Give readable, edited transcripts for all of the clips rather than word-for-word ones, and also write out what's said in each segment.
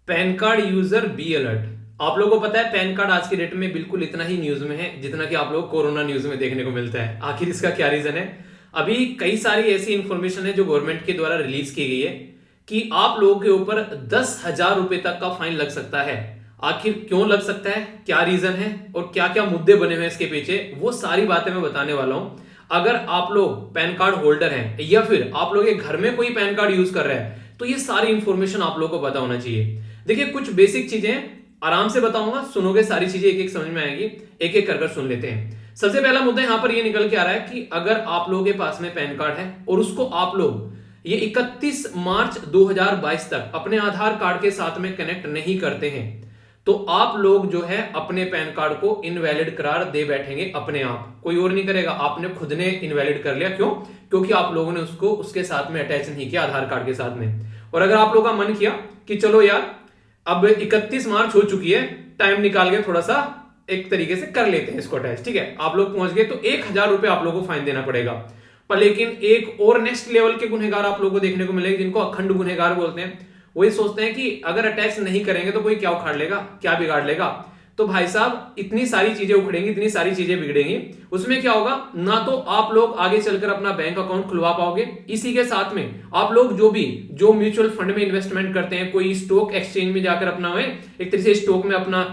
Pan card user be alert. आप लोगों को पता है पैन कार्ड आज के डेट में बिल्कुल इतना ही न्यूज में है जितना कि आप लोग को कोरोना न्यूज में देखने को मिलता है। आखिर इसका क्या रीजन है? अभी कई सारी ऐसी इंफॉर्मेशन है जो गवर्नमेंट के द्वारा रिलीज की गई है कि आप लोगों के ऊपर 10,000 रुपए तक का फाइन लग सकता है। आखिर क्यों लग सकता है, क्या रीजन है और क्या क्या मुद्दे बने हुए हैं इसके पीछे, वो सारी बातें मैं बताने वाला हूं। अगर आप लोग पैन कार्ड होल्डर हैं या फिर आप लोग के घर में कोई पैन कार्ड यूज कर रहा है तो ये सारी इंफॉर्मेशन आप लोगों को पता होना चाहिए। देखिए कुछ बेसिक चीजें आराम से बताऊंगा, सुनोगे सारी चीजें एक एक समझ में आएगी, एक एक कर सुन लेते हैं। सबसे पहला मुद्दा यहां पर ये निकल के आ रहा है कि अगर आप लोगों के पास में पैन कार्ड है और उसको आप लोग ये 31 मार्च 2022 तक अपने आधार कार्ड के साथ में कनेक्ट नहीं करते हैं तो आप लोग जो है अपने पैन कार्ड को इनवैलिड करार दे बैठेंगे अपने आप। कोई और नहीं करेगा, आपने खुद ने इनवैलिड कर लिया। क्यों? क्योंकि आप लोगों ने उसको उसके साथ में अटैच नहीं किया आधार कार्ड के साथ में। और अगर आप लोगों का मन किया कि चलो यार अब 31 मार्च हो चुकी है, टाइम निकाल के थोड़ा सा एक तरीके से कर लेते हैं इसको अटैच, ठीक है, आप लोग पहुंच गए तो 1,000 रुपए आप लोगों को फाइन देना पड़ेगा। पर लेकिन एक और नेक्स्ट लेवल के गुनहगार आप लोगों को देखने को मिलेंगे जिनको अखंड गुनहगार बोलते हैं। वही सोचते हैं कि अगर अटैच नहीं करेंगे तो कोई क्या उखाड़ लेगा, क्या बिगाड़ लेगा। तो भाई साहब इतनी सारी चीजें उखड़ेंगी, इतनी सारी चीजें बिगड़ेंगी, उसमें क्या होगा ना तो आप लोग आगे चलकर अपना बैंक अकाउंट खुलवा पाओगे, इसी के साथ में आप लोग जो म्यूचुअल फंड में इन्वेस्टमेंट करते हैं, कोई स्टॉक एक्सचेंज में जाकर अपना एक तरह से स्टॉक में अपना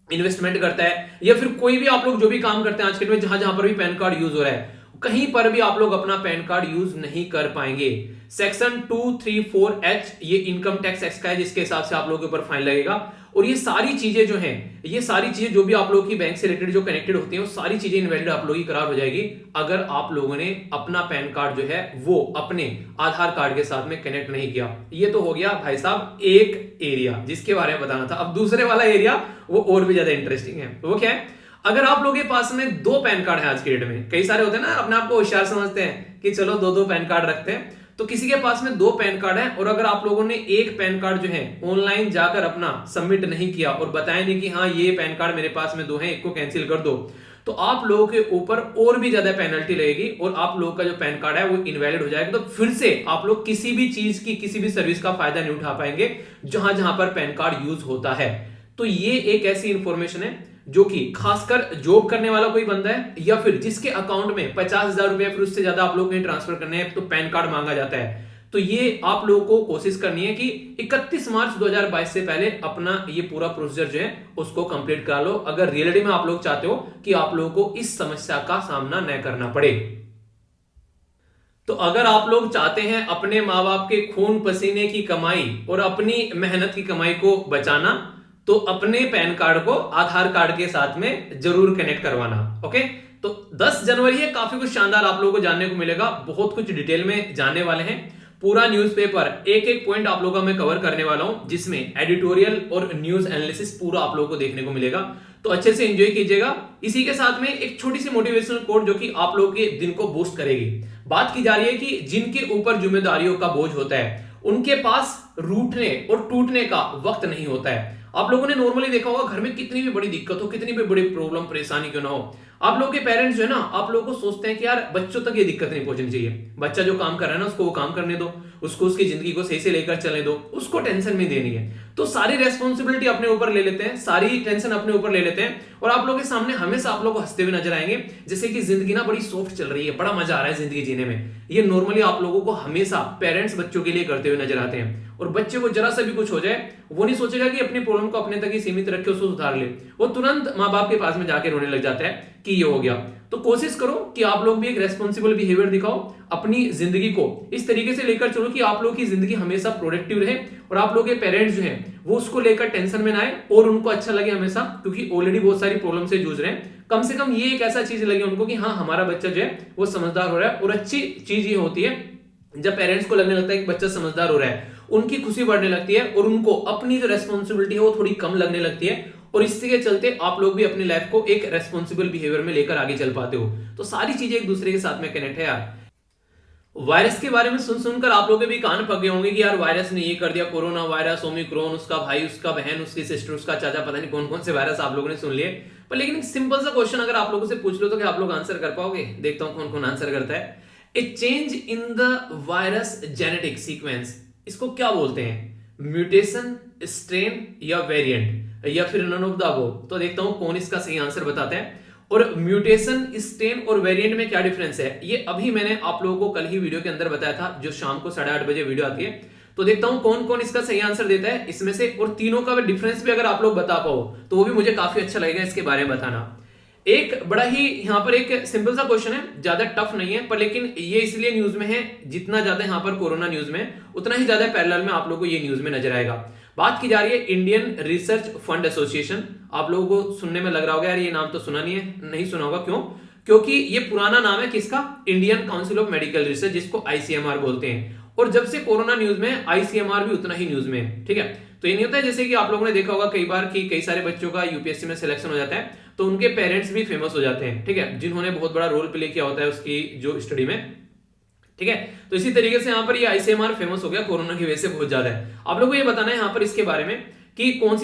इन्वेस्टमेंट करता है, या फिर कोई भी आप लोग जो भी काम करते हैं आज के डेट में जहां जहां पर भी पैन कार्ड यूज हो रहा है कहीं पर भी आप लोग अपना पैन कार्ड यूज नहीं कर पाएंगे। सेक्शन 234H ये इनकम टैक्स एक्ट का है जिसके हिसाब से आप लोगों के ऊपर फाइन लगेगा। और ये सारी चीजें जो हैं, ये सारी चीजें जो भी आप लोगों की बैंक से रिलेटेड जो कनेक्टेड होती हैं वो सारी चीजें इनवैलिड आप लोगों की करार हो जाएगी अगर आप लोगों ने अपना पैन कार्ड जो है वो अपने आधार कार्ड के साथ में कनेक्ट नहीं किया। ये तो हो गया भाई साहब एक एरिया जिसके बारे में बताना था। अब दूसरे वाला एरिया वो और भी ज्यादा इंटरेस्टिंग है। वो क्या है? अगर आप लोगों के पास में 2 पैन कार्ड है आज के डेट में, कई सारे होते हैं ना अपने आप को होशियार समझते हैं कि चलो 2-2 पैन कार्ड रखते हैं, तो किसी के पास में 2 पैन कार्ड है और अगर आप लोगों ने एक पैन कार्ड जो है ऑनलाइन जाकर अपना सबमिट नहीं किया और बताया नहीं कि हाँ ये पैन कार्ड मेरे पास में 2 है, एक को कैंसिल कर दो, तो आप लोगों के ऊपर और भी ज्यादा पेनल्टी लगेगी और आप लोगों का जो पैन कार्ड है वो इनवैलिड हो जाएगा। तो फिर से आप लोग किसी भी चीज की, किसी भी सर्विस का फायदा नहीं उठा पाएंगे जहां जहां पर पैन कार्ड यूज होता है। तो ये एक ऐसी इंफॉर्मेशन है जो कि खासकर जॉब करने वाला कोई बंदा है या फिर जिसके अकाउंट में 50,000 रुपए फिर उससे ज्यादा आप लोग कहीं ट्रांसफर करने हैं तो पैन कार्ड मांगा जाता है। तो ये आप लोगों को कोशिश करनी है कि 31 मार्च 2022 से पहले अपना ये पूरा प्रोसीजर जो है उसको कंप्लीट करा लो अगर रियलिटी में आप लोग चाहते हो कि आप लोगों को इस समस्या का सामना न करना पड़े। तो अगर आप लोग चाहते हैं अपने माँ बाप के खून पसीने की कमाई और अपनी मेहनत की कमाई को बचाना तो अपने पैन कार्ड को आधार कार्ड के साथ में जरूर कनेक्ट करवाना। ओके, तो 10 जनवरी है, काफी कुछ शानदार आप लोगों को जानने को मिलेगा, बहुत कुछ डिटेल में जानने वाले हैं। पूरा न्यूज़पेपर एक एक पॉइंट आप लोगों का मैं कवर करने वाला हूं जिसमें एडिटोरियल और न्यूज एनालिसिस पूरा आप लोगों को देखने को मिलेगा। तो अच्छे से एंजॉय कीजिएगा। इसी के साथ में एक छोटी सी मोटिवेशनल कोट जो कि आप लोगों के दिन को बूस्ट करेगी। बात की जा रही है कि जिनके ऊपर जिम्मेदारियों का बोझ होता है उनके पास रूठने और टूटने का वक्त नहीं होता है। आप लोगों ने नॉर्मली देखा होगा घर में कितनी भी बड़ी दिक्कत हो, कितनी भी बड़ी प्रॉब्लम परेशानी क्यों ना हो, आप लोगों के पेरेंट्स जो है ना आप लोगों को सोचते हैं कि यार बच्चों तक ये दिक्कत नहीं पहुंचनी चाहिए, बच्चा जो काम कर रहा है ना उसको वो काम करने दो, उसको उसकी जिंदगी को सही से लेकर चलने दो, उसको टेंशन नहीं देनी है। तो सारी रेस्पॉन्सिबिलिटी अपने ऊपर ले लेते हैं, सारी टेंशन अपने ऊपर ले लेते हैं और आप लोगों के सामने हमेशा आप लोग को हंसते हुए नजर आएंगे जैसे कि जिंदगी ना बड़ी सॉफ्ट चल रही है, बड़ा मजा आ रहा है जिंदगी जीने में। ये नॉर्मली आप लोगों को हमेशा पेरेंट्स बच्चों के लिए करते हुए नजर आते हैं और बच्चे को जरा सा भी कुछ हो जाए वो नहीं सोचेगा कि अपनी प्रॉब्लम को अपने तक ही सीमित रखे उसको सुधार ले, वो तुरंत माँ बाप के पास में जाके रोने लग जाता है कि ये हो गया। तो कोशिश करो कि आप लोग भी एक रेस्पॉन्सिबल बिहेवियर दिखाओ, अपनी जिंदगी को इस तरीके से लेकर चलो कि आप लोग की जिंदगी हमेशा प्रोडक्टिव रहे और आप लोग के पेरेंट्स जो हैं वो उसको लेकर टेंशन में ना आए और उनको अच्छा लगे हमेशा, क्योंकि ऑलरेडी बहुत सारी प्रॉब्लम से जूझ रहे हैं। कम से कम ये एक ऐसा चीज लगे उनको कि हाँ हमारा बच्चा जो है वो समझदार हो रहा है। और अच्छी चीज ये होती है जब पेरेंट्स को लगने लगता है कि बच्चा समझदार हो रहा है, उनकी खुशी बढ़ने लगती है और उनको अपनी जो रेस्पॉन्सिबिलिटी है वो थोड़ी कम लगने लगती है और इससे के चलते आप लोग भी अपनी लाइफ को एक रेस्पॉन्सिबल बिहेवियर में लेकर आगे चल पाते हो। तो सारी चीजें एक दूसरे के साथ में कनेक्ट है यार। वायरस के बारे में सुन सुनकर आप लोग भी कान पक गए होंगे कि यार वायरस ने ये कर दिया, कोरोना वायरस, ओमिक्रॉन, उसका भाई, उसका बहन, उसकी सिस्टर, उसका चाचा, पता नहीं कौन कौन से वायरस आप लोगों ने सुन लिए। पर लेकिन सिंपल सा क्वेश्चन अगर आप लोगों से पूछ लो तो क्या आप लोग आंसर कर पाओगे? देखता हूं कौन कौन आंसर करता है। ए change in the virus genetic sequence, इसको क्या बोलते हैं? म्यूटेशन, स्ट्रेन या वेरिएंट, या फिर नन ऑफ द अबव। तो देखता हूं कौन इसका सही आंसर बताता है। और म्यूटेशन, स्ट्रेन और वेरिएंट में क्या डिफरेंस है, ये अभी मैंने आप लोगों को कल ही वीडियो के अंदर बताया था, जो शाम को 8:30 बजे वीडियो आती है। तो देखता हूं कौन कौन इसका सही आंसर देता है इसमें से, और तीनों का डिफरेंस भी अगर आप लोग बता पाओ तो वो भी मुझे काफी अच्छा लगेगा इसके बारे में बताना। एक बड़ा ही यहां पर एक सिंपल सा क्वेश्चन है, ज्यादा टफ नहीं है, पर लेकिन ये इसलिए न्यूज में है, जितना ज्यादा यहां पर कोरोना न्यूज में उतना ही ज्यादा पैरेलल में आप लोगों को ये न्यूज में नजर आएगा। बात की जा रही है इंडियन रिसर्च फंड एसोसिएशन। आप लोगों को सुनने में लग रहा होगा यार ये नाम तो सुना नहीं है, नहीं सुना होगा, क्यों? क्योंकि ये पुराना नाम है किसका? Indian council of medical research, जिसको आईसीएमआर बोलते हैं। और जब से कोरोना न्यूज में, आईसीएमआर भी उतना ही न्यूज में है, ठीक है। तो ये नहीं होता है जैसे कि आप लोगों ने देखा होगा कई बार कि कई सारे बच्चों का यूपीएससी में सिलेक्शन हो जाता है तो उनके पेरेंट्स भी फेमस हो जाते हैं, ठीक है, जिन्होंने बहुत बड़ा रोल प्ले किया होता है उसकी जो स्टडी में, ठीक है। तो इसी तरीके से यहाँ पर ये आईसीएमआर फेमस हो गया कोरोना की वजह से बहुत ज्यादा है। आप लोगों को ये बताना है यहाँ पर इसके बारे में कि कौन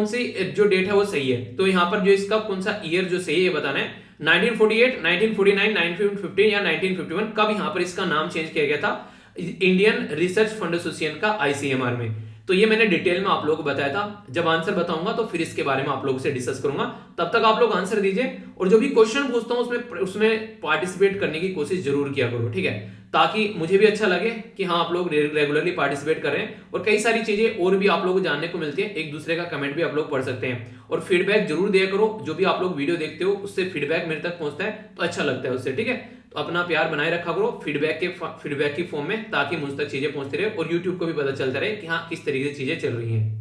सी जो डेट है वो सही है। तो यहाँ पर जो इसका कौन सा ईयर जो सही है ये बताना है। 1948, 1949, 1915 या 1951 कब यहाँ पर इसका नाम चेंज किया गया था इंडियन रिसर्च फंड एसोसिएशन का आईसीएमआर में। तो ये मैंने डिटेल में आप लोगों को बताया था। जब आंसर बताऊंगा तो फिर इसके बारे में आप लोगों से डिस्कस करूंगा। तब तक आप लोग आंसर दीजिए, और जो भी क्वेश्चन पूछता हूं उसमें पार्टिसिपेट करने की कोशिश जरूर किया करो, ठीक है, ताकि मुझे भी अच्छा लगे कि हाँ आप लोग रेगुलरली पार्टिसिपेट कर रहे हैं। और कई सारी चीजें और भी आप लोगों को जानने को मिलती है, एक दूसरे का कमेंट भी आप लोग पढ़ सकते हैं। और फीडबैक जरूर दिया करो, जो भी आप लोग वीडियो देखते हो उससे फीडबैक मेरे तक पहुंचता है तो अच्छा लगता है उससे, ठीक है। तो अपना प्यार बनाए रखा करो फीडबैक की फॉर्म में, ताकि मुझ तक चीजें पहुंचती रहे और यूट्यूब को भी पता चलता रहे कि हाँ किस तरीके से चीजें चल रही हैं।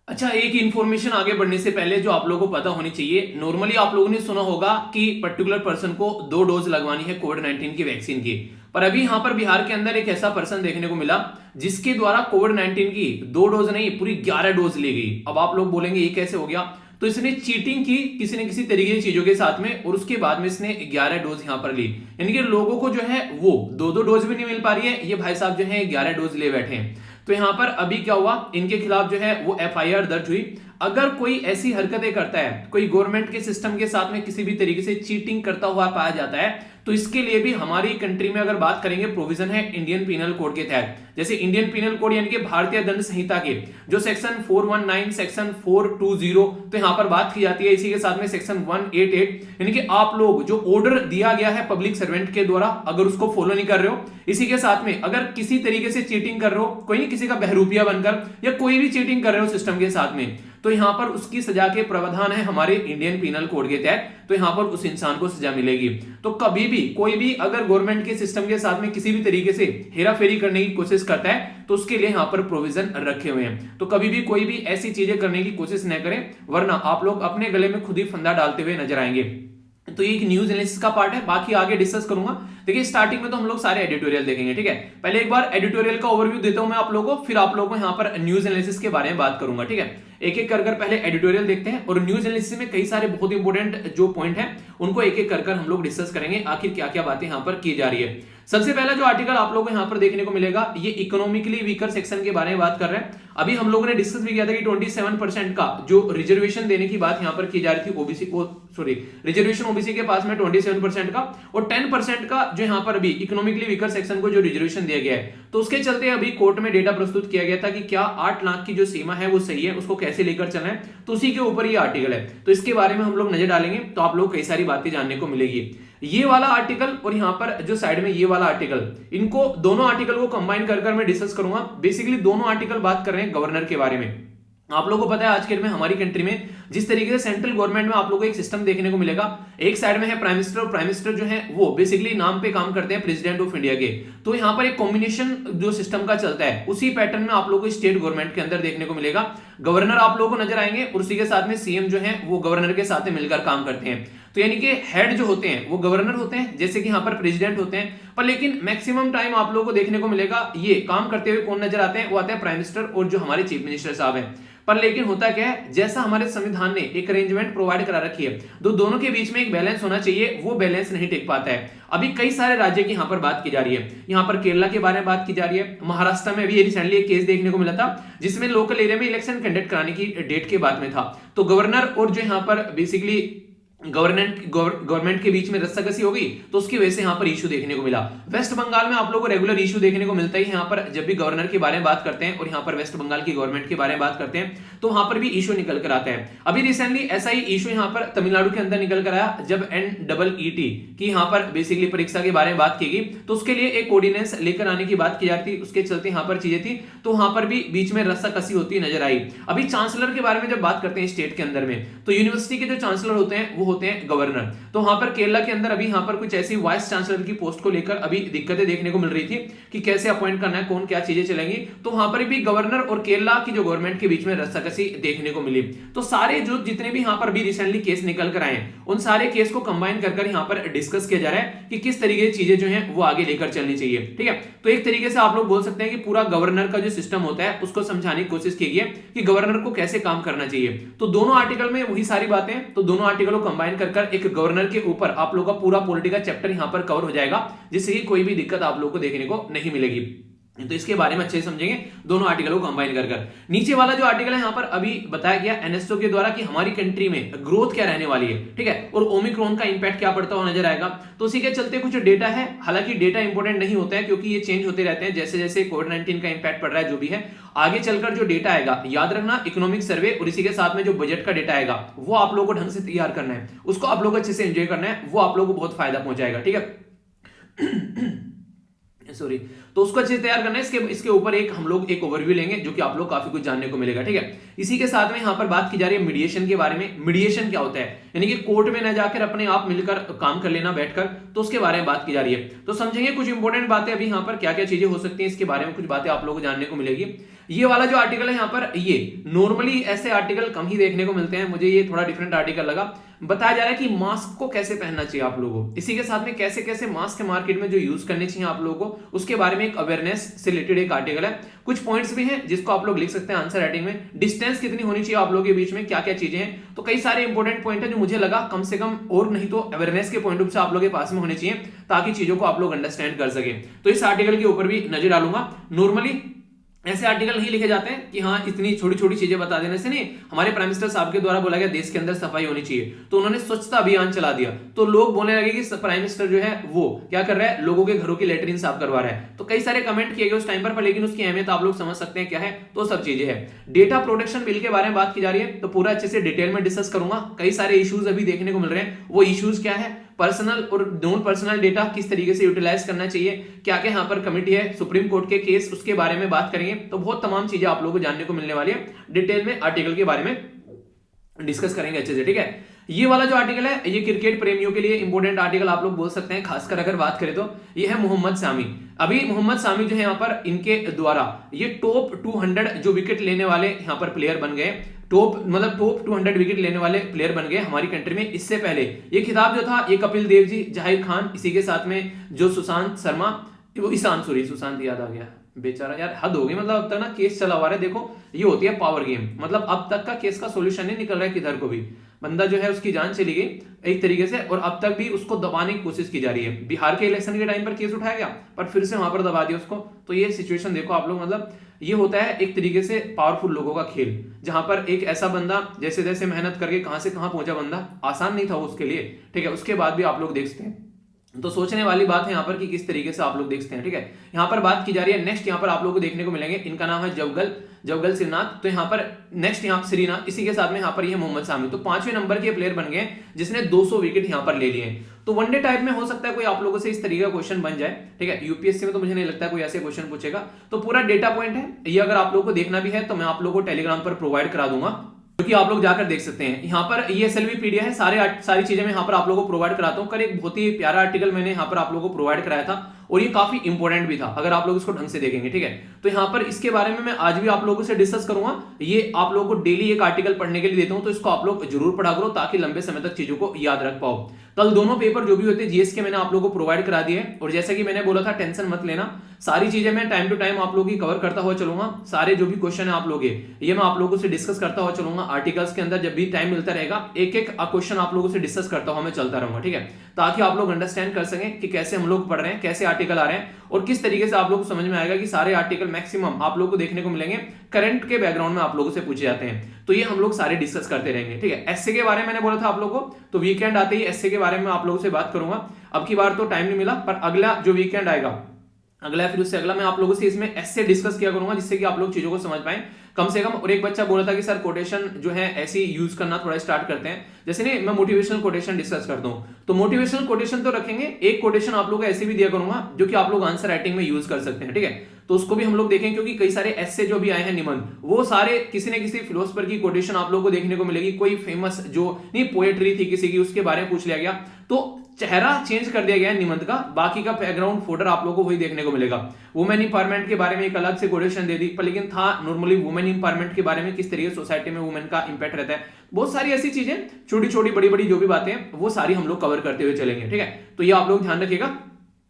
अच्छा, एक इंफॉर्मेशन आगे बढ़ने से पहले जो आप लोगों को पता होनी चाहिए, नॉर्मली आप लोगों ने सुना होगा कि पर्टिकुलर पर्सन को 2 डोज लगवानी है कोविड-19 की वैक्सीन की। पर अभी यहां पर बिहार के अंदर एक ऐसा पर्सन देखने को मिला जिसके द्वारा कोविड-19 की 2 डोज नहीं पूरी 11 डोज ली गई। अब आप लोग बोलेंगे ये कैसे हो गया? तो इसने चीटिंग की किसी न किसी तरीके की चीजों के साथ में, और उसके बाद में इसने 11 डोज यहां पर ली। यानी कि लोगों को जो है वो 2-2 डोज भी नहीं मिल पा रही है, ये भाई साहब जो है 11 डोज ले बैठे हैं। तो यहां पर अभी क्या हुआ, इनके खिलाफ जो है वो एफआईआर दर्ज हुई। अगर कोई ऐसी हरकतें करता है, कोई गवर्नमेंट के सिस्टम के साथ में किसी भी तरीके से चीटिंग करता हुआ पाया जाता है, तो इसके लिए भी हमारी कंट्री में अगर बात करेंगे प्रोविजन है इंडियन पिनल कोड के तहत। जैसे इंडियन पिनल कोड यानी कि भारतीय दंड संहिता के जो सेक्शन 419, सेक्शन 420, तो यहां पर बात की जाती है। इसी के साथ में सेक्शन 188, यानी कि आप लोग जो ऑर्डर दिया गया है पब्लिक सर्वेंट के द्वारा, अगर उसको फॉलो नहीं कर रहे हो, इसी के साथ में अगर किसी तरीके से चीटिंग कर रहे हो, कोई नहीं किसी का बहरूपिया बनकर या कोई भी चीटिंग कर रहे हो सिस्टम के साथ में, तो यहां पर उसकी सजा के प्रावधान है हमारे इंडियन पिनल कोड के तहत। तो यहां पर उस इंसान को सजा मिलेगी। तो कभी भी कोई भी अगर गवर्नमेंट के सिस्टम के साथ में किसी भी तरीके से हेराफेरी करने की कोशिश करता है तो उसके लिए यहां पर प्रोविजन रखे हुए हैं। तो कभी भी कोई भी ऐसी चीजें करने की कोशिश न करें, वरना आप लोग अपने गले में खुद ही फंदा डालते हुए नजर आएंगे। तो ये एक न्यूज एनालिसिस का पार्ट है, बाकी आगे डिस्कस करूंगा। देखिए स्टार्टिंग में तो हम लोग सारे एडिटोरियल देखेंगे, ठीक है। पहले एक बार एडिटोरियल का ओवरव्यू देता हूं मैं आप लोगों को, फिर आप लोगों को यहां पर न्यूज एनालिसिस के बारे में बात करूंगा, ठीक है। एक एक कर पहले एडिटोरियल देखते हैं, और न्यूज एनालिसिस में कई सारे बहुत इंपॉर्टेंट जो पॉइंट हैं उनको एक एक कर हम लोग डिस्कस करेंगे, आखिर क्या क्या बातें यहां पर की जा रही है। सबसे पहला जो आर्टिकल आप लोगों को यहां पर देखने को मिलेगा, ये इकोनॉमिकली वीकर सेक्शन के बारे में बात कर रहे हैं। अभी हम लोगों ने डिस्कस भी किया था कि 27% का जो रिजर्वेशन देने की बात यहां पर की जा रही थी ओबीसी को, सॉरी रिजर्वेशन ओबीसी के पास में 27% का, और 10% का जो यहां पर अभी इकोनॉमिकली वीकर सेक्शन को जो रिजर्वेशन दिया गया है, तो उसके चलते अभी कोर्ट में डेटा प्रस्तुत किया गया था कि क्या 8 लाख की जो सीमा है वो सही है, उसको कैसे लेकर चलना है। तो उसी के ऊपर ये आर्टिकल है, तो इसके बारे में हम लोग नजर डालेंगे, तो आप लोग कई सारी बातें जानने को मिलेगी। ये वाला आर्टिकल और यहां पर जो साइड में ये वाला आर्टिकल, इनको दोनों आर्टिकल को कंबाइन कर मैं डिस्कस करूंगा। बेसिकली दोनों आर्टिकल बात कर रहे हैं गवर्नर के बारे में। आप लोगों को पता है आज के डेट में हमारी कंट्री में जिस तरीके से सेंट्रल गवर्नमेंट में आप लोगों को एक सिस्टम देखने को मिलेगा, एक साइड में है प्राइम मिनिस्टर, और प्राइम मिनिस्टर जो है वो बेसिकली नाम पे काम करते हैं प्रेसिडेंट ऑफ इंडिया के। तो यहां पर एक कॉम्बिनेशन जो सिस्टम का चलता है, उसी पैटर्न में आप लोगों को स्टेट गवर्नमेंट के अंदर देखने को मिलेगा। गवर्नर आप लोगों को नजर आएंगे, और उसी के साथ में सीएम जो है वो गवर्नर के साथ मिलकर काम करते हैं। तो यानी कि हेड जो होते हैं वो गवर्नर होते हैं, जैसे कि यहाँ पर प्रेसिडेंट होते हैं, पर लेकिन मैक्सिमम टाइम आप लोगों को देखने को मिलेगा ये काम करते हुए कौन नजर आते हैं, वो आते हैं प्राइम मिनिस्टर और जो हमारे चीफ मिनिस्टर साहब हैं। पर लेकिन होता क्या है, जैसा हमारे संविधान ने एक अरेंजमेंट प्रोवाइड करा रखी है, तो दोनों के बीच में एक बैलेंस होना चाहिए, वो बैलेंस नहीं टिक पाता है। अभी कई सारे राज्य की यहाँ पर बात की जा रही है, यहाँ पर केरला के बारे में बात की जा रही है, महाराष्ट्र में भी रिसेंटली एक केस देखने को मिला था जिसमें लोकल एरिया में इलेक्शन कंडक्ट कराने की डेट के बाद में था। तो गवर्नर और जो यहाँ पर बेसिकली गवर्नमेंट के बीच में रस्साकसी हो गई, तो उसकी वजह से यहाँ पर इशू देखने को मिला। वेस्ट बंगाल में आप लोगों को रेगुलर इशू देखने को मिलता ही है। यहाँ पर जब भी गवर्नर के बारे में बात करते हैं और यहाँ पर वेस्ट बंगाल की गवर्नमेंट के बारे में बात करते हैं, तो वहां पर भी इशू निकल कर आता है। अभी रिसेंटली ऐसा ही इशू यहाँ पर तमिलनाडु के अंदर निकल कर आया, जब NEET की यहाँ पर बेसिकली परीक्षा के बारे में बात की गई, तो उसके लिए एक ऑर्डिनेंस लेकर आने की बात की जाती थी, उसके चलते यहाँ पर चीजें थी, तो वहां पर भी बीच में रस्साकसी होती नजर आई। अभी चांसलर के बारे में जब बात करते हैं स्टेट के अंदर में, तो यूनिवर्सिटी के जो चांसलर होते हैं वो होते हैं गवर्नर। तो वहां पर केरला के अंदर अभी यहाँ पर कुछ ऐसी वाइस चांसलर की पोस्ट को लेकर अभी दिक्कतें देखने को मिल रही थी कि कैसे अपॉइंट करना है, कौन क्या चीजें चलेंगी। तो वहां पर भी गवर्नर और केरला की जो गवर्नमेंट के बीच में रस्साकसी देखने को मिली। तो सारे जो जितने भी यहाँ पर भी रिसेंटली केस निकल कर आए, उन सारे केस को कंबाइन कर यहाँ पर डिस्कस किया जा रहा है कि किस तरीके की चीजें जो है वो आगे लेकर चलनी चाहिए। ठीक है, तो एक तरीके से आप लोग बोल सकते हैं कि पूरा गवर्नर का जो सिस्टम होता है उसको समझाने की कोशिश की गई है कि गवर्नर को कैसे काम करना चाहिए। तो दोनों आर्टिकल में वही सारी बातें, तो दोनों आर्टिकल को कंबाइन कर एक गवर्नर के ऊपर आप लोगों का पूरा पॉलिटिकल चैप्टर यहां पर कवर हो जाएगा, जिससे कि कोई भी दिक्कत आप लोगों को देखने को नहीं मिलेगी। तो इसके बारे में अच्छे से समझेंगे दोनों आर्टिकलों को कंबाइन कर। नीचे वाला जो आर्टिकल है यहाँ पर अभी बताया गया NSO के द्वारा कि हमारी कंट्री में ग्रोथ क्या रहने वाली है, ठीक है, और ओमिक्रॉन का इंपैक्ट क्या पड़ता हुआ नजर आएगा। तो उसी के चलते कुछ डेटा है, हालांकि डेटा इंपॉर्टेंट नहीं होता है क्योंकि ये चेंज होते रहते हैं जैसे जैसे कोविड-19 का इंपैक्ट पड़ रहा है, जो भी है आगे चलकर जो डेटा आएगा, याद रखना इकोनॉमिक सर्वे और इसी के साथ में जो बजट का डेटा आएगा वो आप लोगों को ढंग से तैयार करना है, उसको आप लोग अच्छे से एंजॉय करना है, वो आप लोगों को बहुत फायदा पहुंचाएगा। ठीक है सॉरी, तो उसको अच्छे से तैयार करना है। इसके ऊपर हम लोग एक ओवरव्यू लेंगे जो कि आप लोग काफी कुछ जानने को मिलेगा। ठीक है, इसी के साथ में यहाँ पर बात की जा रही है मीडिएशन के बारे में। मीडिएशन क्या होता है, यानी कि कोर्ट में ना जाकर अपने आप मिलकर काम कर लेना बैठकर, तो उसके बारे में बात की जा रही है। तो समझेंगे कुछ इंपॉर्टेंट बातें अभी यहाँ पर क्या क्या चीजें हो सकती है, इसके बारे में कुछ बातें आप लोगों को जानने को मिलेगी। ये वाला जो आर्टिकल है यहाँ पर, ये नॉर्मली ऐसे आर्टिकल कम ही देखने को मिलते हैं, मुझे ये थोड़ा डिफरेंट आर्टिकल लगा। बताया जा रहा है कि मास्क को कैसे पहनना चाहिए आप लोगों को, इसी के साथ में कैसे कैसे मास्क मार्केट में जो यूज करने चाहिए आप लोगों को, उसके बारे में एक अवेयरनेस से रिलेटेड एक आर्टिकल है। कुछ पॉइंट्स भी हैं जिसको आप लोग लिख सकते हैं आंसर राइटिंग में। डिस्टेंस कितनी होनी चाहिए आप लोगों के बीच में, क्या क्या चीजें हैं, तो कई सारे इंपॉर्टेंट पॉइंट है जो मुझे लगा कम से कम और नहीं तो अवेयरनेस के पॉइंट ऑफ से आप लोगों के पास में होने चाहिए, ताकि चीजों को आप लोग अंडरस्टैंड कर सके। तो इस आर्टिकल के ऊपर भी नजर डालूंगा। नॉर्मली ऐसे आर्टिकल नहीं लिखे जाते हैं कि हाँ इतनी छोटी छोटी चीजें बता देने से नहीं। हमारे प्राइम मिनिस्टर साहब के द्वारा बोला गया देश के अंदर सफाई होनी चाहिए, तो उन्होंने स्वच्छता अभियान चला दिया, तो लोग बोलने लगे कि प्राइम मिनिस्टर जो है वो क्या कर रहा है, लोगों के घरों की लेटरिन साफ करवा रहा है। तो कई सारे कमेंट किए गए उस टाइम पर, लेकिन उसकी अहमियत आप लोग समझ सकते हैं क्या है, तो सब चीजें हैं। डेटा प्रोटेक्शन बिल के बारे में बात की जा रही है, तो पूरा अच्छे से डिटेल में डिस्कस करूंगा। कई सारे इश्यूज अभी देखने को मिल रहे हैं, वो इश्यूज क्या है, पर्सनल और नॉन पर्सनल डेटा किस तरीके से यूटिलाइज करना चाहिए, क्या क्या यहाँ पर कमिटी है, सुप्रीम कोर्ट के केस, उसके बारे में बात करेंगे। तो बहुत तमाम चीजें आप लोगों को जानने को मिलने वाली है, डिटेल में आर्टिकल के बारे में डिस्कस करेंगे अच्छे से। ठीक है, ये वाला जो आर्टिकल है ये क्रिकेट प्रेमियों के लिए इंपॉर्टेंट आर्टिकल आप लोग बोल सकते हैं, खासकर अगर बात करें तो ये है मोहम्मद सामी। अभी मोहम्मद सामी जो है यहाँ पर इनके द्वारा ये टॉप 200 जो विकेट लेने वाले यहाँ पर प्लेयर बन गए, टॉप 200 विकेट लेने वाले प्लेयर बन गए हमारी कंट्री में। इससे पहले ये खिताब जो था ये कपिल देव जी, जाहिर खान, इसी के साथ में जो सुशांत शर्मा, वो सुशांत याद आ गया बेचारा, यार हद हो गई। मतलब अब तक ना केस चला हुआ है, देखो ये होती है पावर गेम, मतलब अब तक का केस का सोल्यूशन नहीं निकल रहा है किधर को भी। बंदा जो है उसकी जान चली गई एक तरीके से, और अब तक भी उसको दबाने की कोशिश की जा रही है। बिहार के इलेक्शन के टाइम पर केस उठाया गया, पर फिर से वहां पर दबा दिया उसको। तो ये सिचुएशन देखो आप लोग, मतलब ये होता है एक तरीके से पावरफुल लोगों का खेल, जहां पर एक ऐसा बंदा जैसे जैसे मेहनत करके कहां से कहां पहुंचा बंदा, आसान नहीं था वो उसके लिए। ठीक है, उसके बाद भी आप लोग देखते हैं, तो सोचने वाली बात है यहाँ पर कि किस तरीके से आप लोग देखते हैं। ठीक है, यहाँ पर बात की जा रही है। नेक्स्ट यहाँ पर आप लोगों को देखने को मिलेंगे, इनका नाम है जवगल श्रीनाथ। तो यहाँ पर नेक्स्ट यहाँ श्रीनाथ, इसी के साथ में यहाँ पर ये मोहम्मद सामी, तो 5वें नंबर के प्लेयर बन गए जिसने 200 विकेट यहाँ पर ले लिए। तो वनडे टाइप में हो सकता है कोई आप लोगों से इस तरीके का क्वेश्चन बन जाए। ठीक है, यूपीएससी में तो मुझे नहीं लगता है कोई ऐसे क्वेश्चन पूछेगा। तो पूरा डेटा पॉइंट है ये, अगर आप लोगों को देखना भी है तो मैं आप लोगों को टेलीग्राम पर प्रोवाइड करा दूंगा, क्योंकि आप लोग जाकर देख सकते हैं। यहाँ पर ESLV PDF है, सारी चीजें मैं यहाँ पर आप लोगों को प्रोवाइड कराता हूँ। कल एक बहुत ही प्यारा आर्टिकल मैंने यहाँ पर आप लोगों को प्रोवाइड कराया था, और ये काफी इंपॉर्टेंट भी था अगर आप लोग इसको ढंग से देखेंगे। ठीक है, तो यहाँ पर इसके बारे में मैं आज भी आप लोगों से डिस्कस करूंगा। ये आप लोगों को डेली एक आर्टिकल पढ़ने के लिए देता हूं, तो इसको आप लोग जरूर पढ़ा करो ताकि लंबे समय तक चीजों को याद रख पाओ। कल दोनों पेपर जो भी होते हैं GS के मैंने आप लोगों को प्रोवाइड करा दिए, और जैसा कि मैंने बोला था टेंशन मत लेना, सारी चीजें मैं टाइम टू टाइम आप लोगों की कवर करता हुआ चलूंगा। सारे जो भी क्वेश्चन है आप लोगों के, ये मैं आप लोगों से डिस्कस करता हुआ चलूंगा आर्टिकल्स के अंदर। जब भी टाइम मिलता रहेगा एक एक क्वेश्चन आप लोगों से डिस्कस करता हुआ मैं चलता रहूंगा, ठीक है, ताकि आप लोग अंडरस्टैंड कर सकें कि कैसे हम लोग पढ़ रहे हैं, कैसे आर्टिकल आ रहे हैं और किस तरीके से आप लोग को समझ में आएगा कि सारे आर्टिकल मैक्सिमम आप लोग को देखने को मिलेंगे करंट के बैकग्राउंड में आप लोगों से पूछे जाते हैं। तो ये हम लोग सारे डिस्कस करते रहेंगे, ठीक है। एसए के बारे में मैंने बोला था आप लोगों को, तो वीकेंड आते ही एसए के बारे में आप लोगों से बात करूंगा। अब की बार तो टाइम नहीं मिला, पर अगला जो वीकेंड आएगा, अगला फिर उससे अगला, मैं आप लोगों से इसमें एसए डिस्कस किया करूंगा, जिससे कि आप लोग चीजों को समझ पाएं कम से कम। और एक बच्चा बोला था कि सर कोटेशन जो है ऐसी यूज करना थोड़ा स्टार्ट करते हैं, जैसे नहीं मैं मोटिवेशनल कोटेशन डिस्कस करता हूं, तो मोटिवेशनल कोटेशन तो रखेंगे, एक कोटेशन आप लोग ऐसे भी दिया करूंगा जो कि आप लोग आंसर राइटिंग में यूज कर सकते हैं, ठीक है। तो उसको भी हम लोग देखें, क्योंकि कई सारे ऐसे जो भी आए हैं निबंध, वो सारे किसी न किसी फिलोसफर की कोटेशन आप लोगों को देखने को मिलेगी। कोई फेमस जो नहीं पोएट्री थी किसी की, उसके बारे में पूछ लिया गया, तो चेहरा चेंज कर दिया गया है निबंध का, बाकी का बैकग्राउंड फोल्डर आप लोगों को वही देखने को मिलेगा। वुमेन इंपावरमेंट के बारे में एक अलग से कोटेशन दे दी, पर लेकिन था नॉर्मली वुमेन इंपावरमेंट के बारे में, किस तरीके से सोसाइटी में वुमेन का इंपैक्ट रहता है, बहुत सारी ऐसी चीजें, छोटी छोटी बड़ी बड़ी जो भी बातें हैं वो सारी हम लोग कवर करते हुए चलेंगे, ठीक है। तो ये आप लोग ध्यान रखिएगा।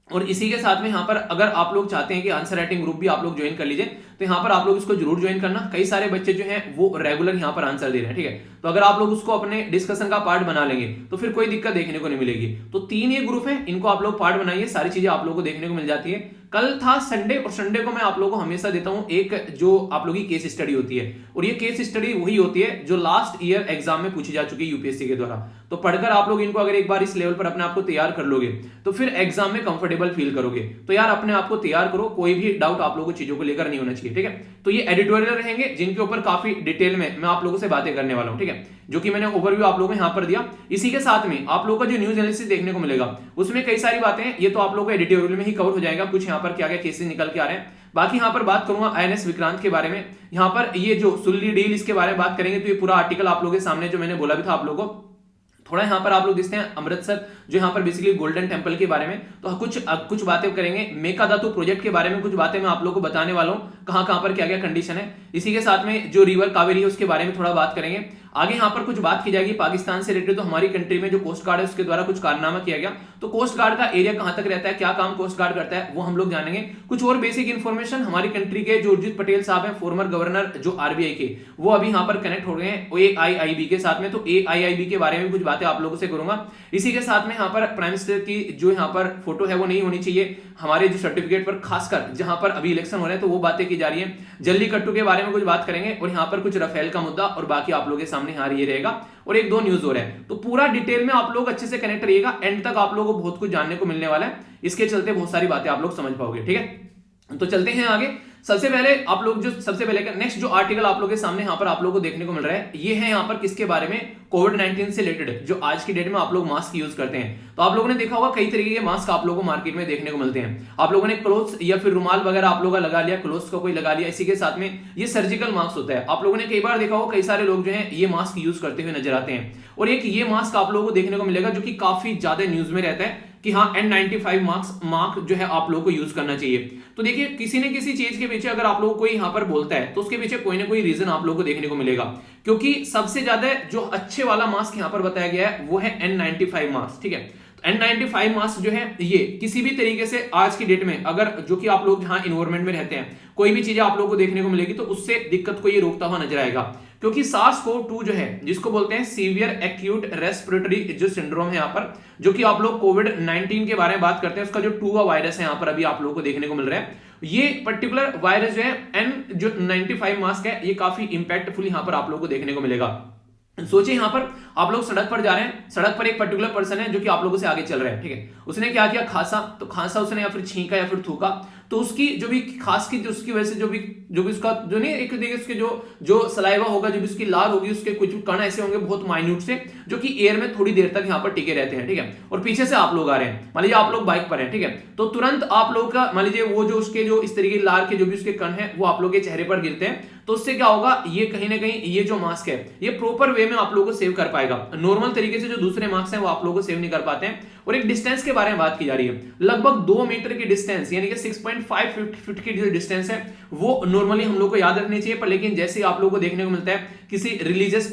और इसी के साथ में यहाँ पर अगर आप लोग चाहते हैं कि आंसर राइटिंग ग्रुप भी आप लोग ज्वाइन कर लीजिए, तो यहाँ पर आप लोग इसको जरूर ज्वाइन करना। कई सारे बच्चे जो हैं वो रेगुलर यहाँ पर आंसर दे रहे हैं, ठीक है। तो अगर आप लोग उसको अपने डिस्कशन का पार्ट बना लेंगे तो फिर कोई दिक्कत देखने को नहीं मिलेगी। तो 3 ये ग्रुप है, इनको आप लोग पार्ट बनाइए, सारी चीजें आप लोगों को देखने को मिल जाती है। कल था संडे, और संडे को मैं आप लोगों को हमेशा देता हूं एक जो आप लोगों की केस स्टडी होती है, और ये केस स्टडी वही होती है जो लास्ट ईयर एग्जाम में पूछी जा चुकी है यूपीएससी के द्वारा। तो पढ़कर आप लोग इनको अगर एक बार इस लेवल पर अपने आप को तैयार कर लोगे तो फिर एग्जाम में कंफर्टेबल फील करोगे। तो यार अपने आप को तैयार करो, कोई भी डाउट आप लोगों को चीजों को लेकर नहीं होना चाहिए, ठीक है। तो ये एडिटोरियल रहेंगे जिनके ऊपर काफी डिटेल में मैं आप लोगों से बातें करने वाला हूं, ठीक है, जो कि मैंने ओवरव्यू आप लोगों को यहां पर दिया। इसी के साथ में आप लोगों का जो न्यूज एनालिसिस देखने को मिलेगा उसमें कई सारी बातें हैं, ये तो आप लोगों को एडिटोरियल में ही कवर हो जाएगा। कुछ यहाँ पर क्या क्या केसेस निकल के आ रहे हैं, बाकी यहाँ पर बात करूंगा आईएनएस विक्रांत के बारे में। यहाँ पर ये जो सुल्ली डील इसके बारे में बात करेंगे, तो ये पूरा आर्टिकल आप लोगों के सामने जो मैंने बोला भी था आप लोगों को। थोड़ा यहाँ पर आप लोग देखते हैं अमृतसर जो यहाँ पर बेसिकली गोल्डन टेंपल के बारे में, तो कुछ बातें करेंगे। मेकाधातु प्रोजेक्ट के बारे में कुछ बातें मैं आप लोगों को बताने वाला हूँ, कहां कहां पर क्या क्या कंडीशन है। इसी के साथ में जो रिवर कावेरी है उसके बारे में थोड़ा बात करेंगे। आगे यहाँ पर कुछ बात की जाएगी पाकिस्तान से रिलेटेड, तो हमारी कंट्री में जो कोस्ट गार्ड है उसके द्वारा कुछ कारनामा किया गया, तो कोस्ट गार्ड का एरिया कहां तक रहता है, क्या काम कोस्ट गार्ड करता है, वो हम लोग जानेंगे। कुछ और बेसिक इन्फॉर्मेशन, हमारी कंट्री के जो उर्जित पटेल साहब हैं फॉर्मर गवर्नर जो आरबीआई के, वो अभी यहाँ पर कनेक्ट हो गए हैं एआईआईबी के साथ में, तो एआईआईबी के बारे में कुछ बातें आप लोगों से करूंगा। इसी के साथ में यहाँ पर प्राइम मिनिस्टर की जो यहाँ पर फोटो है वो नहीं होनी चाहिए हमारे जो सर्टिफिकेट पर, खासकर जहां पर अभी इलेक्शन हो रहे हैं तो वो बातें की जा रही है। जल्लीकट्टू के बारे में कुछ बात करेंगे, और यहाँ पर कुछ राफेल का मुद्दा, और बाकी आप लोगों के सामने यहाँ ये रहेगा, और एक दो न्यूज हो रहा है। तो पूरा डिटेल में आप लोग अच्छे से कनेक्ट रहिएगा, एंड तक आप लोगों को बहुत कुछ जानने को मिलने वाला है। इसके चलते बहुत सारी बातें आप लोग समझ पाओगे, ठीक है। तो चलते हैं आगे। सबसे पहले आप लोग जो सबसे पहले का नेक्स्ट जो आर्टिकल आप लोगों के सामने यहाँ पर आप लोगों को देखने को मिल रहा है, ये है यहाँ पर किसके बारे में, कोविड-19 से रिलेटेड, जो आज की डेट में आप लोग मास्क यूज करते हैं। तो आप लोगों ने देखा होगा कई तरीके के मास्क आप लोगों को मार्केट में देखने को मिलते हैं। आप लोगों ने क्लोथ्स या फिर रुमाल वगैरह आप लोगों का लगा लिया, क्लोथ्स का कोई लगा लिया। इसी के साथ में ये सर्जिकल मास्क होता है। आप लोगों ने कई बार देखा होगा कई सारे लोग जो है ये मास्क यूज करते हुए नजर आते हैं। और एक ये मास्क आप लोगों को देखने को मिलेगा जो कि काफी ज्यादा न्यूज में रहता है कि हाँ N95 मास्क जो है आप लोगों को यूज करना चाहिए। तो देखिए किसी न किसी चीज के पीछे अगर आप लोग कोई यहाँ पर बोलता है तो उसके पीछे कोई ना कोई रीजन आप लोगों को देखने को मिलेगा, क्योंकि सबसे ज्यादा जो अच्छे वाला मास्क यहाँ पर बताया गया है वो है N95 मास्क, ठीक है। N95 मास्क जो है ये किसी भी तरीके से आज की डेट में अगर जो कि आप लोग जहां इन्वायरमेंट में रहते हैं कोई भी चीजें आप लोगों को देखने को मिलेगी तो उससे दिक्कत को ये रोकता हुआ नजर आएगा। क्योंकि SARS-CoV-2 जो है जिसको बोलते हैं सीवियर एक्यूट रेस्पिरेटरी जो सिंड्रोम है यहाँ पर, जो कि आप लोग कोविड-19 के बारे में बात करते हैं, उसका जो 2 वायरस है यहाँ पर अभी आप लोगों को देखने को मिल रहा है। ये पर्टिकुलर वायरस जो है N95 मास्क है, ये काफी इंपैक्टफुल यहाँ पर आप लोगों को देखने को मिलेगा। सोचिए यहाँ पर आप लोग सड़क पर जा रहे हैं, सड़क पर एक पर्टिकुलर पर्सन है जो कि आप लोगों से आगे चल रहा है, ठीक है। उसने क्या किया, खांसा, तो खांसा उसने या फिर छींका या फिर थूका, तो उसकी जो भी खांस की उसकी वजह से जो भी उसका जो नहीं एक तरीके उसके जो सलाइवा होगा, जो भी उसकी लार होगी, उसके कुछ कण ऐसे होंगे बहुत माइन्यूट से जो कि एयर में थोड़ी देर तक यहाँ पर टिके रहते हैं, ठीक है। और पीछे से आप लोग आ रहे हैं, मान लीजिए आप लोग बाइक पर हैं, ठीक है, तो तुरंत आप लोग का मान लीजिए वो जो उसके जो इस तरीके लार के जो भी उसके कण है वो आप लोग के चेहरे पर गिरते हैं, तो उससे क्या होगा, ये कहीं ना कहीं ये जो मास्क है ये प्रॉपर वे में आप लोगों को सेव कर पाएगा। नॉर्मल तरीके से जो दूसरे मास्क हैं वो आप लोगों को सेव नहीं कर पाते हैं। और एक डिस्टेंस के बारे में बात की जा रही है, लगभग 2 मीटर की डिस्टेंस यानी कि 6.5 फीट की जो डिस्टेंस है वो नॉर्मली हम लोग को याद रखनी चाहिए। पर लेकिन जैसे आप लोगों को देखने को मिलता है किसी रिलीजियस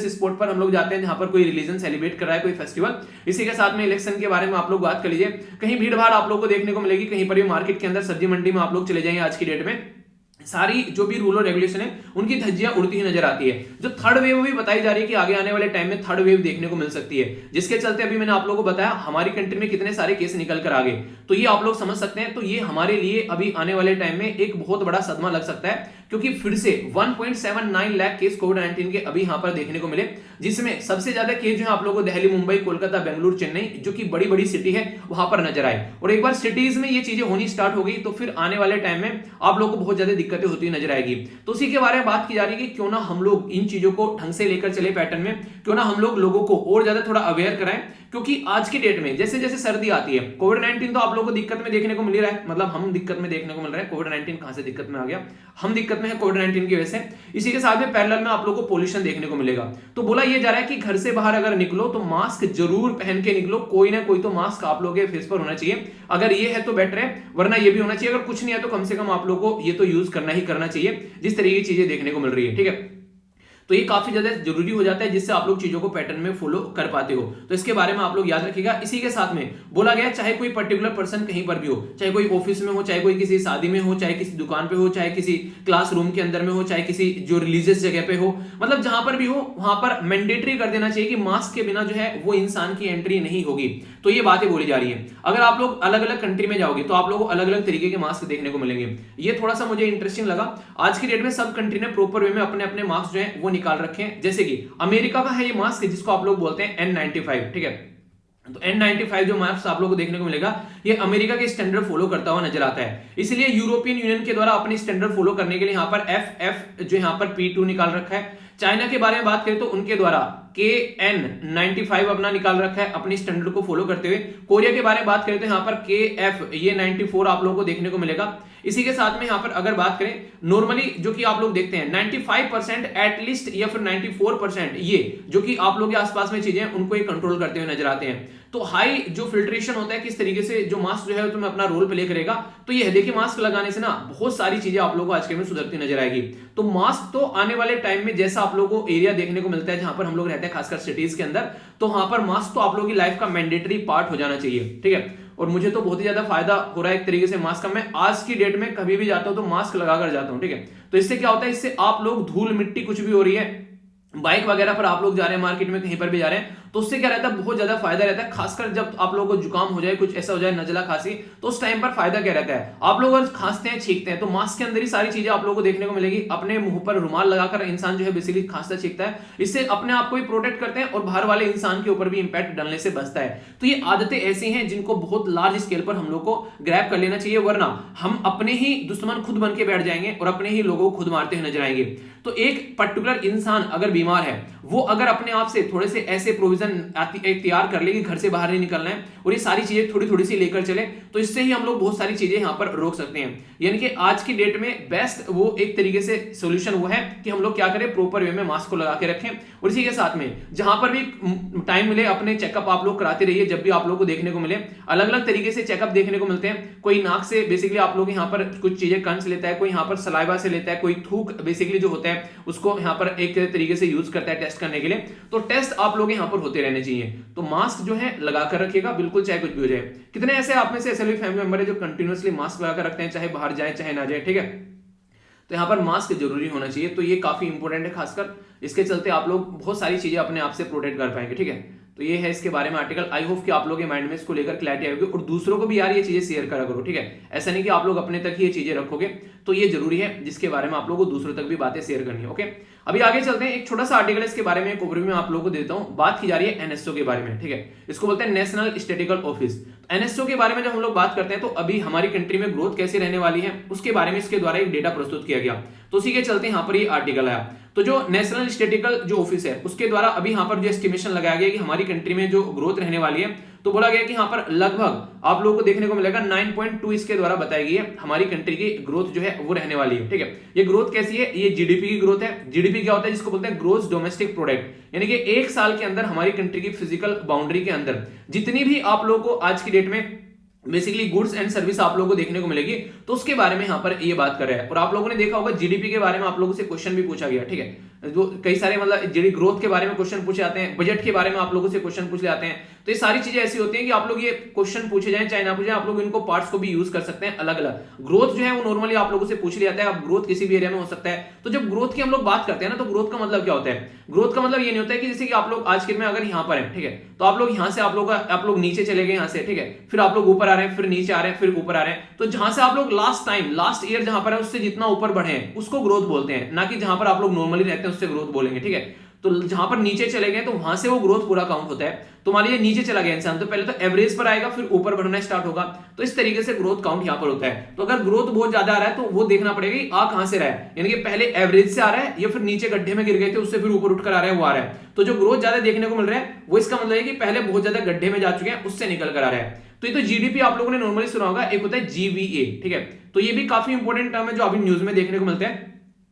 स्पॉट पर हम लोग जाते हैं जहां पर कोई रिलीजन सेलिब्रेट कर रहा है, कोई फेस्टिवल, इसी के साथ में इलेक्शन के बारे में आप लोग बात कर लीजिए, कहीं भीड़ भाड़ आप लोग को देखने को मिलेगी, कहीं पर भी मार्केट के अंदर सब्जी मंडी में आप लोग चले जाएंगे आज की डेट में, सारी जो भी रूल और रेगुलेशन है उनकी धज्जियां उड़ती हुई नजर आती है। जो थर्ड वेव भी बताई जा रही है कि आगे आने वाले टाइम में थर्ड वेव देखने को मिल सकती है, जिसके चलते अभी मैंने आप लोगों को बताया हमारी कंट्री में कितने सारे केस निकल कर आ गए, तो ये आप लोग समझ सकते हैं। तो ये हमारे लिए अभी आने वाले टाइम में एक बहुत बड़ा सदमा लग सकता है, क्योंकि फिर से 1.79 लाख केस कोविड-19 के अभी यहां पर देखने को मिले, जिसमें सबसे ज्यादा केस जो है आप लोगों को दिल्ली, मुंबई, कोलकाता, बेंगलुरु, चेन्नई जो कि बड़ी बड़ी सिटी है वहां पर नजर आए। और एक बार सिटीज में ये चीजें होनी स्टार्ट हो गई तो फिर आने वाले टाइम में आप लोगों को बहुत ज्यादा दिक्कतें होती नजर आएगी। तो उसी के बारे में बात की जा रही है कि क्यों ना हम लोग इन चीजों को ढंग से लेकर चले पैटर्न में, क्यों ना हम लोग लोगों को और ज्यादा थोड़ा अवेयर कराएं, क्योंकि आज की डेट में जैसे जैसे सर्दी आती है, कोविड-19 तो आप लोगों को दिक्कत में देखने को मिल रहा है, मतलब हम दिक्कत में देखने को मिल रहा है। कोविड-19 कहां से दिक्कत में आ गया, हम दिक्कत में है कोविड-19 की वजह से। इसी के साथ में पैरेलल में आप लोगों को पोल्यूशन देखने को मिलेगा। तो बोला यह जा रहा है कि घर से बाहर अगर निकलो तो मास्क जरूर पहन के निकलो, कोई ना कोई तो मास्क आप लोगों के फेस पर होना चाहिए। अगर ये है तो बेटर है, वरना ये भी होना चाहिए। अगर कुछ नहीं है तो कम से कम आप लोगों को ये तो यूज करना ही करना चाहिए, जिस तरीके की चीजें देखने को मिल रही है, ठीक है। तो ये काफी ज्यादा जरूरी हो जाता है, जिससे आप लोग चीजों को पैटर्न में फॉलो कर पाते हो। तो इसके बारे में आप लोग याद रखिएगा। इसी के साथ में बोला गया चाहे कोई पर्टिकुलर पर्सन कहीं पर भी हो, चाहे कोई ऑफिस में हो, चाहे कोई किसी शादी में हो, चाहे किसी दुकान पे हो, चाहे किसी क्लासरूम के अंदर में हो, चाहे किसी जो रिलीजियस जगह पे हो, मतलब जहां पर भी हो वहां पर मैंडेटरी कर देना चाहिए कि मास्क के बिना जो है वो इंसान की एंट्री नहीं होगी। तो ये बातें बोली जा रही है। अगर आप लोग अलग अलग कंट्री में जाओगे तो आप लोगों को अलग अलग तरीके के मास्क देखने को मिलेंगे। ये थोड़ा सा मुझे इंटरेस्टिंग लगा। आज की डेट में सब कंट्री ने प्रॉपर वे में अपने अपने मास्क जो है वो निकाल रखे हैं। जैसे कि अमेरिका का है ये मास्क जिसको आप लोग बोलते हैं N95, ठीक है। तो N95 जो मास्क आप लोगों को देखने को मिलेगा ये अमेरिका के स्टैंडर्ड फॉलो करता हुआ नजर आता है। इसलिए यूरोपियन यूनियन के द्वारा अपने स्टैंडर्ड फॉलो करने के लिए यहाँ पर FF जो यहाँ पर P2 निकाल रखा है। चाइना के बारे में बात करें तो उनके द्वारा KN95 अपना निकाल रखा है अपनी स्टैंडर्ड को फॉलो करते हुए। कोरिया के बारे में बात करें तो यहाँ पर KF ये 94 आप लोगों को देखने को मिलेगा। इसी के साथ में यहाँ पर अगर बात करें नॉर्मली जो कि आप लोग देखते हैं 95% एटलीस्ट या फिर 94% ये जो कि आप लोग के आसपास में चीजें उनको ये कंट्रोल करते हुए नजर आते हैं। तो हाई जो फिल्ट्रेशन होता है किस तरीके से जो मास्क जो है तुम्हें अपना रोल प्ले करेगा, तो ये है देखिए मास्क लगाने से ना बहुत सारी चीजें आप लोगों को आज के में सुधरती नजर आएगी। तो मास्क तो आने वाले टाइम में जैसा आप लोगों को एरिया देखने को मिलता है जहां पर हम लोग रहते हैं खासकर सिटीज के अंदर, तो वहां पर मास्क तो आप लोगों की लाइफ का मैंडेटरी पार्ट हो जाना चाहिए, ठीक है। और मुझे तो बहुत ही ज्यादा फायदा हो रहा है एक तरीके से मास्क का। मैं आज की डेट में कभी भी जाता हूं तो मास्क लगाकर जाता हूं, ठीक है। तो इससे क्या होता है, इससे आप लोग धूल मिट्टी कुछ भी हो रही है बाइक वगैरह पर आप लोग जा रहे हैं, मार्केट में कहीं पर भी जा रहे हैं, तो उससे क्या रहता है बहुत ज्यादा फायदा रहता है। खासकर जब आप लोगों को जुकाम हो जाए, कुछ ऐसा हो जाए नजला खांसी, तो उस टाइम पर फायदा क्या रहता है, आप लोग अगर खांसते हैं छींकते हैं तो मास्क के अंदर ही सारी चीजें आप लोगों को देखने को मिलेगी। अपने मुंह पर रुमाल लगाकर इंसान जो है बेसिकली खांसता छींकता है, इससे अपने आप को भी प्रोटेक्ट करते हैं और बाहर वाले इंसान के ऊपर भी इंपैक्ट डालने से बचता है। तो ये आदतें ऐसी हैं जिनको बहुत लार्ज स्केल पर हम लोग को ग्रैब कर लेना चाहिए, वरना हम अपने ही दुश्मन खुद बन के बैठ जाएंगे और अपने ही लोगों को खुद मारते हुए नजर आएंगे। तो एक पर्टिकुलर इंसान अगर बीमार है, वो अगर अपने आप से थोड़े से ऐसे प्रोविजन तैयार कर ले कि घर से बाहर नहीं निकलना है और ये सारी चीजें थोड़ी थोड़ी सी लेकर चले, तो इससे ही हम लोग बहुत सारी चीजें यहां पर रोक सकते हैं। यानी कि आज की डेट में बेस्ट वो एक तरीके से सॉल्यूशन वो है कि हम लोग क्या करें, प्रॉपर वे में मास्क को लगा के रखें। और इसी के साथ में जहां पर भी टाइम मिले अपने चेकअप आप लोग कराते रहिए। जब भी आप लोग को देखने को मिले अलग अलग तरीके से चेकअप देखने को मिलते हैं। कोई नाक से बेसिकली आप लोग यहाँ पर कुछ चीजें कंस लेता है, कोई यहाँ पर सलाइवा से लेता है, कोई थूक बेसिकली जो होता है उसको यहाँ पर एक तरीके से यूज करता है टेस्ट करने के लिए। तो टेस्ट आप लोग यहाँ पर होते रहने चाहिए। तो मास्क जो है लगा कर रखिएगा बिल्कुल, चाहे कुछ भी हो जाए। कितने ऐसे आप में से ऐसे फैमिली मेंबर है जो कंटिन्यूअसली मास्क लगाकर रखते हैं, चाहे बाहर जाए चाहे ना जाए, ठीक है। तो यहाँ पर मास्क जरूरी होना चाहिए। तो ये काफी इंपॉर्टेंट है, खासकर इसके चलते आप लोग बहुत सारी चीजें अपने आप से प्रोटेक्ट कर पाएंगे, ठीक है। तो ये है इसके बारे में आर्टिकल। आई होप कि आप लोगों के माइंड में इसको लेकर क्लैरिटी आएगी और दूसरों को भी यार ये चीजें शेयर करा करो, ठीक है। ऐसा नहीं कि आप लोग अपने तक ही ये चीजें रखोगे, तो ये जरूरी है जिसके बारे में आप लोगों को दूसरों तक भी बातें शेयर करनी है, ओके। अभी आगे चलते हैं, एक छोटा सा आर्टिकल इसके बारे में एक ओवरव्यू में आप लोगों को देता हूं। बात की जा रही है एनएसओ के बारे में, ठीक है। इसको बोलते हैं नेशनल स्टैटिस्टिकल ऑफिस। एनएसओ के बारे में जब हम लोग बात करते हैं तो अभी हमारी कंट्री में ग्रोथ कैसे रहने वाली है उसके बारे में इसके द्वारा एक डेटा प्रस्तुत किया गया। तो उसी के चलते यहाँ पर ये आर्टिकल आया। तो जो नेशनल स्टैटिस्टिकल जो ऑफिस है उसके द्वारा अभी यहाँ पर जो एस्टिमेशन लगाया गया कि हमारी कंट्री में जो ग्रोथ रहने वाली है तो बोला गया कि यहाँ पर लगभग आप लोगों को देखने को मिलेगा 9.2 इसके द्वारा बताई गई है हमारी कंट्री की ग्रोथ जो है वो रहने वाली है। ठीक है, ये ग्रोथ कैसी है, ये जीडीपी की ग्रोथ है। जीडीपी क्या होता है, जिसको बोलते हैं ग्रोस डोमेस्टिक प्रोडक्ट, यानी कि एक साल के अंदर हमारी कंट्री की फिजिकल बाउंड्री के अंदर जितनी भी आप लोगों को आज की डेट में बेसिकली गुड्स एंड सर्विस आप लोगों को देखने को मिलेगी, तो उसके बारे में यहाँ पर ये बात कर रहे हैं। और आप लोगों ने देखा होगा जीडीपी के बारे में आप लोगों से क्वेश्चन भी पूछा गया। ठीक है, जो कई सारे मतलब जीडी ग्रोथ के बारे में क्वेश्चन पूछे जाते हैं, बजट के बारे में आप लोगों से क्वेश्चन पूछ जाते हैं। तो ये सारी चीजें ऐसी होती हैं कि आप लोग ये क्वेश्चन पूछे जाए चाहे ना पूछे, आप लोग इनको पार्ट्स को भी यूज कर सकते हैं अलग अलग। ग्रोथ जो है वो नॉर्मली आप लोगों से पूछ लिया जाता है, अब ग्रोथ किसी भी एरिया में हो सकता है। तो जब ग्रोथ की हम लोग बात करते हैं ना, तो ग्रोथ का मतलब क्या होता है, ग्रोथ का मतलब ये नहीं होता है कि जैसे कि आप लोग आज के में अगर यहाँ पर है, ठीक है, तो आप लोग यहाँ से आप लोग नीचे चले गए यहाँ से, ठीक है, फिर आप लोग ऊपर आ रहे हैं, फिर नीचे आ रहे हैं, फिर ऊपर आ रहे हैं। तो जहां से आप लोग लास्ट ईयर जहां पर है उससे जितना ऊपर बढ़े हैं उसको ग्रोथ बोलते हैं, ना कि जहां पर आप लोग नॉर्मली रहते हैं उससे ग्रोथ बोलेंगे। ठीक है, तो जहां पर नीचे चले गए तो वहां से वो ग्रोथ पूरा काउंट होता है। तो मान लीजिए नीचे चला गया इंसान, तो पहले तो एवरेज पर आएगा, फिर ऊपर बढ़ना स्टार्ट होगा। तो इस तरीके से ग्रोथ काउंट यहां पर होता है। तो अगर ग्रोथ बहुत ज्यादा आ रहा है तो वो देखना पड़ेगा आ कहां से रहा है, यानी कि पहले एवरेज से आ रहा है या फिर नीचे गड्ढे में गिर गए थे उससे फिर ऊपर उठकर आ रहा है, वो आ रहा है। तो जो ग्रोथ ज्यादा देखने को मिल रहा है वो इसका मतलब है कि पहले बहुत ज्यादा गड्ढे में जा चुके हैं, उससे निकल कर आ रहा है। तो ये तो जीडीपी आप लोगों ने नॉर्मली सुना होगा, एक होता है जीवीए। ठीक है, तो ये भी काफी इंपॉर्टेंट टर्म है जो अभी न्यूज में देखने को मिलते हैं,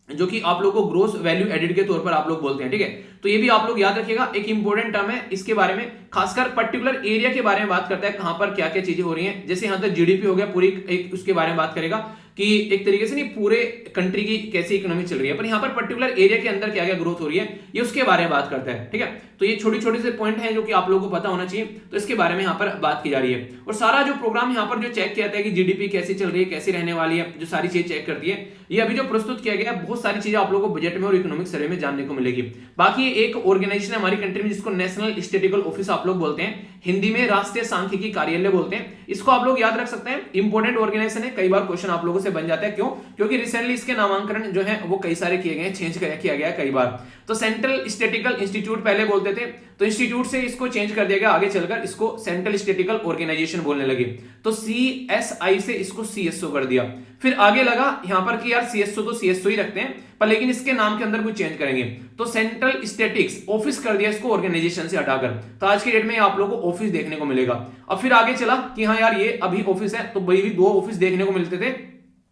जो कि आप लोग को ग्रोस वैल्यू एडिड के तौर पर आप लोग बोलते हैं। ठीक है, तो ये भी आप लोग याद रखिएगा, एक इंपॉर्टेंट टर्म है। इसके बारे में खासकर पर्टिकुलर एरिया के बारे में बात करता है, कहां पर क्या क्या चीजें हो रही हैं। जैसे यहां तक जीडीपी हो गया, पूरी एक उसके बारे में बात करेगा कि एक तरीके से नहीं पूरे कंट्री की कैसी इकोनॉमी चल रही है, पर यहां पर पर्टिकुलर एरिया के अंदर क्या क्या ग्रोथ हो रही है ये उसके बारे में बात करता है। ठीक है, तो ये छोटी छोटी से पॉइंट है जो कि आप लोगों को पता होना चाहिए, तो इसके बारे में यहाँ पर बात की जा रही है। और सारा जो प्रोग्राम यहाँ पर जो चेक किया जाता है कि जीडीपी कैसी चल रही है, कैसी रहने वाली है, जो सारी चीजें चेक करती है, ये अभी जो प्रस्तुत किया गया है, बहुत सारी चीजें आप लोगों को बजट में और इकोनॉमिक सर्वे में जानने को मिलेगी। बाकी एक ऑर्गेनाइजेशन है हमारी कंट्री में जिसको नेशनल स्टैटिस्टिकल ऑफिस आप लोग बोलते हैं, हिंदी में राष्ट्रीय सांख्यिकी कार्यालय बोलते हैं। इसको आप लोग याद रख सकते हैं, इंपॉर्टेंट ऑर्गेनाइजेशन है, कई बार क्वेश्चन आप लोगों से बन जाता है। क्यों? क्योंकि रिसेंटली इसके नामांकन जो है वो कई सारे किए गए, चेंज किया गया कई बार। तो सेंट्रल स्टैटिस्टिकल इंस्टीट्यूट पहले बोलते थे, तो इंस्टीट्यूट से इसको चेंज कर दिया गया, आगे चलकर इसको सेंट्रल स्टैटिस्टिकल ऑर्गेनाइजेशन बोलने लगे। तो सीएसआई से इसको सीएसओ कर दिया। फिर आगे लगा यहां पर कि यार सीएसओ तो सीएसओ ही रखते हैं, पर लेकिन इसके नाम के अंदर कुछ चेंज करेंगे, तो सेंट्रल स्टैटिस्टिक्स ऑफिस कर दिया इसको ऑर्गेनाइजेशन से हटाकर। तो आज की डेट में आप लोगों को ऑफिस देखने को मिलेगा। अब फिर आगे चला कि हाँ यार ये अभी ऑफिस है, तो वही भी दो ऑफिस देखने को मिलते थे,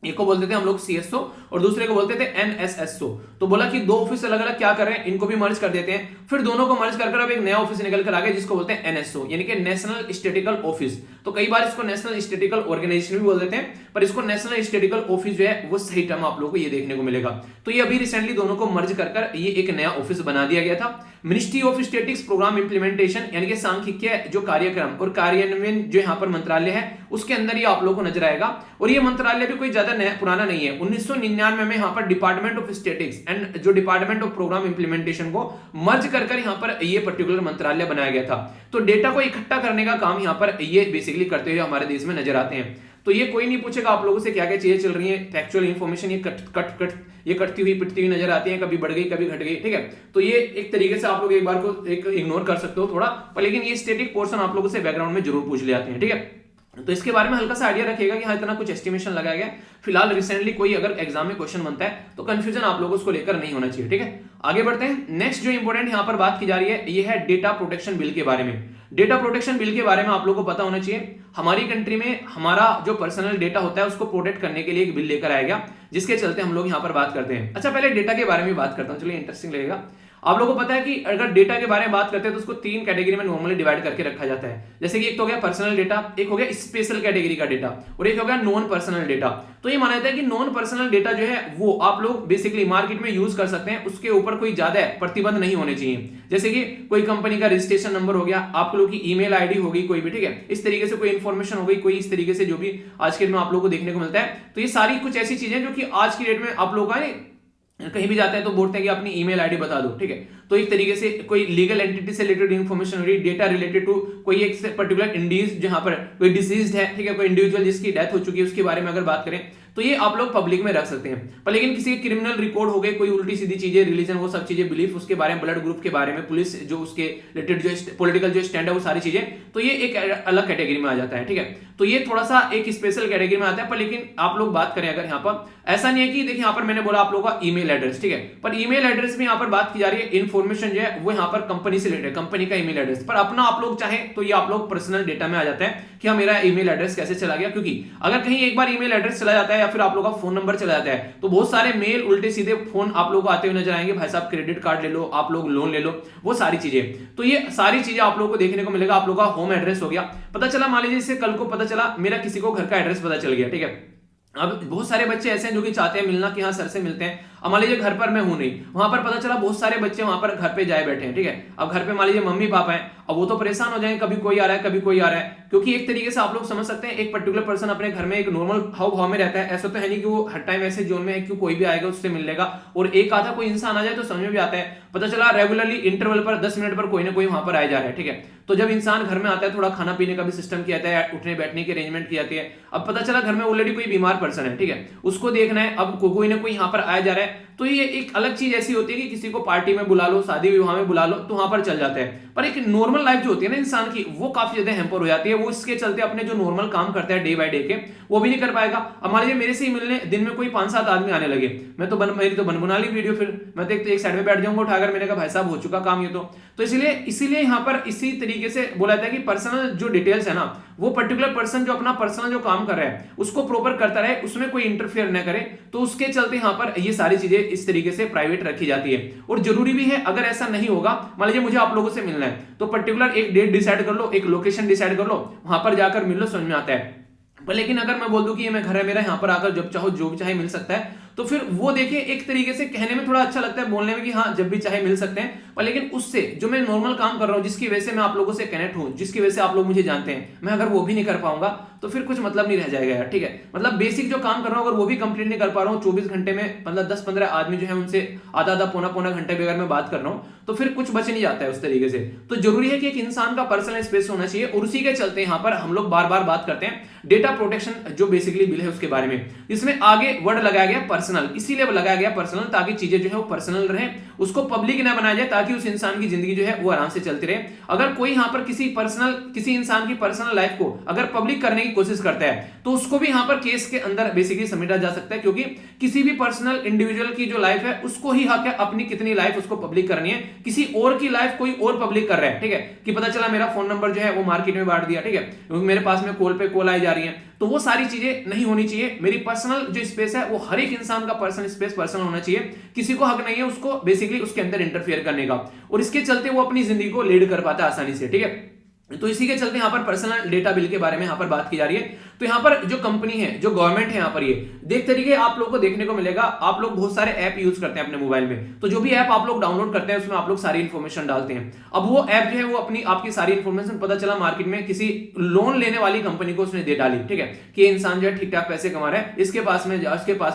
एक को बोलते थे हम लोग सीएसओ और दूसरे को बोलते थे एनएसएसओ। तो बोला कि दो ऑफिस अलग अलग क्या कर रहे हैं, इनको भी मर्ज कर देते हैं। फिर दोनों को मर्ज कर अब एक नया ऑफिस निकल कर आ गया जिसको बोलते हैं एनएसओ, यानी कि नेशनल स्टैटिस्टिकल ऑफिस। तो कई बार इसको नेशनल स्टैटिस्टिकल ऑर्गेनाइजेशन भी बोल देते हैं, पर इसको नेशनल स्टैटिस्टिकल ऑफिस जो है वो सही टर्म आप लोगों को ये देखने को मिलेगा। तो ये अभी रिसेंटली दोनों को मर्ज कर ये एक नया ऑफिस बना दिया गया था। Ministry of statistics program implementation, यानी कि सांख्यिकीय जो कार्यक्रम और कार्यान्वयन जो यहाँ पर मंत्रालय है उसके अंदर ये आप लोगों को नजर आएगा। और ये मंत्रालय भी कोई ज्यादा पुराना नहीं है, 1999 में यहाँ पर डिपार्टमेंट ऑफ स्टैटिस्टिक्स एंड जो डिपार्टमेंट ऑफ प्रोग्राम इंप्लीमेंटेशन को मर्ज कर यहाँ पर ये पर्टिकुलर मंत्रालय बनाया गया था। तो डेटा को इकट्ठा करने का काम यहाँ पर ये बेसिकली करते हुए हमारे देश में नजर आते हैं। तो ये कोई नहीं पूछेगा आप लोगों से क्या क्या चीजें चल रही हैं, फैक्चुअल इंफॉर्मेशन ये कटती हुई पिटती हुई नजर आती है, कभी बढ़ गई कभी घट गई। ठीक है, तो ये एक तरीके से आप लोग एक बार को एक इग्नोर कर सकते हो थोड़ा, पर लेकिन ये स्टैटिक पोर्शन आप लोगों से बैकग्राउंड में जरूर पूछ ले आते हैं। ठीक है, तो इसके बारे में हल्का सा आइडिया रखिएगा कि हाँ इतना कुछ एस्टिमेशन लगाया गया। फिलहाल रिसेंटली कोई अगर एग्जाम में क्वेश्चन बनता है तो कंफ्यूजन आप लोगों को उसको लेकर नहीं होना चाहिए। ठीक है, आगे बढ़ते हैं। नेक्स्ट जो इंपॉर्टेंट यहाँ पर बात की जा रही है ये है डेटा प्रोटेक्शन बिल के बारे में। डेटा प्रोटेक्शन बिल के बारे में आप लोगों को पता होना चाहिए, हमारी कंट्री में हमारा जो पर्सनल डेटा होता है उसको प्रोटेक्ट करने के लिए एक बिल लेकर आया गया, जिसके चलते हम लोग यहाँ पर बात करते हैं। अच्छा, पहले डेटा के बारे में बात करता हूँ, चलिए इंटरेस्टिंग लगेगा। आप लोगों को पता है कि अगर डेटा के बारे में बात करते हैं तो उसको तीन कैटेगरी में नॉर्मली डिवाइड करके रखा जाता है। जैसे कि एक तो हो गया पर्सनल डेटा, एक हो गया स्पेशल कैटेगरी का डेटा और एक हो गया नॉन पर्सनल डेटा। तो ये माना जाता है कि नॉन पर्सनल डेटा जो है वो आप लोग बेसिकली मार्केट में यूज कर सकते हैं, उसके ऊपर कोई ज्यादा प्रतिबंध नहीं होने चाहिए। जैसे कि कोई कंपनी का रजिस्ट्रेशन नंबर हो गया, आप लोग की ईमेल आईडी होगी कोई भी, ठीक है, इस तरीके से कोई इंफॉर्मेशन हो गई, कोई इस तरीके से जो भी आज के डेट में आप लोग को देखने को मिलता है। तो ये सारी कुछ ऐसी चीजें जो कि आज की डेट में आप लोग का कहीं भी जाते हैं तो बोलते हैं कि अपनी ईमेल आईडी बता दो। ठीक है, तो एक तरीके से कोई लीगल एंटिटी से रिलेटेड इंफॉर्मेशन हो रही, डेटा रिलेटेड टू कोई एक पर्टिकुलर इंडिविजुअल जहां पर कोई डिसीज्ड है, ठीक है, कोई इंडिविजुअल जिसकी डेथ हो चुकी है उसके बारे में अगर बात करें तो ये आप लोग पब्लिक में रख सकते हैं। पर लेकिन किसी क्रिमिनल रिकॉर्ड हो गए, कोई उल्टी सीधी चीजें, रिलीजन, वो सब चीजें, बिलीफ उसके बारे में, ब्लड ग्रुप के बारे में, पुलिस जो उसके रिलेटेड जो पॉलिटिकल जो स्टैंड है, वो सारी चीजें, तो ये एक अलग कैटेगरी में आ जाता है। ठीक है, तो ये थोड़ा सा एक स्पेशल कैटेगरी में आता है। पर लेकिन आप लोग बात करें अगर यहाँ पर, ऐसा नहीं है कि देखिए यहाँ पर मैंने बोला आप लोगों का ईमेल एड्रेस, ठीक है, पर ईमेल एड्रेस में यहाँ पर बात की जा रही है, इन्फॉर्मेशन जो है वो यहाँ पर कंपनी से रिलेटेड, कंपनी का ईमेल एड्रेस, पर अपना आप लोग चाहे तो ये आप लोग पर्सनल डेटा में आ जाता है कि हाँ मेरा ईमेल एड्रेस कैसे चला गया। क्योंकि अगर कहीं एक बार ईमेल एड्रेस चला जाता है या फिर आप लोग का फोन नंबर चला जाता है, तो बहुत सारे मेल उल्टे सीधे फोन आप लोग को आते हुए नजर आएंगे, भाई साहब क्रेडिट कार्ड ले लो, आप लोग लोन ले लो, वो सारी चीजें। तो ये सारी चीजें आप लोग को देखने को मिलेगा। आप लोग का होम एड्रेस हो गया, पता चला मान लीजिए इससे कल को पता चला मेरा किसी को घर का एड्रेस पता चल गया, ठीक है। अब बहुत सारे बच्चे ऐसे हैं जो कि चाहते हैं मिलना कि हाँ सर से मिलते हैं। अब मान लीजिए घर पर मैं हूं नहीं, वहां पर पता चला बहुत सारे बच्चे वहां पर घर पे जाए बैठे हैं, ठीक है। अब घर पे मान लीजिए मम्मी पापा हैं, अब वो तो परेशान हो जाएंगे, कभी कोई आ रहा है कभी कोई आ रहा है, क्योंकि एक तरीके से आप लोग समझ सकते हैं एक पर्टिकुलर पर्सन अपने घर में एक नॉर्मल हाव भाव में रहता है। ऐसा तो है नहीं कि वो हर टाइम ऐसे जोन में है कि कोई भी आएगा उससे मिल लेगा, और एक आधा कोई इंसान आ जाए तो समझ में भी आता है। पता चला रेगुलरली इंटरवल पर 10 मिनट पर कोई ना कोई वहां पर आया जा रहा है, ठीक है। तो जब इंसान घर में आता है, थोड़ा खाना पीने का भी सिस्टम किया जाता है, उठने बैठने की अरेंजमेंट की जाती है। अब पता चला घर में ऑलरेडी कोई बीमार पर्सन है, ठीक है, उसको देखना है, अब कोई ना कोई यहाँ पर आया जा रहा है, तो ये एक अलग चीज ऐसी होती है कि किसी को पार्टी में बुला लो, शादी विवाह में बुला लो, तो वहां पर चल जाते हैं। पर एक नॉर्मल लाइफ जो होती है ना इंसान की, वो काफी ज्यादा हैम्पर हो जाती है। वो इसके चलते अपने जो नॉर्मल काम करता है डे बाय डे के, वो भी नहीं कर पाएगा। अब मान लीजिए मेरे से ही मिलने दिन में कोई 5-7 आदमी आने लगे, मेरी तो बना ली वीडियो, फिर मैं तो एक साइड में बैठ जाऊंगा उठाकर, मैंने कहा भाई साहब हो चुका काम ये तो इसीलिए यहाँ पर इसी तरीके से बोला जाता है कि पर्सनल जो डिटेल्स है ना, वो पर्टिकुलर पर्सन जो अपना पर्सनल जो काम कर रहा है उसको प्रॉपर करता रहे, उसमें कोई इंटरफेयर न करे। तो उसके चलते यहाँ पर ये सारी चीजें इस तरीके से प्राइवेट रखी जाती है। और जरूरी भी है, अगर ऐसा नहीं होगा, मान लीजिए मुझे आप लोगों से मिलना है, तो पर्टिकुलर एक डेट डिसाइड कर लो, एक लोकेशन डिसाइड कर लो, वहां पर जाकर मिल लो, समझ में आता है। पर लेकिन अगर मैं बोल दूं कि ये मैं घर है मेरा, यहाँ पर आकर जब चाहो जो भी चाहे मिल सकता है, तो फिर वो देखिए एक तरीके से कहने में थोड़ा अच्छा लगता है, बोलने में कि हाँ जब भी चाहे मिल सकते हैं, पर लेकिन उससे जो मैं नॉर्मल काम कर रहा हूँ, जिसकी वजह से मैं आप लोगों से कनेक्ट हूँ, जिसकी वजह से आप लोग मुझे जानते हैं, मैं अगर वो भी नहीं कर पाऊंगा तो फिर कुछ मतलब नहीं रह जाएगा यार, ठीक है। मतलब बेसिक जो काम कर रहा हूँ अगर वो भी कंप्लीट नहीं कर पा रहा हूँ 24 घंटे में, मतलब 10-15 आदमी जो है उनसे आधा पौना घंटे भी अगर मैं बात कर रहा हूँ, तो फिर कुछ बच नहीं जाता है उस तरीके से। तो जरूरी है कि एक इंसान का पर्सनल स्पेस होना चाहिए, और उसी के चलते यहाँ पर हम लोग बार बार बात करते हैं डेटा प्रोटेक्शन जो बेसिकली बिल है उसके बारे में। इसमें आगे वर्ड लगाया गया पर्सनल, इसीलिए लगाया गया पर्सनल, ताकि चीजें जो है वो पर्सनल रहे, उसको पब्लिक ना बनाया जाए, ताकि उस इंसान की जिंदगी जो है वो आराम से चलती रहे। अगर कोई यहाँ पर किसी इंसान की पर्सनल लाइफ को अगर पब्लिक करने की कोशिश करता है, तो उसको भी यहाँ पर केस के अंदर बेसिकली समेटा जा सकता है, क्योंकि किसी भी पर्सनल इंडिविजुअल की जो लाइफ है उसको ही हक है अपनी कितनी लाइफ उसको पब्लिक करनी है। किसी और की लाइफ कोई और पब्लिक कर रहा है, ठीक है, कि पता चला मेरा फोन नंबर जो है वो मार्केट में बांट दिया, ठीक है, क्योंकि मेरे पास में कॉल पे कॉल आई जा रही है, तो वो सारी चीजें नहीं होनी चाहिए। मेरी पर्सनल जो स्पेस है वो हर एक इंसान का पर्सनल स्पेस पर्सनल होना चाहिए, किसी को हक नहीं है उसको बेसिकली उसके अंदर इंटरफेयर करने का, और इसके चलते वो अपनी जिंदगी को लीड कर पाता है आसानी से, ठीक है। तो इसी के चलते यहाँ पर पर्सनल डेटा बिल के बारे में यहाँ पर बात की जा रही है। तो यहाँ पर जो कंपनी है, जो गवर्नमेंट है, यहाँ पर ये देख तरीके आप लोग को देखने को मिलेगा। आप लोग बहुत सारे ऐप यूज करते हैं अपने मोबाइल में, तो जो भी ऐप आप लोग डाउनलोड करते हैं उसमें आप लोग सारी इन्फॉर्मेशन डालते हैं। अब वो ऐप जो है वो आपकी सारी इन्फॉर्मेशन पता चला मार्केट में किसी लोन लेने वाली कंपनी को उसने दे डाली, ठीक है, कि ये इंसान जो है ठीक ठाक पैसे कमा रहा है, इसके पास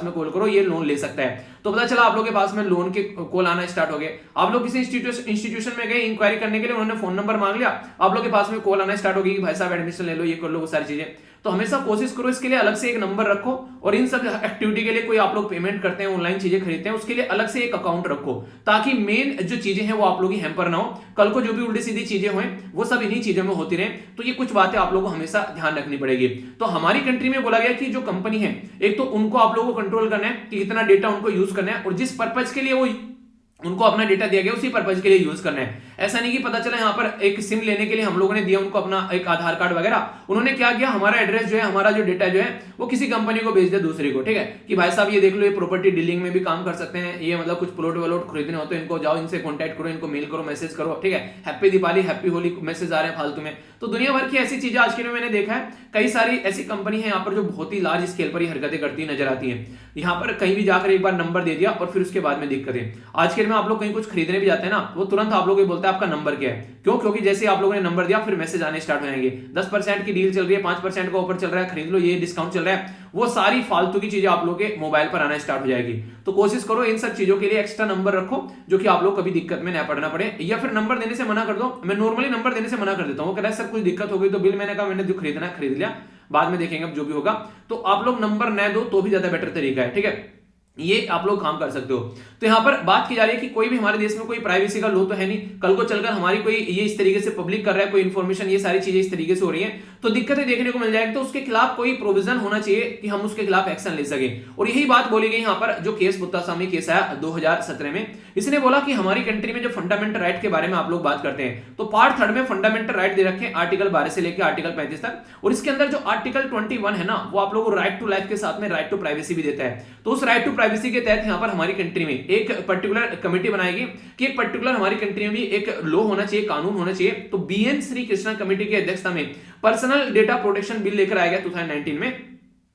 में कॉल करो, ये लोन ले सकता है। तो पता चला आप लोग के पास में लोन के कॉल आना स्टार्ट हो गए। आप लोग किसी इंस्टीट्यूशन में गए इंक्वायरी करने के लिए, उन्होंने फोन नंबर मांग लिया, आप लोग के पास में कॉल आना स्टार्ट हो गई कि भाई साहब एडमिशन ले लो, ये कर लो, वो सारी चीजें। तो हमेशा कोशिश करो इसके लिए अलग से एक नंबर रखो, और इन सब एक्टिविटी के लिए कोई आप लोग पेमेंट करते हैं, ऑनलाइन चीजें खरीदते हैं, उसके लिए अलग से एक अकाउंट रखो, ताकि मेन जो चीजें हैं वो आप लोग की हैम्पर ना हो। कल को जो भी उल्टी सीधी चीजें हुए वो सब इन्हीं चीजों में होती रहे। तो ये कुछ बातें आप लोगों को हमेशा ध्यान रखनी पड़ेगी। तो हमारी कंट्री में बोला गया कि जो कंपनी है, एक तो उनको आप लोगों को कंट्रोल करना है कि कितना डेटा उनको यूज करना है, और जिस पर्पज के लिए वो उनको अपना डेटा दिया गया उसी पर्पज के लिए यूज करना है। ऐसा नहीं कि पता चला यहाँ पर एक सिम लेने के लिए हम लोगों ने दिया उनको अपना एक आधार कार्ड वगैरह, उन्होंने क्या किया, हमारा एड्रेस जो है, हमारा जो डेटा जो है वो किसी कंपनी को भेज दिया दूसरी को, ठीक है, कि भाई साहब ये देख लो, ये प्रॉपर्टी डीलिंग में भी काम कर सकते हैं, ये मतलब कुछ प्लॉट वलॉट खरीदने हो तो इनको जाओ, इनसे कॉन्टैक्ट करो, इनको मेल करो, मैसेज करो, ठीक है, happy Diwali, happy Holi message आ रहे हैं फालतू में। तो दुनिया भर की ऐसी चीजें आज के में मैंने देखा है, कई सारी ऐसी कंपनी है यहाँ पर जो बहुत ही लार्ज स्केल पर हरकतें करती नजर आती है। यहाँ पर कहीं भी जाकर एक बार नंबर दे दिया और फिर उसके बाद में दिक्कतें। आज के में आप लोग कहीं कुछ खरीदने भी जाते हैं ना, वो तुरंत आप लोग ये बोलते हैं आपका नंबर क्या है, क्यों, क्योंकि जैसे आप लोगों ने नंबर दिया फिर मैसेज आने स्टार्ट हो जाएंगे, 10% की डील चल रही है, 5% का ऑफर चल रहा है, खरीद लो, ये डिस्काउंट चल रहा है, वो सारी फालतू की चीजें आप लोग के मोबाइल पर आना स्टार्ट हो जाएगी। तो कोशिश करो इन सब चीजों के लिए एक्स्ट्रा नंबर रखो, जो कि आप लोग कभी दिक्कत में न पड़ना पड़े, या फिर नंबर देने से मना कर दो। मैं नॉर्मली नंबर देने से मना कर देता हूँ, सर कुछ दिक्कत हो गई तो बिल, मैंने कहा मैंने जो खरीदना है खरीद लिया, बाद में देखेंगे अब जो भी होगा। तो आप लोग नंबर न दो तो भी ज्यादा बेटर तरीका है, ठीक है, ये आप लोग काम कर सकते हो। तो यहां पर बात की जा रही है कि कोई भी हमारे देश में कोई प्राइवेसी का लॉ तो है नहीं, कल को चलकर हमारी कोई ये इस तरीके से पब्लिक कर रहा है कोई इंफॉर्मेशन, ये सारी चीजें इस तरीके से हो रही हैं तो दिक्कतें देखने को मिल जाएगी। तो उसके खिलाफ कोई प्रोविजन होना चाहिए कि हम उसके खिलाफ एक्शन ले सके। और यही बात बोली गई यहां पर जो केस मुत्तासामी केस आया 2017 में, इसने बोला कि हमारी कंट्री में जो फंडामेंटल राइट के बारे में आप लोग बात करते हैं तो पार्ट 3 में फंडामेंटल राइट दे रखे हैं आर्टिकल 12 से लेकर आर्टिकल 35 तक, और इसके अंदर जो आर्टिकल 21 है ना वो आप लोगों को राइट टू लाइफ के साथ में राइट टू प्राइवेसी भी देता है। तो उस राइट टू प्राइवेसी के तहत यहां पर हमारी कंट्री में एक पर्टिकुलर कमेटी बनाएगी कि एक पर्टिकुलर हमारी कंट्री में भी एक लॉ होना चाहिए, कानून होना चाहिए। तो बीएन श्री कृष्णा कमेटी की अध्यक्षता में पर्सनल डेटा प्रोटेक्शन बिल लेकर आया गया 2019 में,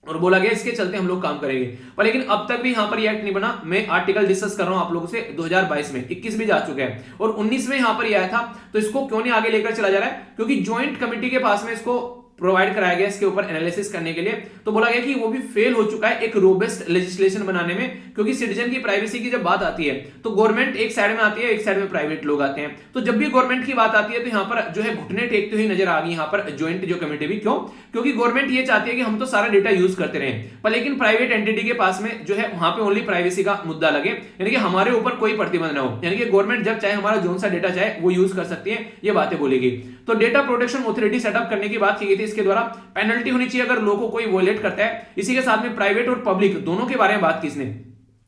और बोला गया इसके चलते हम लोग काम करेंगे। पर लेकिन अब तक भी यहां पर ये एक्ट नहीं बना। मैं आर्टिकल डिस्कस कर रहा हूं आप लोगों से 2022 में, 21 भी जा चुके हैं और 19 में यहां पर ये आया था। तो इसको क्यों नहीं आगे लेकर चला जा रहा है, क्योंकि ज्वाइंट कमेटी के पास में इसको प्रोवाइड कराया गया इसके ऊपर एनालिसिस करने के लिए। तो बोला गया कि वो भी फेल हो चुका है एक रोबस्ट लेजिस्लेशन बनाने में, क्योंकि सिटीजन की प्राइवेसी की जब बात आती है तो गवर्नमेंट एक साइड में आती है, एक साइड में प्राइवेट लोग आते हैं। तो जब भी गवर्नमेंट की बात आती है तो यहाँ पर जो है घुटने टेकते हुए नजर आ गई यहाँ पर ज्वाइंट जो कमेटी भी। क्यों? क्योंकि गवर्नमेंट ये चाहती है कि हम तो सारा डेटा यूज करते रहे, पर लेकिन प्राइवेट एंटिटी के पास में जो है वहां पे ओनली प्राइवेसी का मुद्दा लगे, यानी कि हमारे ऊपर कोई प्रतिबंध ना हो, यानी कि गवर्नमेंट जब चाहे हमारा जोन सा डेटा चाहे वो यूज कर सकती है। ये बातें बोली गई। तो डेटा प्रोटेक्शन ऑथोरिटी सेटअप करने की बात की गई थी। इसके द्वारा पेनल्टी होनी चाहिए अगर लोगों को कोई वॉयलेट करता है। इसी के साथ में प्राइवेट और पब्लिक दोनों के बारे में बात की इसने।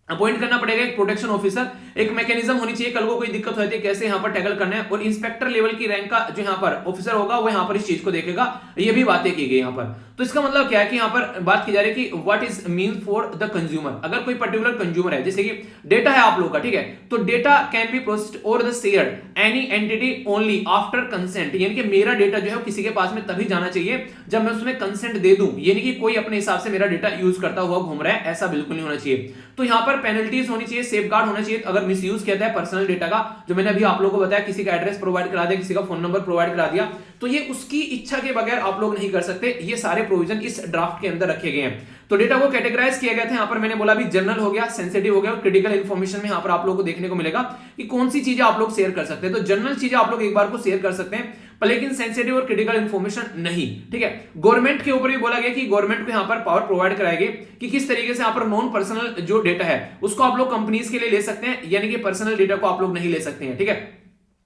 अपॉइंट करना पड़ेगा एक प्रोटेक्शन ऑफिसर, एक मैकेनिज्म होनी चाहिए कल को कोई दिक्कत होती है कैसे यहाँ पर टैकल करना है, और इंस्पेक्टर लेवल की रैंक का जो यहाँ पर ऑफिसर होगा वो यहाँ पर इस चीज को देखेगा। ये भी बातें की गई यहाँ पर। तो इसका मतलब क्या है कि यहाँ पर बात की जा रही है कि what is mean for the consumer. अगर कोई पर्टिकुलर कंज्यूमर है, जैसे कि डेटा है आप लोग का, ठीक है, तो डेटा कैन बी प्रोसेस्ड और the shared any entity only after consent, यानी कि मेरा डेटा जो है किसी के पास में तभी जाना चाहिए जब मैं उसमें कंसेंट दे दूं, यानी कि कोई अपने हिसाब से मेरा डेटा यूज करता हुआ घूम रहा है, ऐसा बिल्कुल नहीं होना चाहिए। तो यहाँ पर पेनल्टीज होनी चाहिए, सेफगार्ड होना चाहिए अगर मिसयूज किया है पर्सनल डेटा का। जो मैंने अभी आप लोगों को बताया, किसी का एड्रेस प्रोवाइड करा दिया, किसी का फोन नंबर प्रोवाइड करा दिया, तो ये उसकी इच्छा के बगैर आप लोग नहीं कर सकते। ये सारे प्रोविजन इस ड्राफ्ट के अंदर रखे गए हैं। तो डेटा को कैटेगराइज किया गया था। यहाँ पर मैंने बोला भी जनरल हो गया, सेंसिटिव हो गया, और क्रिटिकल इन्फॉर्मेशन में यहाँ पर आप लोगों को देखने को मिलेगा कि कौन सी चीजें आप लोग शेयर कर सकते हैं। तो जनरल चीजें आप लोग एक बार को शेयर कर सकते हैं, पर लेकिन सेंसिटिव और क्रिटिकल इन्फॉर्मेशन नहीं, ठीक है। गवर्नमेंट के ऊपर भी बोला गया कि गवर्नमेंट को यहाँ पर पावर प्रोवाइड कराएगी कि किस तरीके से यहाँ पर नॉन पर्सनल जो डेटा है उसको आप लोग कंपनीज के लिए ले सकते हैं, यानी कि पर्सनल डेटा को आप लोग नहीं ले सकते हैं, ठीक है।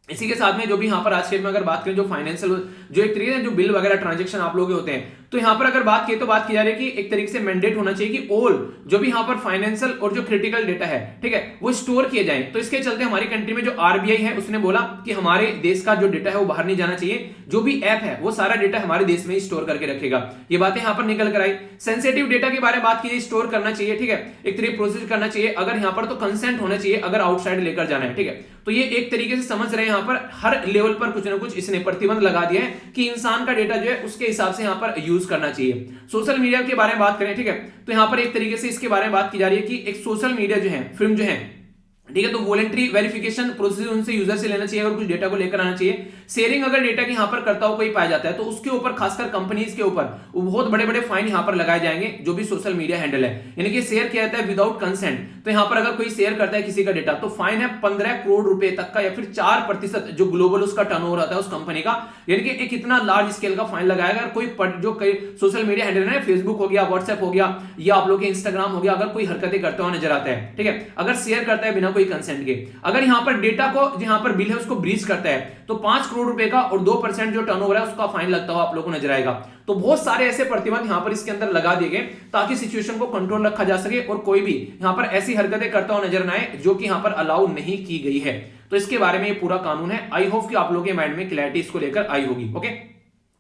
इसी के साथ में जो भी यहाँ पर आज के में अगर बात करें जो फाइनेंशियल जो एक तरीके से जो बिल वगैरह ट्रांजैक्शन आप लोग होते हैं, तो यहाँ पर अगर बात की तो बात की जा रही है कि एक तरीके से मैंडेट होना चाहिए कि ऑल जो भी यहाँ पर फाइनेंशियल और जो क्रिटिकल डेटा है, ठीक है, वो स्टोर किए जाएं। तो इसके चलते हमारी कंट्री में जो आरबीआई है उसने बोला कि हमारे देश का जो डेटा है वो बाहर नहीं जाना चाहिए, जो भी ऐप है वो सारा डेटा हमारे देश में स्टोर करके रखेगा। ये बातें यहाँ पर निकल कर आई। सेंसिटिव डेटा के बारे में बात की, स्टोर करना चाहिए, ठीक है, एक तरीके प्रोसेस करना चाहिए। अगर यहाँ पर तो कंसेंट होना चाहिए अगर आउटसाइड लेकर जाना है, ठीक है। तो ये एक तरीके से समझ रहे हैं यहाँ पर हर लेवल पर कुछ ना कुछ इसने प्रतिबंध लगा दिया है कि इंसान का डेटा जो है उसके हिसाब से यहाँ पर यूज करना चाहिए। सोशल मीडिया के बारे में बात करें, ठीक है, तो यहाँ पर एक तरीके से इसके बारे में बात की जा रही है कि एक सोशल मीडिया जो है फिल्म जो है, ठीक है, तो वॉलंटरी वेरिफिकेशन प्रोसेस उनसे यूजर से लेना चाहिए, अगर कुछ डेटा को लेकर आना चाहिए। शेयरिंग अगर डेटा की यहाँ पर करता हो कोई पाया जाता है तो उसके ऊपर खासकर कंपनीज के ऊपर बहुत बड़े बड़े फाइन यहाँ पर लगाए जाएंगे जो भी सोशल मीडिया हैंडल है, यानी कि शेयर किया जाता है विदाउट कंसेंट। तो यहाँ पर अगर कोई शेयर करता है किसी का डेटा तो फाइन है 15 करोड़ रुपए तक का, या फिर 4% जो ग्लोबल उसका टर्नओवर आता है उस कंपनी का, यानी कि एक इतना लार्ज स्केल का फाइन लगाएगा। अगर कोई जो सोशल मीडिया हैंडल है, फेसबुक हो गया, व्हाट्सएप हो गया, या आप लोग के इंस्टाग्राम हो गया, अगर कोई हरकतें करता हुआ नजर आता है, ठीक है, अगर शेयर करता है बिना कोई कंसेंट के, अगर यहाँ पर डेटा को यहाँ पर बिल है उसको ब्रीच करता है तो 5 करोड़ रुपए का और 2% जो टर्नओवर है उसका फाइन लगता हुआ आप लोगों को नजर आएगा। तो बहुत सारे ऐसे प्रतिबंध यहाँ पर इसके अंदर लगा दिए गए ताकि सिचुएशन को कंट्रोल रखा जा सके और कोई भी यहाँ पर ऐसी हरकतें करता हुआ नजर ना आए जो कि यहाँ पर अलाउ नहीं की गई है। तो इसके बारे में ये पूरा कानून है। आई होप कि आप लोगों के माइंड में क्लैरिटी इसको लेकर आई होगी। ओके,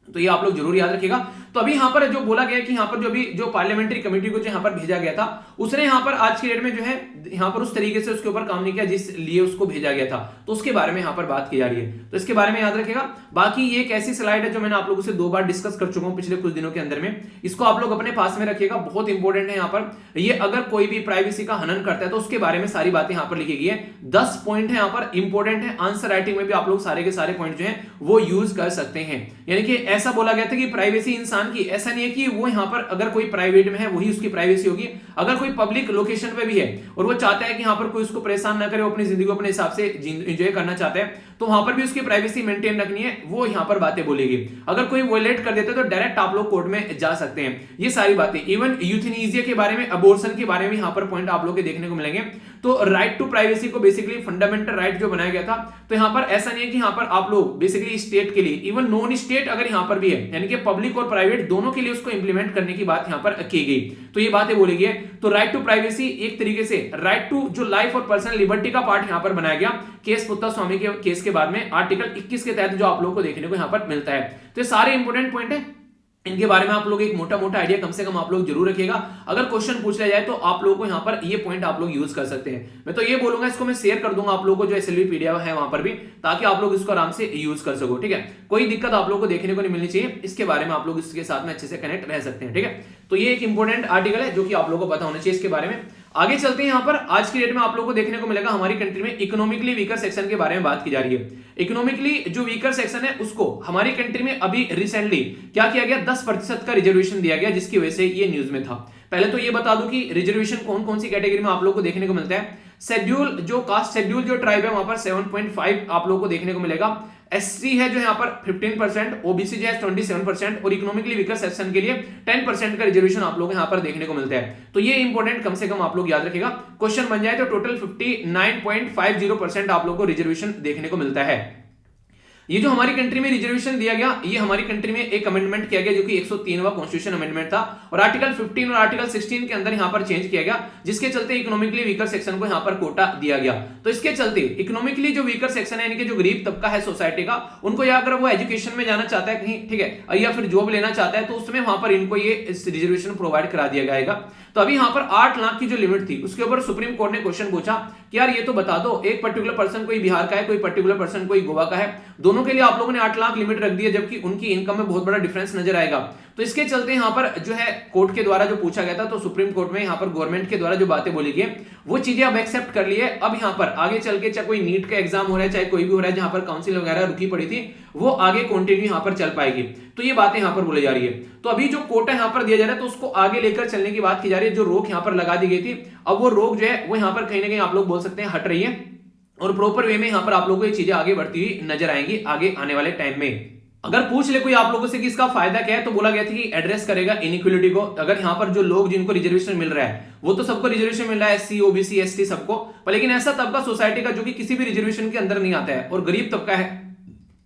तो ये आप लोग जरूर याद रखिएगा। तो अभी यहाँ पर जो बोला गया कि यहाँ पर जो भी जो पार्लियामेंट्री कमेटी को जो यहाँ पर भेजा गया था उसने यहाँ पर आज की डेट में जो है यहाँ पर उस तरीके से उसके ऊपर काम नहीं किया जिस लिए उसको भेजा गया था, तो उसके बारे में यहाँ पर बात की जा रही है। तो इसके बारे में याद रखिएगा। बाकी ये एक ऐसी स्लाइड है जो मैंने आप लोगों से 2 बार डिस्कस कर चुका हूँ पिछले कुछ दिनों के अंदर में, इसको आप लोग अपने पास में रखिएगा, बहुत इंपॉर्टेंट है। यहाँ पर ये अगर कोई भी प्राइवेसी का हनन करता है तो उसके बारे में सारी बातें यहाँ पर लिखी गई है। 10 पॉइंट है यहाँ पर इंपॉर्टेंट है। आंसर राइटिंग में भी आप लोग सारे के सारे पॉइंट जो है वो यूज कर सकते हैं। यानी कि ऐसा बोला गया था कि प्राइवेसी इंसान इंसान की, ऐसा नहीं है कि वो यहाँ पर अगर कोई प्राइवेट में है वही उसकी प्राइवेसी होगी, अगर कोई पब्लिक लोकेशन पे भी है और वो चाहता है कि यहाँ पर कोई उसको परेशान ना करे, वो अपनी जिंदगी को अपने हिसाब से एंजॉय करना चाहता है, तो वहां पर भी उसकी प्राइवेसी मेंटेन रखनी है, वो यहाँ पर बातें बोलेगी। अगर कोई वॉयलेट कर देते तो डायरेक्ट आप लोग कोर्ट में जा सकते हैं। ये सारी बातें, इवन यूथेनेसिया के बारे में, अबॉर्शन के बारे में यहाँ पर पॉइंट आप लोग के देखने को मिलेंगे। तो राइट टू प्राइवेसी को बेसिकली फंडामेंटल राइट जो बनाया गया था, तो यहाँ पर ऐसा नहीं है कि यहाँ पर आप लोग बेसिकली स्टेट के लिए, इवन नॉन स्टेट अगर यहाँ पर भी है, यानी कि पब्लिक और प्राइवेट दोनों के लिए उसको इंप्लीमेंट करने की बात यहाँ पर की गई, तो ये बातें बोली गई है। तो राइट टू प्राइवेसी एक तरीके से राइट टू जो लाइफ और पर्सनल लिबर्टी का पार्ट यहाँ पर बनाया गया केस पुत्ता स्वामी के केस के बाद में, आर्टिकल 21 के तहत जो आप लोगों को देखने को यहाँ पर मिलता है। तो ये सारे इंपोर्टेंट पॉइंट है, इनके बारे में आप लोग एक मोटा मोटा आइडिया कम से कम आप लोग जरूर रखिएगा। अगर क्वेश्चन पूछ लिया जाए तो आप लोगों को यहाँ पर ये पॉइंट आप लोग यूज कर सकते हैं। मैं तो ये बोलूंगा, इसको मैं शेयर कर दूंगा आप लोगों को जो एसएलवी पीडीएफ है वहां पर भी, ताकि आप लोग इसको आराम से यूज कर सको। ठीक है, कोई दिक्कत आप लोगों को देखने को नहीं मिलनी चाहिए, इसके बारे में आप लोग इसके साथ में अच्छे से कनेक्ट रह सकते हैं। ठीक है, तो ये एक इंपॉर्टेंट आर्टिकल है जो कि आप लोगों को पता होना चाहिए इसके बारे में। आगे चलते हैं, यहाँ पर आज की डेट में आप लोगों को देखने को मिलेगा हमारी कंट्री में इकोनॉमिकली वीकर सेक्शन के बारे में बात की जा रही है। इकोनॉमिकली जो वीकर सेक्शन है उसको हमारी कंट्री में अभी रिसेंटली क्या किया गया, 10% का रिजर्वेशन दिया गया, जिसकी वजह से ये न्यूज में था। पहले तो ये बता दूं कि रिजर्वेशन कौन कौन सी कैटेगरी में आप लोगों को देखने को मिलता है। शेड्यूल जो कास्ट शेड्यूल जो ट्राइब है वहां पर 7.5 आप लोगों को देखने को मिलेगा। एससी है जो यहाँ पर 15%, ओबीसी जो है 27% और इकोनॉमिकली वीकर सेक्शन के लिए 10% का रिजर्वेशन आप लोगों को यहाँ पर देखने को मिलता है। तो ये इंपॉर्टेंट कम से कम आप लोग याद रखिएगा, क्वेश्चन बन जाए तो टोटल 59.50% आप लोगों को रिजर्वेशन देखने को मिलता है। ये जो हमारी कंट्री में रिजर्वेशन दिया गया, ये हमारी कंट्री में एक अमेंडमेंट किया गया जो कि 103वां कॉन्स्टिट्यूशन अमेंडमेंट था, और आर्टिकल 15 और आर्टिकल 16 के अंदर यहां पर चेंज किया गया, जिसके चलते इकोनॉमिकली वीकर सेक्शन को यहां पर कोटा दिया गया। तो इसके चलते इकोनॉमिकली जो वीकर सेक्शन है, यानी कि जो गरीब तबका है सोसाइटी का, उनको या अगर वो एजुकेशन में जाना चाहता है कहीं, ठीक है, या फिर जॉब लेना चाहता है, तो उसमें वहां पर इनको ये रिजर्वेशन प्रोवाइड करा दिया जाएगा। तो अभी यहां पर 8 लाख की जो लिमिट थी उसके ऊपर सुप्रीम कोर्ट ने क्वेश्चन पूछा कि यार ये तो बता दो, एक पर्टिकुलर पर्सन कोई बिहार का है, कोई पर्टिकुलर पर्सन कोई गोवा का है, दोनों के लिए आप लोगों ने 8 लाख लिमिट रख दी है, जबकि उनकी इनकम में बहुत बड़ा डिफरेंस नजर आएगा। तो इसके चलते यहाँ पर जो है कोर्ट के द्वारा जो पूछा गया था, तो सुप्रीम कोर्ट में यहाँ पर गवर्नमेंट के द्वारा जो बातें बोली गई वो चीजें अब एक्सेप्ट कर ली है। अब यहाँ पर आगे चल के चाहे कोई नीट का एग्जाम हो रहा है, चाहे कोई भी हो रहा है, जहां पर काउंसिल वगैरह रुकी पड़ी थी, वो आगे कंटिन्यू यहाँ पर चल पाएगी। तो ये बातें यहाँ पर बोली जा रही है। तो अभी जो कोटा यहाँ पर दिया जा रहा है, तो उसको आगे लेकर चलने की बात की जा रही है। जो रोक यहाँ पर लगा दी गई थी, अब वो रोक जो है वो यहाँ पर कहीं ना कहीं आप लोग बोल सकते हैं हट रही है, और प्रॉपर वे में यहाँ पर आप लोगों को ये चीजें आगे बढ़ती हुई नजर आएंगी आगे आने वाले टाइम में। अगर पूछ ले कोई आप लोगों से कि इसका फायदा क्या है, तो बोला गया था कि एड्रेस करेगा इनइक्वालिटी को। अगर यहाँ पर जो लोग जिनको रिजर्वेशन मिल रहा है, वो तो सबको रिजर्वेशन मिल रहा है, एससी ओबीसी एसटी सबको, पर लेकिन ऐसा तबका सोसाइटी का जो कि किसी भी रिजर्वेशन के अंदर नहीं आता है और गरीब तबका है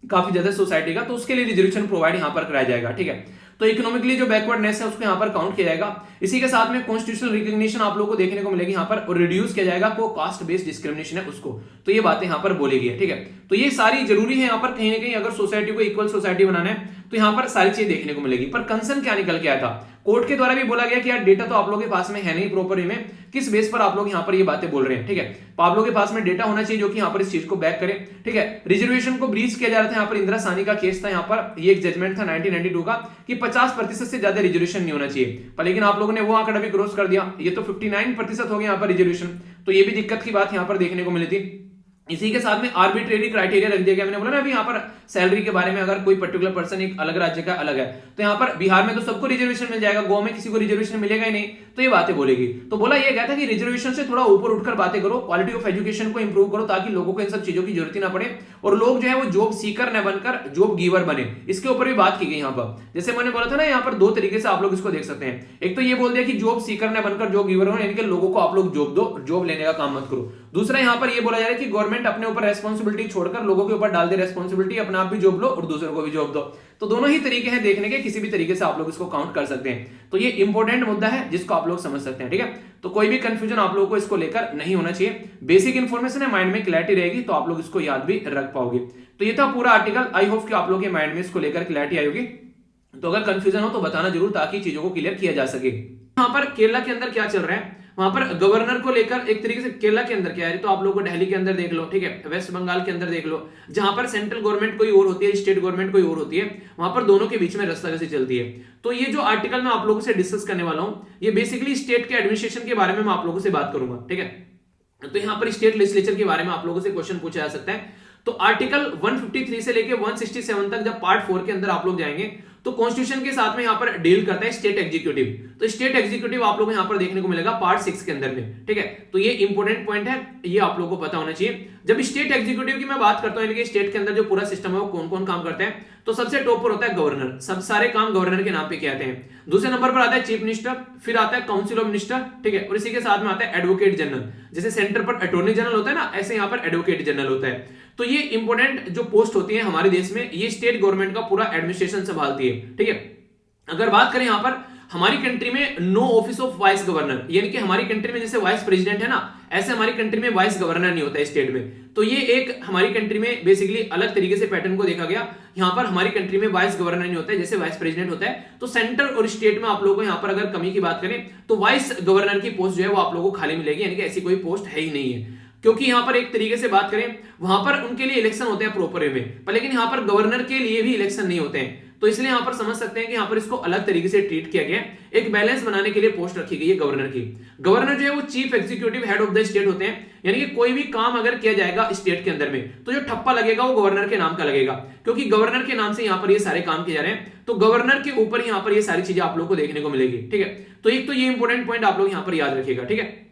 काफी ज्यादा सोसाइटी का, तो उसके लिए रिजर्वेशन प्रोवाइड यहाँ पर कराया जाएगा। ठीक है, तो इकोनॉमिकली जो बैकवर्डनेस है उसको यहाँ पर काउंट किया जाएगा। इसी के साथ में कॉन्स्टिट्यूशनल रिकॉग्निशन आप लोगों को देखने को मिलेगी यहाँ पर, और रिड्यूस किया जाएगा को कास्ट बेस्ड डिस्क्रिमिनेशन है उसको। तो ये बातें यहाँ पर बोली गई है। ठीक है, तो ये सारी जरूरी है यहाँ पर, कहीं ना कहीं अगर सोसाइटी को इक्वल सोसाइटी बनाना है तो यहाँ पर सारी चीजें देखने को मिलेगी। पर कंसर्न क्या निकल के आया था, कोर्ट के द्वारा भी बोला गया कि यार डेटा तो आप लोगों के पास में है नहीं प्रॉपर में, किस बेस पर आप लोग यहाँ पर ये बातें बोल रहे हैं। ठीक है, तो आप लोगों के पास में डेटा होना चाहिए जो कि यहाँ पर इस चीज को बैक करे। ठीक है, रिजर्वेशन को ब्रीच किया जा रहा था, यहाँ पर इंदिरा साहनी का केस था, यहाँ पर ये एक जजमेंट था 1992 का कि 50% से ज्यादा रिजर्वेशन नहीं होना चाहिए, पर लेकिन आप लोगों ने वो आंकड़ा भी क्रॉस कर दिया, ये तो 59% हो गया यहाँ पर रिजर्वेशन। तो ये भी दिक्कत की बात यहाँ पर देखने को मिली थी। इसी के साथ में आर्बिट्रेरी क्राइटेरिया रख दिया गया। मैंने बोला ना अभी यहाँ पर सैलरी के बारे में, अगर कोई पर्टिकुलर पर्सन एक अलग राज्य का अलग है, तो यहाँ पर बिहार में तो सबको रिजर्वेशन मिल जाएगा, गोवा में किसी को रिजर्वेशन मिलेगा ही नहीं, तो ये बातें बोलेगी। तो बोला ये गया था कि रिजर्वेशन से थोड़ा ऊपर उठकर बातें करो, क्वालिटी ऑफ एजुकेशन को इंप्रूव करो, ताकि लोगों को इन सब चीजों की जरूरत ना पड़े और लोग जो है वो जॉब सीकर न बनकर जॉब गिवर बने। इसके ऊपर भी बात की गई यहाँ पर। जैसे मैंने बोला था ना, यहाँ पर दो तरीके से आप लोग इसको देख सकते हैं। एक तो ये बोल दिया कि जॉब सीकर न बनकर जॉब गिवर हो, यानी कि लोगों को आप लोग जॉब दो, जॉब लेने का काम मत करो। दूसरा यहाँ पर ये बोला जा रहा है कि गवर्नमेंट अपने ऊपर रेस्पॉन्सिबिलिटी छोड़कर लोगों के ऊपर डाल दे रेस्पॉन्सिबिलिटी, अपना आप भी जॉब लो और दूसरों को भी जॉब दो। तो दोनों ही तरीके हैं देखने के, किसी भी तरीके से आप लोग इसको काउंट कर सकते हैं। तो ये इंपॉर्टेंट मुद्दा है जिसको आप लोग समझ सकते हैं। ठीक है, तो कोई भी कंफ्यूजन आप लोगों को इसको लेकर नहीं होना चाहिए। बेसिक इन्फॉर्मेशन है, माइंड में क्लैरिटी रहेगी तो आप लोग इसको याद भी रख पाओगे। तो ये था पूरा आर्टिकल। आई होप कि आप लोग के माइंड में इसको लेकर क्लैरिटी आई होगी। तो अगर कंफ्यूजन हो तो बताना जरूर, ताकि चीजों को क्लियर किया जा सके। यहाँ पर केरला के अंदर क्या चल रहा है, वहां पर गवर्नर को लेकर एक तरीके से केरला के अंदर क्या है, तो आप लोगों को दिल्ली के अंदर देख लो, ठीक है, वेस्ट बंगाल के अंदर देख लो, जहां पर सेंट्रल गवर्नमेंट कोई और होती है, स्टेट गवर्नमेंट कोई और होती है, वहां पर दोनों के बीच में रस्साकसी चलती है। तो ये जो आर्टिकल मैं आप लोगों से डिस्कस करने वाला हूं, ये बेसिकली स्टेट के एडमिनिस्ट्रेशन के बारे में मैं आप लोगों से बात करूंगा। ठीक है, तो यहाँ पर स्टेट लेजिस्लेचर के बारे में आप लोगों से क्वेश्चन पूछा जा सकता है। तो आर्टिकल 153 से लेके 167 तक जब पार्ट 4 के अंदर आप लोग जाएंगे, तो कॉन्स्टिट्यूशन के साथ में यहाँ पर डील करता है स्टेट एग्जीक्यूटिव। तो स्टेट एग्जीक्यूटिव आप लोगों को यहाँ पर देखने को मिलेगा पार्ट 6 के अंदर में, ठीक है। तो ये इंपॉर्टेंट पॉइंट है, ये आप लोगों को पता होना चाहिए। जब स्टेट एग्जीक्यूटिव की मैं बात करता हूँ, यानी कि स्टेट के अंदर जो पूरा सिस्टम है वो कौन कौन काम करते हैं, तो सबसे टॉप पर होता है गवर्नर, सब सारे काम गवर्नर के नाम पे किए जाते हैं। दूसरे नंबर पर आता है चीफ मिनिस्टर, फिर आता है काउंसिल ऑफ मिनिस्टर, ठीक है, और इसी के साथ में आता है एडवोकेट जनरल। जैसे सेंटर पर अटॉर्नी जनरल होता है ना, ऐसे यहाँ पर एडवोकेट जनरल होता है। तो ये इंपॉर्टेंट जो पोस्ट होती है हमारे देश में, ये स्टेट गवर्नमेंट का पूरा एडमिनिस्ट्रेशन संभालती है, ठीक है। अगर बात करें यहाँ पर हमारी कंट्री में no office of vice governor, यानी कि हमारी कंट्री में जैसे वाइस प्रेसिडेंट है ना, ऐसे हमारी कंट्री में वाइस गवर्नर नहीं होता है स्टेट में। तो ये एक हमारी कंट्री में बेसिकली अलग तरीके से पैटर्न को देखा गया। यहाँ पर हमारी कंट्री में वाइस गवर्नर नहीं होता है, जैसे वाइस प्रेसिडेंट होता है। तो सेंटर और स्टेट में आप लोगों को यहाँ पर अगर कमी की बात करें तो वाइस गवर्नर की पोस्ट जो है वो आप लोगों को खाली मिलेगी, यानी कि ऐसी कोई पोस्ट है ही नहीं है। क्योंकि यहाँ पर एक तरीके से बात करें, वहां पर उनके लिए इलेक्शन होते हैं प्रॉपर वे में, पर लेकिन यहाँ पर गवर्नर के लिए भी इलेक्शन नहीं होते हैं। तो इसलिए यहाँ पर समझ सकते हैं कि यहाँ पर इसको अलग तरीके से ट्रीट किया गया है। एक बैलेंस बनाने के लिए पोस्ट रखी गई है गवर्नर की। गवर्नर जो है वो chief executive head of the state होते हैं, यानी कि कोई भी काम अगर किया जाएगा स्टेट के अंदर में तो जो ठप्पा लगेगा वो गवर्नर के नाम का लगेगा, क्योंकि गवर्नर के नाम से यहाँ पर ये सारे काम किए जा रहे हैं। तो गवर्नर के ऊपर यहाँ पर ये सारी चीजें आप लोग को देखने को मिलेगी, ठीक है। तो एक तो ये इंपॉर्टेंट पॉइंट आप लोग यहाँ पर याद रखिएगा, ठीक है।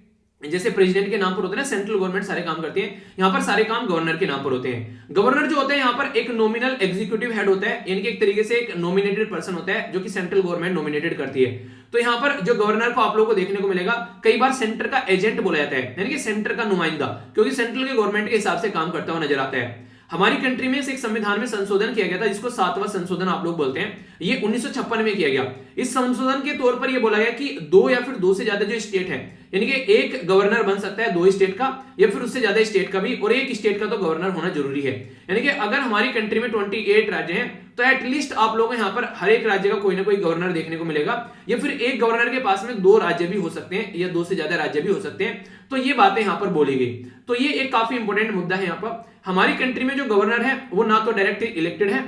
जैसे प्रेसिडेंट के नाम पर होते हैं ना, सेंट्रल गवर्नमेंट सारे काम करती है, यहाँ पर सारे काम गवर्नर के नाम पर होते हैं। गवर्नर जो होता है यहाँ पर एक नॉमिनल एग्जीक्यूटिव हेड होता है, यानी कि एक तरीके से एक नॉमिनेटेड पर्सन होता है जो कि सेंट्रल गवर्नमेंट नॉमिनेटेड करती है। तो यहाँ पर जो गवर्नर को आप लोगों को देखने को मिलेगा, कई बार सेंटर का एजेंट बोला जाता है, यानी कि सेंटर का नुमाइंदा, क्योंकि सेंट्रल के गवर्नमेंट के हिसाब से काम करता हुआ नजर आता है। हमारी कंट्री में एक संविधान में संशोधन किया गया था, जिसको 7वां संशोधन आप लोग बोलते हैं। ये 1956 में किया गया। इस संशोधन के तौर पर यह बोला गया कि 2 या फिर 2 से ज्यादा जो स्टेट है, यानी कि एक गवर्नर बन सकता है 2 स्टेट का या फिर उससे ज्यादा स्टेट का भी, और एक स्टेट का तो गवर्नर होना जरूरी है। यानी कि अगर हमारी कंट्री में 28 राज्य हैं तो एटलीस्ट आप लोगों को यहाँ पर हर एक राज्य का कोई ना कोई गवर्नर देखने को मिलेगा, या फिर एक गवर्नर के पास में 2 राज्य भी हो सकते हैं या 2 से ज्यादा राज्य भी हो सकते हैं। तो ये बातें यहाँ पर बोली गई। तो ये एक काफी इंपॉर्टेंट मुद्दा है। यहाँ पर हमारी कंट्री में जो गवर्नर है वो ना तो डायरेक्ट इलेक्टेड है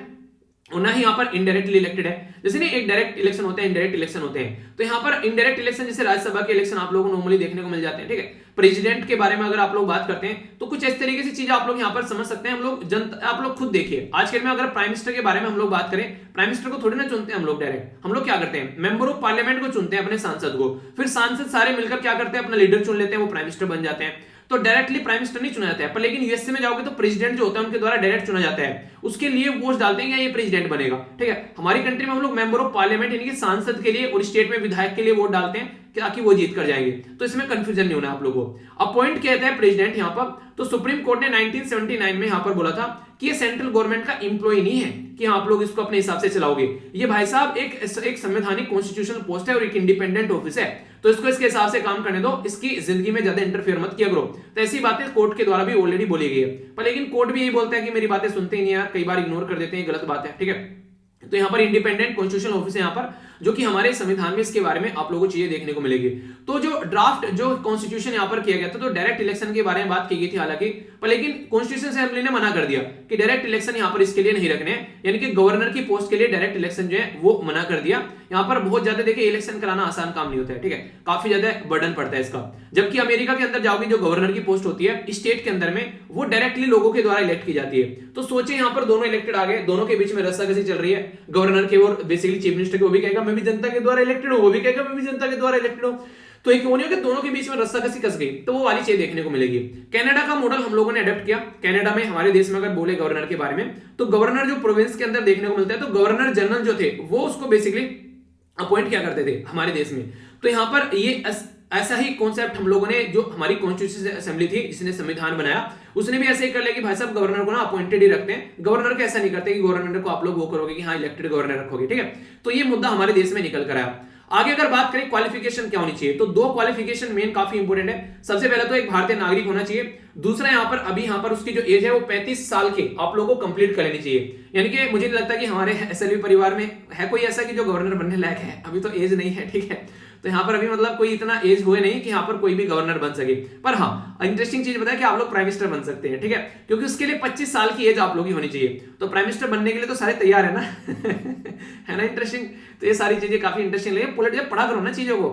और ना ही यहाँ पर इनडायरेक्टली इलेक्टेड है। जैसे नहीं एक डायरेक्ट इलेक्शन होते हैं, इनडायरेक्ट इलेक्शन होते हैं, तो यहाँ पर इनडायरेक्ट इलेक्शन जैसे राज्यसभा के इलेक्शन आप लोगों को नॉर्मली देखने को मिल जाते हैं, ठीक है। प्रेसिडेंट के बारे में अगर आप लोग बात करते हैं तो कुछ इस तरीके से चीजें आप लोग यहाँ पर समझ सकते हैं। हम लोग जनता, आप लोग खुद देखिए आजकल में अगर प्राइम मिनिस्टर के बारे में हम लोग बात करें, प्राइम मिनिस्टर को थोड़ी ना चुनते हैं हम लोग डायरेक्ट। हम लोग क्या करते हैं, मेंबर ऑफ पार्लियामेंट को चुनते हैं, अपने सांसद को, फिर सांसद सारे मिलकर क्या करते हैं, अपना लीडर चुन लेते हैं, वो प्राइम मिनिस्टर बन जाते हैं। तो डायरेक्टली प्राइम मिनिस्टर नहीं चुना जाता है। पर लेकिन यूएसए में जाओगे तो प्रेसिडेंट जो होता है उनके द्वारा डायरेक्ट चुना जाता है, उसके लिए वोट डालते हैं ये प्रेसिडेंट बनेगा, ठीक है। हमारी कंट्री में हम लोग मेंबर ऑफ पार्लियामेंट यानी कि सांसद के लिए और स्टेट में विधायक के लिए वोट डालते हैं ताकि वो जीत कर जाएंगे। तो इसमें कंफ्यूजन नहीं होना आप लोगों को। अपॉइंट कहता है प्रेसिडेंट यहाँ पर। तो सुप्रीम कोर्ट ने 1979 में यहाँ पर बोला था कि ये सेंट्रल गवर्नमेंट का एम्प्लॉय नहीं है कि आप लोग इसको अपने हिसाब से चलाओगे। ये भाई साहब एक संवैधानिक कॉन्स्टिट्यूशनल पोस्ट है और एक इंडिपेंडेंट ऑफिस है, तो इसको इसके हिसाब से काम करने दो, इसकी जिंदगी में ज्यादा इंटरफेयर मत किया करो। तो ऐसी बातें कोर्ट के द्वारा भी ऑलरेडी बोली गई है, पर लेकिन कोर्ट भी यही बोलता है कि मेरी बातें सुनते ही नहीं यार, कई बार इग्नोर कर देते हैं, गलत बात है, ठीक है। तो यहाँ पर इंडिपेंडेंट कॉन्स्टिट्यूशनल ऑफिस है यहाँ पर, जो कि हमारे संविधान में इसके बारे में आप लोगों को चीजें देखने को मिलेगी। तो जो ड्राफ्ट जो कॉन्स्टिट्यूशन यहाँ पर किया गया था, तो डायरेक्ट इलेक्शन के बारे में बात की गई थी हालांकि, पर लेकिन कॉन्स्टिट्यूशन असेंबली ने मना कर दिया कि डायरेक्ट इलेक्शन यहाँ पर इसके लिए नहीं रखने, यानी कि गवर्नर की पोस्ट के लिए डायरेक्ट इलेक्शन जो है वो मना कर दिया। यहाँ पर बहुत ज्यादा देखिए इलेक्शन कराना आसान काम नहीं होता है, ठीक है, काफी ज्यादा बर्डन पड़ता है इसका। जबकि अमेरिका के अंदर जाओगे जो गवर्नर की पोस्ट होती है स्टेट के अंदर में, वो डायरेक्टली लोगों के द्वारा इलेक्ट की जाती है। तो सोचे यहाँ पर दोनों इलेक्टेड आ गए, दोनों के बीच में रस्साकसी चल रही है, गवर्नर के और बेसिकली चीफ मिनिस्टर के, वो भी कहेगा मैं भी जनता के द्वारा इलेक्टेड हूं, वो भी कहेगा मैं भी जनता के द्वारा इलेक्टेड हूं। तो एक वो नहीं हो कि दोनों के बीच में रस्साकसी कस गई, तो वो वाली चीज देखने को मिलेगी। कनाडा का मॉडल हम लोगों ने अडॉप्ट किया। कनाडा में हमारे देश में अगर बोले गवर्नर के बारे में, तो गवर्नर जो प्रोविंस के अंदर देखने को मिलता है, तो गवर्नर जनरल जो थे वो उसको बेसिकली अपॉइंट क्या करते थे हमारे देश में। तो यहाँ पर ये ऐसा ही कॉन्सेप्ट हम लोगों ने, जो हमारी कॉन्स्टिट्यूशन असेंबली थी जिसने संविधान बनाया, उसने भी ऐसे ही कर लिया कि भाई साहब गवर्नर को ना अपॉइंटेड ही रखते हैं। गवर्नर को ऐसा नहीं करते कि गवर्नर को आप लोग वो करोगे कि हाँ इलेक्टेड गवर्नर रखोगे, ठीक है। तो ये मुद्दा हमारे देश में निकल कर आया। आगे अगर बात करें क्वालिफिकेशन क्या होनी चाहिए, तो 2 क्वालिफिकेशन मेन काफी इंपोर्टेंट है। सबसे पहले तो एक भारतीय नागरिक होना चाहिए, दूसरा यहाँ पर अभी यहाँ पर उसकी जो एज है वो 35 साल के आप लोगों को कंप्लीट कर लेनी चाहिए। यानी कि मुझे नहीं लगता कि हमारे एसएलवी परिवार में है कोई ऐसा कि जो गवर्नर बनने लायक है, अभी तो एज नहीं है, ठीक है। तो यहाँ पर अभी मतलब कोई इतना एज हुए नहीं कि यहाँ पर कोई भी गवर्नर बन सके। पर हाँ इंटरेस्टिंग चीज बताया कि आप लोग प्राइम मिनिस्टर बन सकते हैं, ठीक है, क्योंकि उसके लिए 25 साल की एज आप लोग की होनी चाहिए। तो प्राइम मिनिस्टर बनने के लिए तो सारे तैयार है ना है ना, इंटरेस्टिंग। तो ये सारी चीजें काफी इंटरेस्टिंग लगे। पॉलिटिक्स पढ़ा करो ना चीजों को,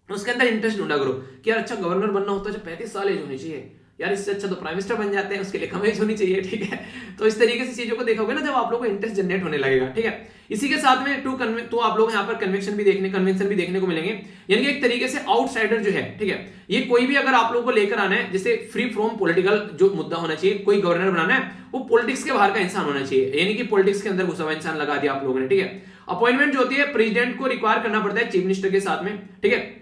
उसके अंदर इंटरेस्ट ढूंढा करो कि यार अच्छा गवर्नर बनना होता है 35 साल एज होनी चाहिए, यार इससे अच्छा तो प्राइम मिनिस्टर बन जाते हैं, उसके लिए कम एज होनी चाहिए, ठीक है। तो इस तरीके से चीजों को देखोगे ना, जब आप लोगों को इंटरेस्ट जनरेट होने लगेगा, ठीक है। इसी के साथ में तो आप लोग यहाँ पर कन्वेंशन भी देखने को मिलेंगे, यानी कि एक तरीके से आउटसाइडर जो है, ठीक है, ये कोई भी अगर आप लोगों को लेकर आना है, जैसे फ्री फ्रॉम पॉलिटिकल जो मुद्दा होना चाहिए, कोई गवर्नर बनाना है, वो पॉलिटिक्स के बाहर का इंसान होना चाहिए, यानी कि पॉलिटिक्स के अंदर घुसा हुआ इंसान लगा दिया आप लोगों ने, ठीक है। अपॉइंटमेंट जो होती है प्रेसिडेंट को रिक्वायर करना पड़ता है चीफ मिनिस्टर के साथ में, ठीक है।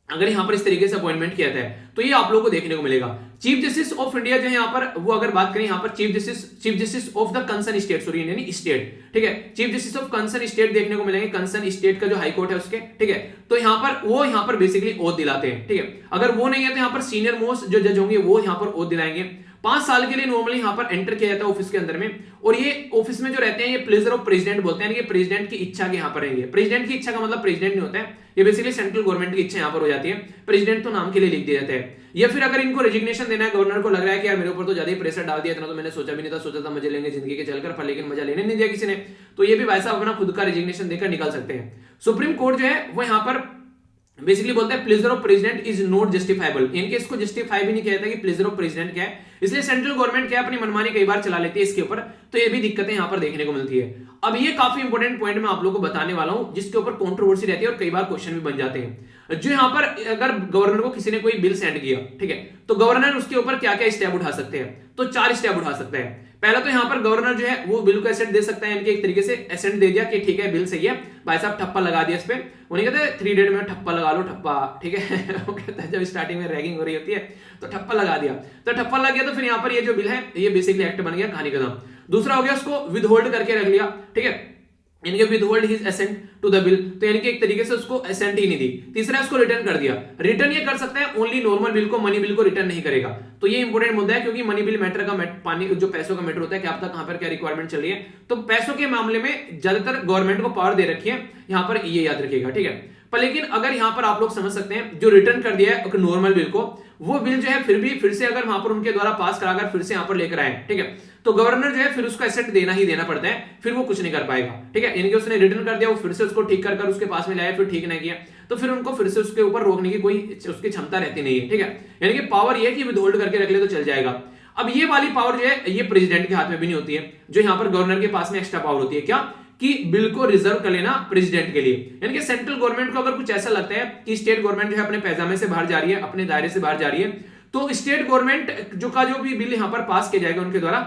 अगर यहां पर इस तरीके से अपॉइंटमेंट किया जाता है तो ये आप लोगों को देखने को मिलेगा। चीफ जस्टिस ऑफ इंडिया जो है यहाँ पर, वो अगर बात करें यहाँ पर chief justice of the concern state, sorry यानी स्टेट, ठीक है, chief justice of concern state देखने को मिलेंगे, कंसर्न स्टेट का जो हाई कोर्ट है उसके, ठीक है। तो यहाँ पर बेसिकली ओथ दिलाते हैं, ठीक है। अगर वो नहीं है तो यहाँ पर सीनियर मोस्ट जो जज होंगे वो यहाँ पर ओथ दिलाएंगे। 5 साल के लिए नॉर्मली यहाँ पर एंटर किया जाता है ऑफिस के अंदर में, और ये ऑफिस में जो रहते हैं ये प्लेजर ऑफ प्रेसिडेंट बोलते हैं, प्रेसिडेंट की इच्छा के यहाँ पर रहेंगे। प्रेसिडेंट की इच्छा का मतलब प्रेसिडेंट नहीं होता है, ये बेसिकली सेंट्रल गवर्नमेंट की इच्छा यहाँ पर हो जाती है, प्रेसिडेंट तो नाम के लिए लिख दिया जाता है। या फिर अगर इनको रेजिग्नेशन देना है, गवर्नर को लग रहा है कि यार मेरे ऊपर तो ज्यादा ही प्रेशर डाल दिया, इतना तो मैंने सोचा भी नहीं था, सोचा था मजे लेंगे जिंदगी के चलकर, पर लेकिन मजा लेने नहीं दिया किसी ने, तो ये भी भाई साहब अपना खुद का रेजिग्नेशन देकर निकल सकते हैं। सुप्रीम कोर्ट जो है वो यहाँ पर बेसिकली बोलता है pleasure of president is not justifiable, इनके इसको जस्टिफाई भी नहीं किया जाता कि प्लेजर ऑफ प्रेसिडेंट क्या है, इसलिए सेंट्रल गवर्नमेंट क्या अपनी मनमानी कई बार चला लेती है इसके ऊपर, तो ये भी दिक्कतें यहां पर देखने को मिलती है। अब ये काफी इंपॉर्टेंट पॉइंट मैं आप लोगों को बताने वाला हूं, जिसके ऊपर कंट्रोवर्सी रहती है और कई बार क्वेश्चन भी बन जाते हैं। जो यहां पर अगर गवर्नर को किसी ने कोई बिल सेंड किया, ठीक है, तो गवर्नर उसके ऊपर क्या क्या स्टेप उठा सकते हैं, तो 4 स्टेप उठा सकते हैं। पहला तो यहां पर गवर्नर जो है वो बिल को एसेंट दे सकता है, इनके एक तरीके से एसेंट दे दिया कि ठीक है बिल सही है, भाई साहब ठप्पा लगा दिया इस पे, उन्हें कहते हैं 3 डेट में ठप्पा लगा लो, ठप्पा, ठीक है। वो कहता है जब स्टार्टिंग में रैगिंग हो रही होती है तो ठप्पा लगा दिया, तो ठप्पा लग गया, तो फिर यहाँ पर ये जो बिल है ये बेसिकली एक्ट बन गया, कहानी खत्म। दूसरा हो गया उसको विदहोल्ड करके रख लिया, ठीक है, यानी withhold his assent to the bill, तो यानी कि एक तरीके से उसको असेंट ही नहीं दी। तीसरा उसको रिटर्न कर दिया, रिटर्न ये कर सकता है ओनली नॉर्मल बिल को, मनी बिल को रिटर्न नहीं करेगा। तो ये इंपॉर्टेंट मुद्दा है, क्योंकि मनी बिल मैटर का पानी जो पैसों का मैटर होता है, क्या पता कहां पर क्या रिक्वायरमेंट चल रही है, तो पैसों के मामले में ज्यादातर गवर्नमेंट को पावर दे रखी है, यहां पर ये याद रखिएगा, ठीक है। पर लेकिन अगर यहां पर आप लोग समझ सकते हैं जो रिटर्न कर दिया है नॉर्मल बिल को, वो बिल जो है फिर से अगर वहां पर उनके द्वारा पास कराकर फिर से यहां पर लेकर आए, ठीक है, तो गवर्नर जो है फिर उसका एसेट देना ही देना पड़ता है, फिर वो कुछ नहीं कर पाएगा, ठीक है। यानी कि उसने रिटर्न कर दिया, वो फिर से उसको ठीक कर उसके पास में लाया, फिर ठीक नहीं किया, तो फिर उनको फिर से उसके ऊपर रोकने की कोई उसकी क्षमता रहती नहीं है, ठीक है। यानी कि पावर ये है कि विदहोल्ड करके रख ले तो चल जाएगा। अब ये वाली पावर जो है ये प्रेसिडेंट के हाथ में भी नहीं होती है, जो यहाँ पर गवर्नर के पास में एक्स्ट्रा पावर होती है, क्या कि बिल को रिजर्व कर लेना प्रेसिडेंट के लिए। यानी कि सेंट्रल गवर्नमेंट को अगर कुछ ऐसा लगता है कि स्टेट गवर्नमेंट जो है अपने पैजामे से बाहर जा रही है, अपने दायरे से बाहर जा रही है, तो स्टेट गवर्नमेंट जो भी बिल यहां पर पास किया जाएगा उनके द्वारा,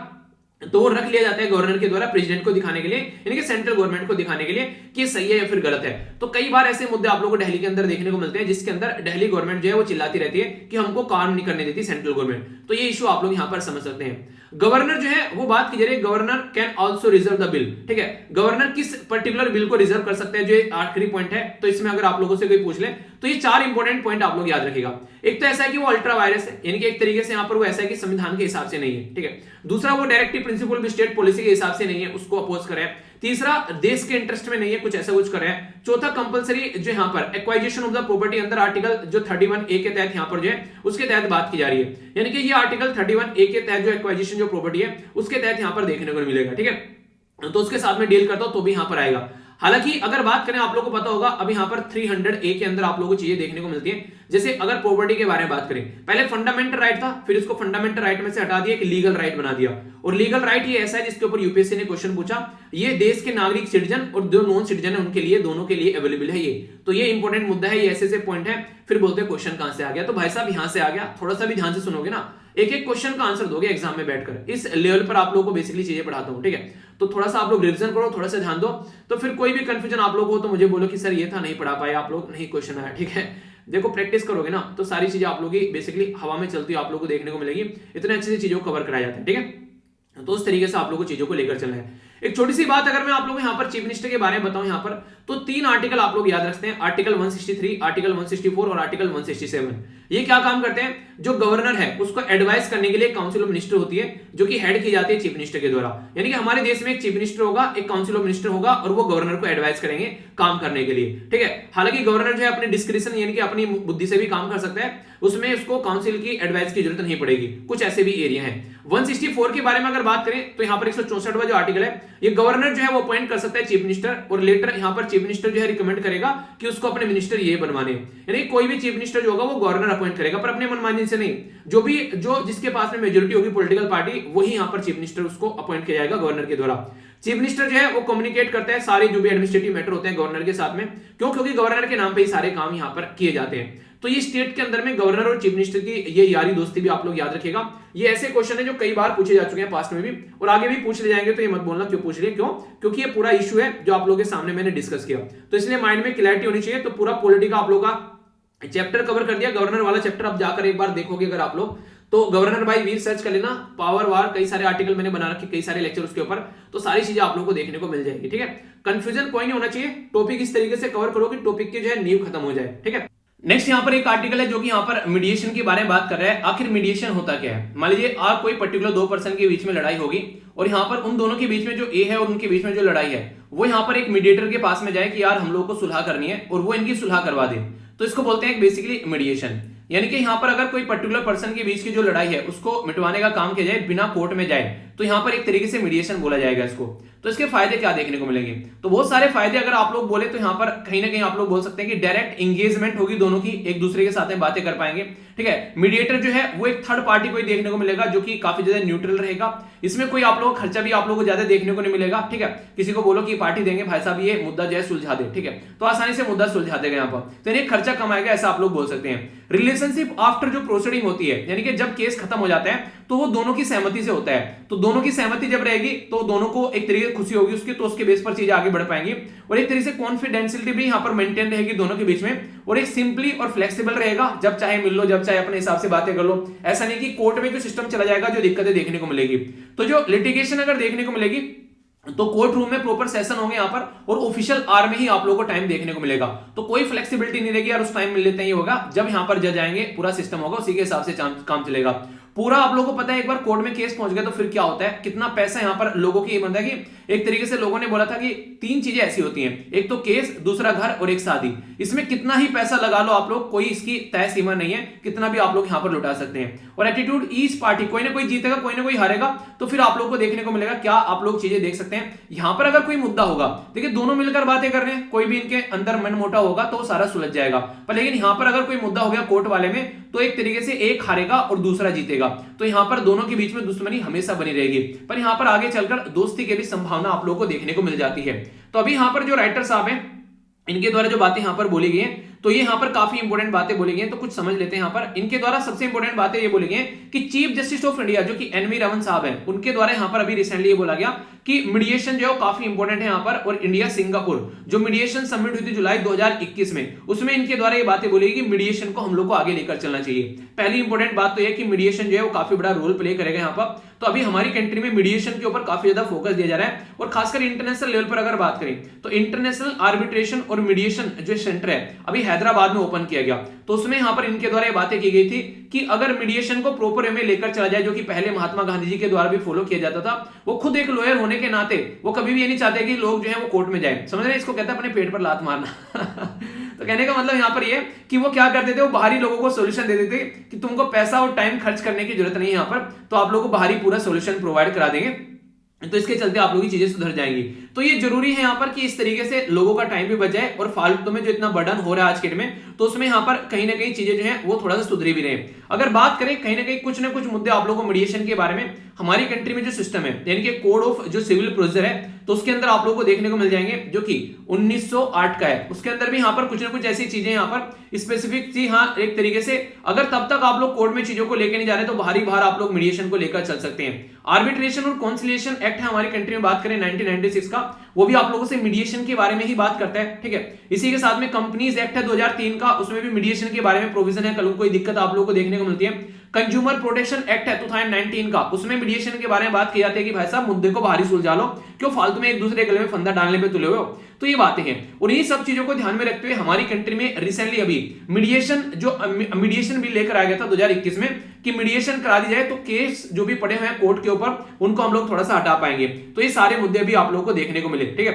तो वो रख लिया जाता है गवर्नर के द्वारा प्रेसिडेंट को दिखाने के लिए, यानी कि सेंट्रल गवर्नमेंट को दिखाने के लिए कि सही है या फिर गलत है। तो कई बार ऐसे मुद्दे आप लोगों को दिल्ली के अंदर देखने को मिलते हैं, जिसके अंदर दिल्ली गवर्नमेंट जो है वो चिल्लाती रहती है कि हमको काम नहीं करने देती सेंट्रल गवर्नमेंट, तो ये इशू आप लोग यहां पर समझ सकते हैं। गवर्नर जो है वो बात की जा रही है, governor can also reserve the bill, ठीक है, गवर्नर किस पर्टिकुलर बिल को रिजर्व कर सकते हैं, जो आखिरी पॉइंट है। तो इसमें अगर आप लोगों से कोई पूछ ले तो ये 4 इंपॉर्टेंट पॉइंट आप लोग याद रखिएगा। एक तो ऐसा है कि वो अल्ट्रा वायरस है, यानी कि एक तरीके से यहां पर वो ऐसा है कि संविधान के हिसाब से नहीं है, ठीक है। दूसरा वो डायरेक्टिव प्रिंसिपल भी स्टेट पॉलिसी के हिसाब से नहीं है, उसको अपोज करें। तीसरा देश के इंटरेस्ट में नहीं है, कुछ ऐसा कुछ कर रहे हैं। चौथा कंपलसरी जो यहां पर एक्वाइजिशन ऑफ द प्रॉपर्टी अंदर आर्टिकल जो 31A के तहत यहां पर जो है उसके तहत बात की जा रही है, यानी कि ये आर्टिकल 31A के तहत जो एक्वाइजिशन जो प्रॉपर्टी है उसके तहत यहां पर देखने को मिलेगा, ठीक है। तो उसके साथ में डील करता हूं तो भी यहां पर आएगा। हालांकि अगर बात करें, आप लोगों को पता होगा अब यहां पर 300A के अंदर आप लोगों को चीजें देखने को मिलती है। जैसे अगर प्रॉपर्टी के बारे में बात करें, पहले फंडामेंटल राइट था, फिर इसको फंडामेंटल राइट में से हटा दिया कि लीगल राइट बना दिया। और लीगल राइट ये ऐसा है जिसके ऊपर यूपीएससी ने क्वेश्चन पूछा, ये देश के नागरिक सिटीजन और जो नॉन सिटीजन है उनके लिए, दोनों के लिए अवेलेबल है ये। तो ये इंपॉर्टेंट मुद्दा है, ये ऐसे पॉइंट है। फिर बोलते हैं क्वेश्चन कहां से आ गया, तो भाई साहब यहां से आ गया। थोड़ा सा भी ध्यान से सुनोगे ना, एक एक क्वेश्चन का आंसर दोगे एग्जाम में बैठकर, इस लेवल पर आप लोगों को बेसिकली चीजें पढ़ाता हूं, ठीक है। तो थोड़ा सा आप लोग रिवीजन करो, थोड़ा सा ध्यान दो, तो फिर कोई भी कंफ्यूजन आप लोग हो तो मुझे बोलो कि सर ये था नहीं पढ़ा पाए आप लोग, नहीं क्वेश्चन आया, ठीक है। देखो प्रैक्टिस करोगे ना तो सारी चीजें आप लोग की बेसिकली हवा में चलती आप लोग को देखने को मिलेगी, इतने अच्छे से चीजों को कवर कराया जाता है, ठीक है। तो उस तरीके से आप लोग को चीजों को लेकर चलना है। एक छोटी सी बात अगर मैं आप लोगों को यहाँ पर चीफ मिनिस्टर के बारे में बताऊं यहाँ पर, तो 3 आर्टिकल आप लोग याद रखते हैं, आर्टिकल 163, आर्टिकल 164 और आर्टिकल 167। ये क्या काम करते हैं, जो गवर्नर है उसको एडवाइस करने के लिए काउंसिल ऑफ मिनिस्टर होती है, जो कि हेड की जाती है चीफ मिनिस्टर के द्वारा। यानी कि हमारे देश में एक चीफ मिनिस्टर होगा, एक काउंसिल ऑफ मिनिस्टर होगा, और वो गवर्नर को एडवाइस करेंगे काम करने के लिए, ठीक है। हालांकि गवर्नर जो है अपने डिस्क्रिप्शन यानी कि अपनी बुद्धि से भी काम कर सकता है, उसमें उसको काउंसिल की एडवाइस की जरूरत नहीं पड़ेगी। कुछ ऐसे भी एरिया हैं। 164 के बारे में अगर बात करें तो यहाँ पर 164वां जो आर्टिकल है, ये गवर्नर जो है वो अपॉइंट कर सकता है चीफ मिनिस्टर, और लेटर यहाँ पर चीफ मिनिस्टर जो है रिकमेंड करेगा कि उसको अपने मिनिस्टर ये बनवाने, यानी कोई भी चीफ मिनिस्टर जो होगा वो गवर्नर अपॉइंट करेगा, पर अपने मनमानी से नहीं। जो जिसके पास में मेजोरिटी होगी पॉलिटिकल पार्टी, वही यहाँ पर चीफ मिनिस्टर उसको अपॉइंट किया जाएगा गवर्नर के द्वारा। चीफ मिनिस्टर जो है वो कम्युनिकेट करता है सारे जो भी एडमिनिस्ट्रेटिव मैटर होते हैं गवर्नर के साथ में, क्योंकि गवर्नर के नाम पे ही सारे काम यहाँ पर किए जाते हैं। तो ये स्टेट के अंदर में गवर्नर और चीफ मिनिस्टर की ये यारी दोस्ती भी आप लोग याद रखिएगा। ये ऐसे क्वेश्चन है जो कई बार पूछे जा चुके हैं पास्ट में भी, और आगे भी पूछ ले जाएंगे, तो ये मत बोलना क्यों पूछ लिए, क्योंकि ये पूरा इशू है जो आप लोगों के सामने मैंने डिस्कस किया, तो इसलिए माइंड में क्लैरिटी होनी चाहिए। तो पूरा पॉलिटी का आप लोग का चैप्टर कवर कर दिया। गवर्नर वाला चैप्टर आप जाकर एक बार देखोगे अगर आप लोग, तो गवर्नर बाय वीर सर्च कर लेना, पावर वार, कई सारे आर्टिकल मैंने बना रखे, कई सारे लेक्चर उसके ऊपर, तो सारी चीजें आप लोगों को देखने को मिल जाएगी। ठीक है, कंफ्यूजन कोई नहीं होना चाहिए, टॉपिक इस तरीके से कवर करो कि टॉपिक की जो है नींव खत्म हो जाए। ठीक है, नेक्स्ट यहाँ पर एक आर्टिकल है जो कि यहाँ पर मीडिएशन के बारे में बात कर रहा है। आखिर मीडिएशन होता क्या है? मान लीजिए आप कोई पर्टिकुलर दो पर्सन के बीच में लड़ाई होगी, और यहाँ पर उन दोनों के बीच में जो ए है और उनके बीच में जो लड़ाई है, वो यहाँ पर एक मीडिएटर के पास में जाए कि यार हम लोगों को सुलह करनी है, और वो इनकी सुलह करवा दे, तो इसको बोलते हैं बेसिकली मीडिएशन। यानी कि यहाँ पर अगर कोई पर्टिकुलर पर्सन के बीच की जो लड़ाई है उसको मिटवाने का काम किया जाए बिना कोर्ट में जाए, तो यहाँ पर एक तरीके से मीडिएशन बोला जाएगा इसको। तो इसके फायदे क्या देखने को मिलेंगे? तो बहुत सारे फायदे अगर आप लोग बोले तो यहाँ पर कहीं ना कहीं आप लोग बोल सकते हैं कि डायरेक्ट एंगेजमेंट होगी दोनों की, एक दूसरे के साथ में बातें कर पाएंगे। ठीक है, मीडिएटर जो है वो एक थर्ड पार्टी को ही देखने को मिलेगा जो कि काफी ज्यादा न्यूट्रल रहेगा। इसमें कोई आप लोगों को खर्चा भी आप लोगों को ज्यादा देखने को नहीं मिलेगा। ठीक है, किसी को बोलो कि पार्टी देंगे भाई साहब, ये मुद्दा जो है सुलझा दे, ठीक है, तो आसानी से मुद्दा सुलझा देगा यहाँ पर, तो यानी खर्चा कम आएगा, ऐसा आप लोग बोल सकते हैं। रिलेशनशिप आफ्टर जो प्रोसीडिंग होती है, यानी कि जब केस खत्म हो जाता है तो वो दोनों की सहमति से होता है, तो दोनों की सहमति जब रहेगी तो दोनों को एक तरीके से खुशी होगी उसकी, तो उसके बेस पर चीजें आगे बढ़ पाएंगी, और एक तरीके से कॉन्फिडेंशियलिटी भी यहाँ पर मेंटेन रहेगी दोनों के बीच में, और एक सिंपली और फ्लेक्सिबल रहेगा, जब चाहे मिल लो, जब चाहे अपने हिसाब से बातें कर लो। ऐसा नहीं कि कोर्ट में जो सिस्टम चला जाएगा जो दिक्कतें देखने को मिलेगी। तो जो लिटिगेशन अगर देखने को मिलेगी तो कोर्ट रूम में प्रॉपर सेशन होंगे यहाँ पर, और ऑफिशियल आवर में ही आप लोगों को टाइम देखने को मिलेगा, तो कोई फ्लेक्सिबिलिटी नहीं रहेगी यार उस टाइम मिल लेते हैं, ये होगा जब यहाँ पर जज आएंगे, पूरा सिस्टम होगा, उसी के हिसाब से काम चलेगा पूरा। आप लोगों को पता है एक बार कोर्ट में केस पहुंच गया तो फिर क्या होता है, कितना पैसा यहाँ पर लोगों की बनता है कि एक तरीके से लोगों ने बोला था कि तीन चीजें ऐसी होती हैं, एक तो केस, दूसरा घर और एक शादी। इसमें कितना ही पैसा लगा लो आप लोग, कोई इसकी तय सीमा नहीं है, कितना भी आप लोग यहाँ पर लुटा सकते हैं। और एटीट्यूड ईच पार्टी, कोई ना कोई जीतेगा कोई ना कोई हारेगा, तो फिर आप लोग को देखने को मिलेगा क्या आप लोग चीजें देख सकते हैं। यहाँ पर अगर कोई मुद्दा होगा, देखिए दोनों मिलकर बातें कर रहे हैं, कोई भी इनके अंदर मन मोटा होगा तो सारा सुलझ जाएगा, पर लेकिन यहाँ पर अगर कोई मुद्दा हो गया कोर्ट वाले में, तो एक तरीके से एक हारेगा और दूसरा जीतेगा, तो यहाँ पर दोनों के बीच में दुश्मनी हमेशा बनी रहेगी, पर यहाँ पर आगे चलकर दोस्ती की भी संभावना आप लोगों को देखने को मिल जाती है। तो अभी यहाँ पर जो राइटर साहब हैं इनके द्वारा जो बातें यहाँ पर बोली गई हैं, तो ये यहाँ पर काफी इंपॉर्टेंट बातें बोली गई हैं, तो कुछ समझ लेते हैं। यहाँ पर इनके द्वारा सबसे इंपॉर्टेंट बातें ये बोली गई हैं कि चीफ जस्टिस ऑफ इंडिया जो कि एन.वी. रमन साहब हैं, उनके द्वारा यहाँ पर अभी रिसेंटली ये बोला गया कि मीडिएशन जो है काफी इंपॉर्टेंट है यहाँ पर, और इंडिया सिंगापुर जो मीडिएशन समिट हुई थी जुलाई 2021 में, उसमें इनके द्वारा ये बातें बोली कि मीडिएशन को हम लोग को आगे लेकर चलना चाहिए। पहली इंपॉर्टेंट बात तो यह कि मीडिएशन जो है वो काफी बड़ा रोल प्ले करेगा यहाँ पर। तो अभी हमारी कंट्री में मीडिएशन के ऊपर काफी ज्यादा फोकस दिया जा रहा है, और खासकर इंटरनेशनल लेवल पर अगर बात करें तो इंटरनेशनल आर्बिट्रेशन और मीडिएशन जो सेंटर है अभी हैदराबाद में ओपन किया गया, तो उसमें यहाँ पर इनके द्वारा ये बातें की गई थी कि अगर मीडिएशन को प्रॉपर वे में लेकर चला जाए, जो कि पहले महात्मा गांधी जी के द्वारा भी फॉलो किया जाता था, वो खुद एक लॉयर होने के नाते वो कभी भी ये नहीं चाहते कि लोग जो है वो कोर्ट में जाए, समझ रहे हैं, इसको कहते हैं अपने पेट पर लात मारना तो कहने का मतलब यहाँ पर ये कि वो क्या करते थे, वो बाहरी लोगों को सोल्यूशन दे देते कि तुमको पैसा और टाइम खर्च करने की जरूरत नहीं है यहाँ पर, तो आप लोगों को बाहरी पूरा सोल्यूशन प्रोवाइड करा देंगे, तो इसके चलते आप लोगों की चीजें सुधर जाएंगी। तो ये जरूरी है यहाँ पर कि इस तरीके से लोगों का टाइम भी बच जाए, और फालतू में जो इतना बर्डन हो रहा है आज के डेट में, तो उसमें यहाँ पर कहीं ना कहीं चीजें जो है वो थोड़ा सा सुधरी भी रहे। अगर बात करें कहीं ना कुछ मुद्दे आप लोगों को मीडिएशन के बारे में, हमारी कंट्री में जो सिस्टम है यानी कि कोड ऑफ जो सिविल प्रोसीजर है, तो उसके अंदर आप लोगों को देखने को मिल जाएंगे जो कि 1908 का है, उसके अंदर भी यहाँ पर कुछ ना कुछ ऐसी चीजें यहाँ पर स्पेसिफिक थी। हाँ, एक तरीके से अगर तब तक आप लोग कोर्ट में चीजों को लेकर नहीं जा रहे तो बाहर आप लोग मीडिएशन को लेकर चल सकते हैं। आर्बिट्रेशन और कॉन्सिलिएशन एक्ट है हमारी कंट्री में, बात करें 1996 का, वो भी आप लोगों से मीडिएशन के बारे में ही बात करता है। ठीक है, इसी के साथ में कंपनीज एक्ट है 2003 का, उसमें भी मीडिएशन के बारे में प्रोविजन है, कल कोई दिक्कत आप लोगों को देखने को मिलती है। कंज्यूमर प्रोटेक्शन एक्ट है 2019 का, उसमें मीडिएशन के बारे में बात की जाती है कि भाई साहब मुद्दे को बाहर ही सुलझा लो, क्यों फालतू में एक दूसरे गले में फंदा डालने पे तुले हुए हो। तो ये बातें हैं, और ये सब चीजों को ध्यान में रखते हुए हमारी कंट्री में रिसेंटली अभी मीडिएशन बिल लेकर आ गया था 2021 में कि मीडिएशन करा दी जाए, तो केस जो भी पड़े हुए हैं कोर्ट के ऊपर उनको हम लोग थोड़ा सा हटा पाएंगे। तो ये सारे मुद्दे भी आप लोगों को देखने को मिले। ठीक है,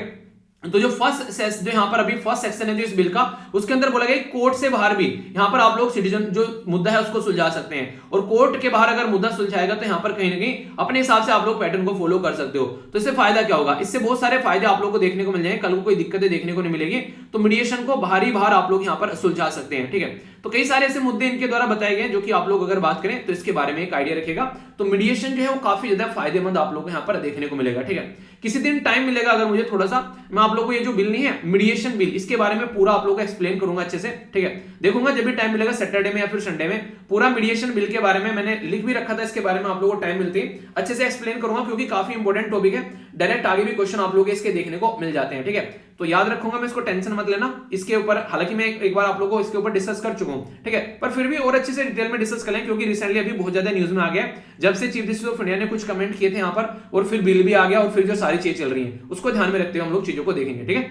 तो जो जो यहाँ पर अभी फर्स्ट सेक्शन है जो इस बिल का, उसके अंदर बोला गया कोर्ट से बाहर भी यहाँ पर आप लोग सिटीजन जो मुद्दा है उसको सुलझा सकते हैं, और कोर्ट के बाहर अगर मुद्दा सुलझाएगा तो यहाँ पर कहीं ना कहीं अपने हिसाब से आप लोग पैटर्न को फॉलो कर सकते हो। तो इससे फायदा क्या होगा, इससे बहुत सारे फायदे आप लोग को देखने को मिल जाएंगे, कल को कोई दिक्कतें देखने को नहीं मिलेगी। तो मीडिएशन को बाहर आप लोग यहाँ पर सुलझा सकते हैं, ठीक है। तो कई सारे ऐसे मुद्दे इनके द्वारा बताए गए जो कि आप लोग अगर बात करें तो इसके बारे में एक आइडिया रखेगा। तो मीडिएशन जो है वो काफी ज्यादा फायदेमंद आप लोग को यहाँ पर देखने को मिलेगा, ठीक है। किसी दिन टाइम मिलेगा अगर मुझे थोड़ा सा, मैं आप लोगों को ये जो बिल नहीं है मीडिएशन बिल, इसके बारे में पूरा आप लोगों को एक्सप्लेन करूंगा अच्छे से, ठीक है। देखूंगा जब भी टाइम मिलेगा सैटरडे में या फिर संडे में, पूरा मीडिएशन बिल के बारे में मैंने लिख भी रखा था, इसके बारे में आप लोगों को टाइम मिलती है अच्छे से एक्सप्लेन करूंगा, क्योंकि काफी इंपॉर्टेंट टॉपिक है, डायरेक्ट आगे भी क्वेश्चन आप लोग इसके देखने को मिल जाते हैं, ठीक है। तो याद रखूंगा मैं, इसको टेंशन मत लेना इसके ऊपर, हालांकि मैं एक बार आप लोगों को इसके ऊपर डिस्कस कर चुका हूं, ठीक है, पर फिर भी और अच्छे से डिटेल में डिस्कस करें, क्योंकि रिसेंटली अभी बहुत ज्यादा न्यूज में आ गया जब से चीफ जस्टिस ऑफ इंडिया ने कुछ कमेंट किए थे यहाँ पर, और फिर बिल भी आ गया, और फिर जो सारी चीजें चल रही हैं उसको ध्यान में रखते हुए हम लोग चीजों को देखेंगे, ठीक है।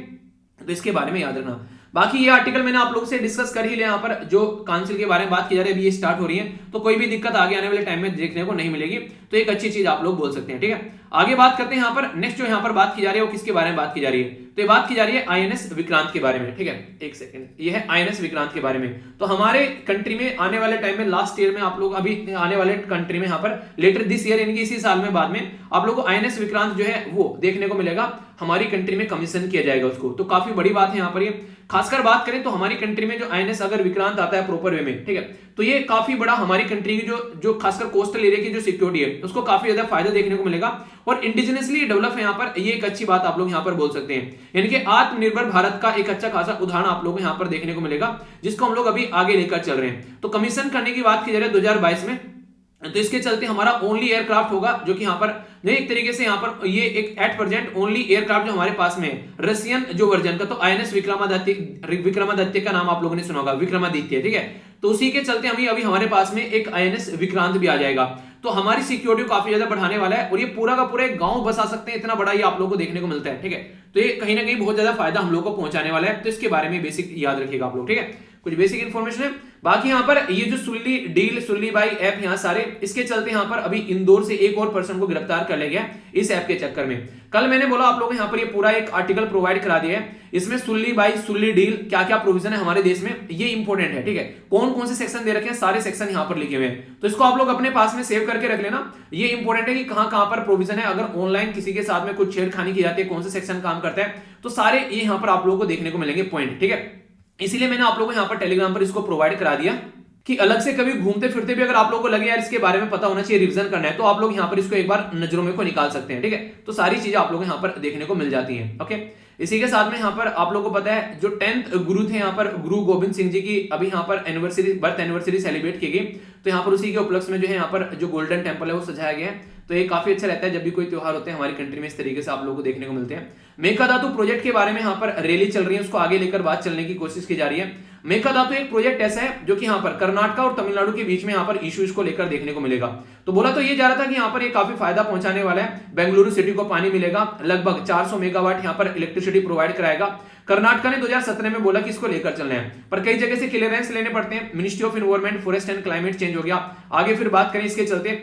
तो इसके बारे में याद रखना। बाकी ये आर्टिकल मैंने आप लोगों से डिस्कस कर ही लिया, यहाँ पर जो काउंसिल के बारे में बात की जा रही है अभी ये स्टार्ट हो रही है, तो कोई भी दिक्कत आगे आने वाले टाइम में देखने को नहीं मिलेगी, तो एक अच्छी चीज आप लोग बोल सकते हैं, ठीक है। आगे बात करते हैं यहाँ पर, नेक्स्ट जो यहाँ पर बात की जा रही है वो किसके बारे में बात की जा रही है, तो ये बात की जा रही है आईएनएस विक्रांत के बारे में, ठीक है। एक सेकंड, ये है आईएनएस विक्रांत के बारे में। तो हमारे कंट्री में आने वाले टाइम में, लास्ट ईयर में आप लोग अभी आने वाले कंट्री में यहाँ पर लेटर दिस ईयर यानी कि इसी साल में बाद में आप लोग को आईएनएस विक्रांत जो है वो देखने को मिलेगा, हमारी कंट्री में कमीशन किया जाएगा उसको, तो काफी बड़ी बात है यहाँ पर। ये खासकर बात करें तो हमारी कंट्री में जो आईएनएस अगर विक्रांत आता है प्रॉपर वे में, ठीक है, तो ये काफी बड़ा हमारी कंट्री की जो खासकर कोस्टल एरिया की जो सिक्योरिटी है उसको काफी ज्यादा फायदा देखने को मिलेगा, और इंडिजिनसली डेवलप है यहाँ पर, ये एक अच्छी बात आप लोग यहाँ पर बोल सकते हैं, यानी कि आत्मनिर्भर भारत का एक अच्छा खासा उदाहरण आप लोगों को यहाँ पर देखने को मिलेगा, जिसको हम लोग अभी आगे लेकर चल रहे हैं। तो कमीशन करने की बात की जा रही है 2022 में, तो इसके चलते हमारा ओनली एयरक्राफ्ट होगा जो कि यहाँ पर नहीं, एक तरीके से यहाँ पर ये एक एट प्रेजेंट ओनली एयरक्राफ्ट जो हमारे पास में है रशियन जो वर्जन का, तो आईएनएस विक्रमादित्य का नाम आप लोगों ने सुना होगा, विक्रमादित्य, ठीक है। तो उसी के चलते हमें अभी हमारे पास में एक आईएनएस विक्रांत भी आ जाएगा, तो हमारी सिक्योरिटी को काफी ज्यादा बढ़ाने वाला है, और ये पूरा का पूरा एक गांव बसा सकते हैं, इतना बड़ा ये आप लोगों को देखने को मिलता है, ठीक है। तो ये कहीं ना कहीं बहुत ज्यादा फायदा हम लोग को पहुंचाने वाला है, तो इसके बारे में बेसिक याद रखिएगा आप लोग, ठीक है। कुछ बेसिक इन्फॉर्मेशन है। बाकी यहाँ पर ये जो Sulli deal, Sulli by app यहाँ सारे, इसके चलते यहाँ पर अभी इंदौर से एक और पर्सन को गिरफ्तार कर लिया गया इस ऐप के चक्कर में। कल मैंने बोला आप लोगों को यहाँ पर ये पूरा एक आर्टिकल प्रोवाइड करा दिया है, इसमें सुल्ली बाई सुल्ली डील क्या क्या प्रोविजन है हमारे देश में, ये इंपॉर्टेंट है, ठीक है। कौन कौन से सेक्शन दे रखे हैं, सारे सेक्शन यहाँ पर लिखे हुए हैं, तो इसको आप लोग अपने पास में सेव करके रख लेना। ये इंपॉर्टेंट है कि कहाँ कहाँ पर प्रोविजन है, अगर ऑनलाइन किसी के साथ में कुछ छेड़खानी की जाती है, कौन से सेक्शन काम करता है, तो सारे ये यहाँ पर आप लोगों को देखने को मिलेंगे पॉइंट, ठीक है। इसीलिए मैंने आप लोगों को यहाँ पर टेलीग्राम पर इसको प्रोवाइड करा दिया कि अलग से कभी घूमते फिरते भी अगर आप लोगों को लगे यार इसके बारे में पता होना चाहिए, रिवीजन करना है, तो आप लोग यहाँ पर इसको एक बार नजरों में को निकाल सकते हैं, ठीक है। तो सारी चीजें आप लोग यहाँ पर देखने को मिल जाती हैं, ओके। इसी के साथ में यहाँ पर आप लोगों को पता है जो 10th गुरु थे यहाँ पर, गुरु गोविंद सिंह जी की अभी यहाँ पर बर्थ एनिवर्सरी सेलिब्रेट की गई, तो यहाँ पर उसी के उपलक्ष्य में जो है यहाँ पर जो गोल्डन टेम्पल है वो सजाया गया है। तो ये काफी अच्छा रहता है जब भी कोई त्योहार होते हैं हमारी कंट्री में, इस तरीके से आप लोगों को देखने को मिलते हैं। मेकाधातु प्रोजेक्ट के बारे में यहाँ पर रैली चल रही है, उसको आगे लेकर बात चलने की कोशिश की जा रही है। मेकाधातु एक प्रोजेक्ट ऐसा है जो कि यहाँ पर कर्नाटक और तमिलनाडु के बीच में यहाँ पर इश्यूज को लेकर देखने को मिलेगा। तो बोला तो ये जा रहा था कि यहाँ पर ये काफी फायदा पहुंचाने वाला है, बेंगलुरु सिटी को पानी मिलेगा, लगभग 400 मेगावाट यहाँ पर इलेक्ट्रिसिटी प्रोवाइड कराएगा। कर्नाटक ने 2017 में बोला कि इसको लेकर चलना है, पर कई जगह से क्लियरेंस लेने पड़ते हैं, ministry of environment, forest and climate change हो गया। आगे फिर बात करें इसके चलते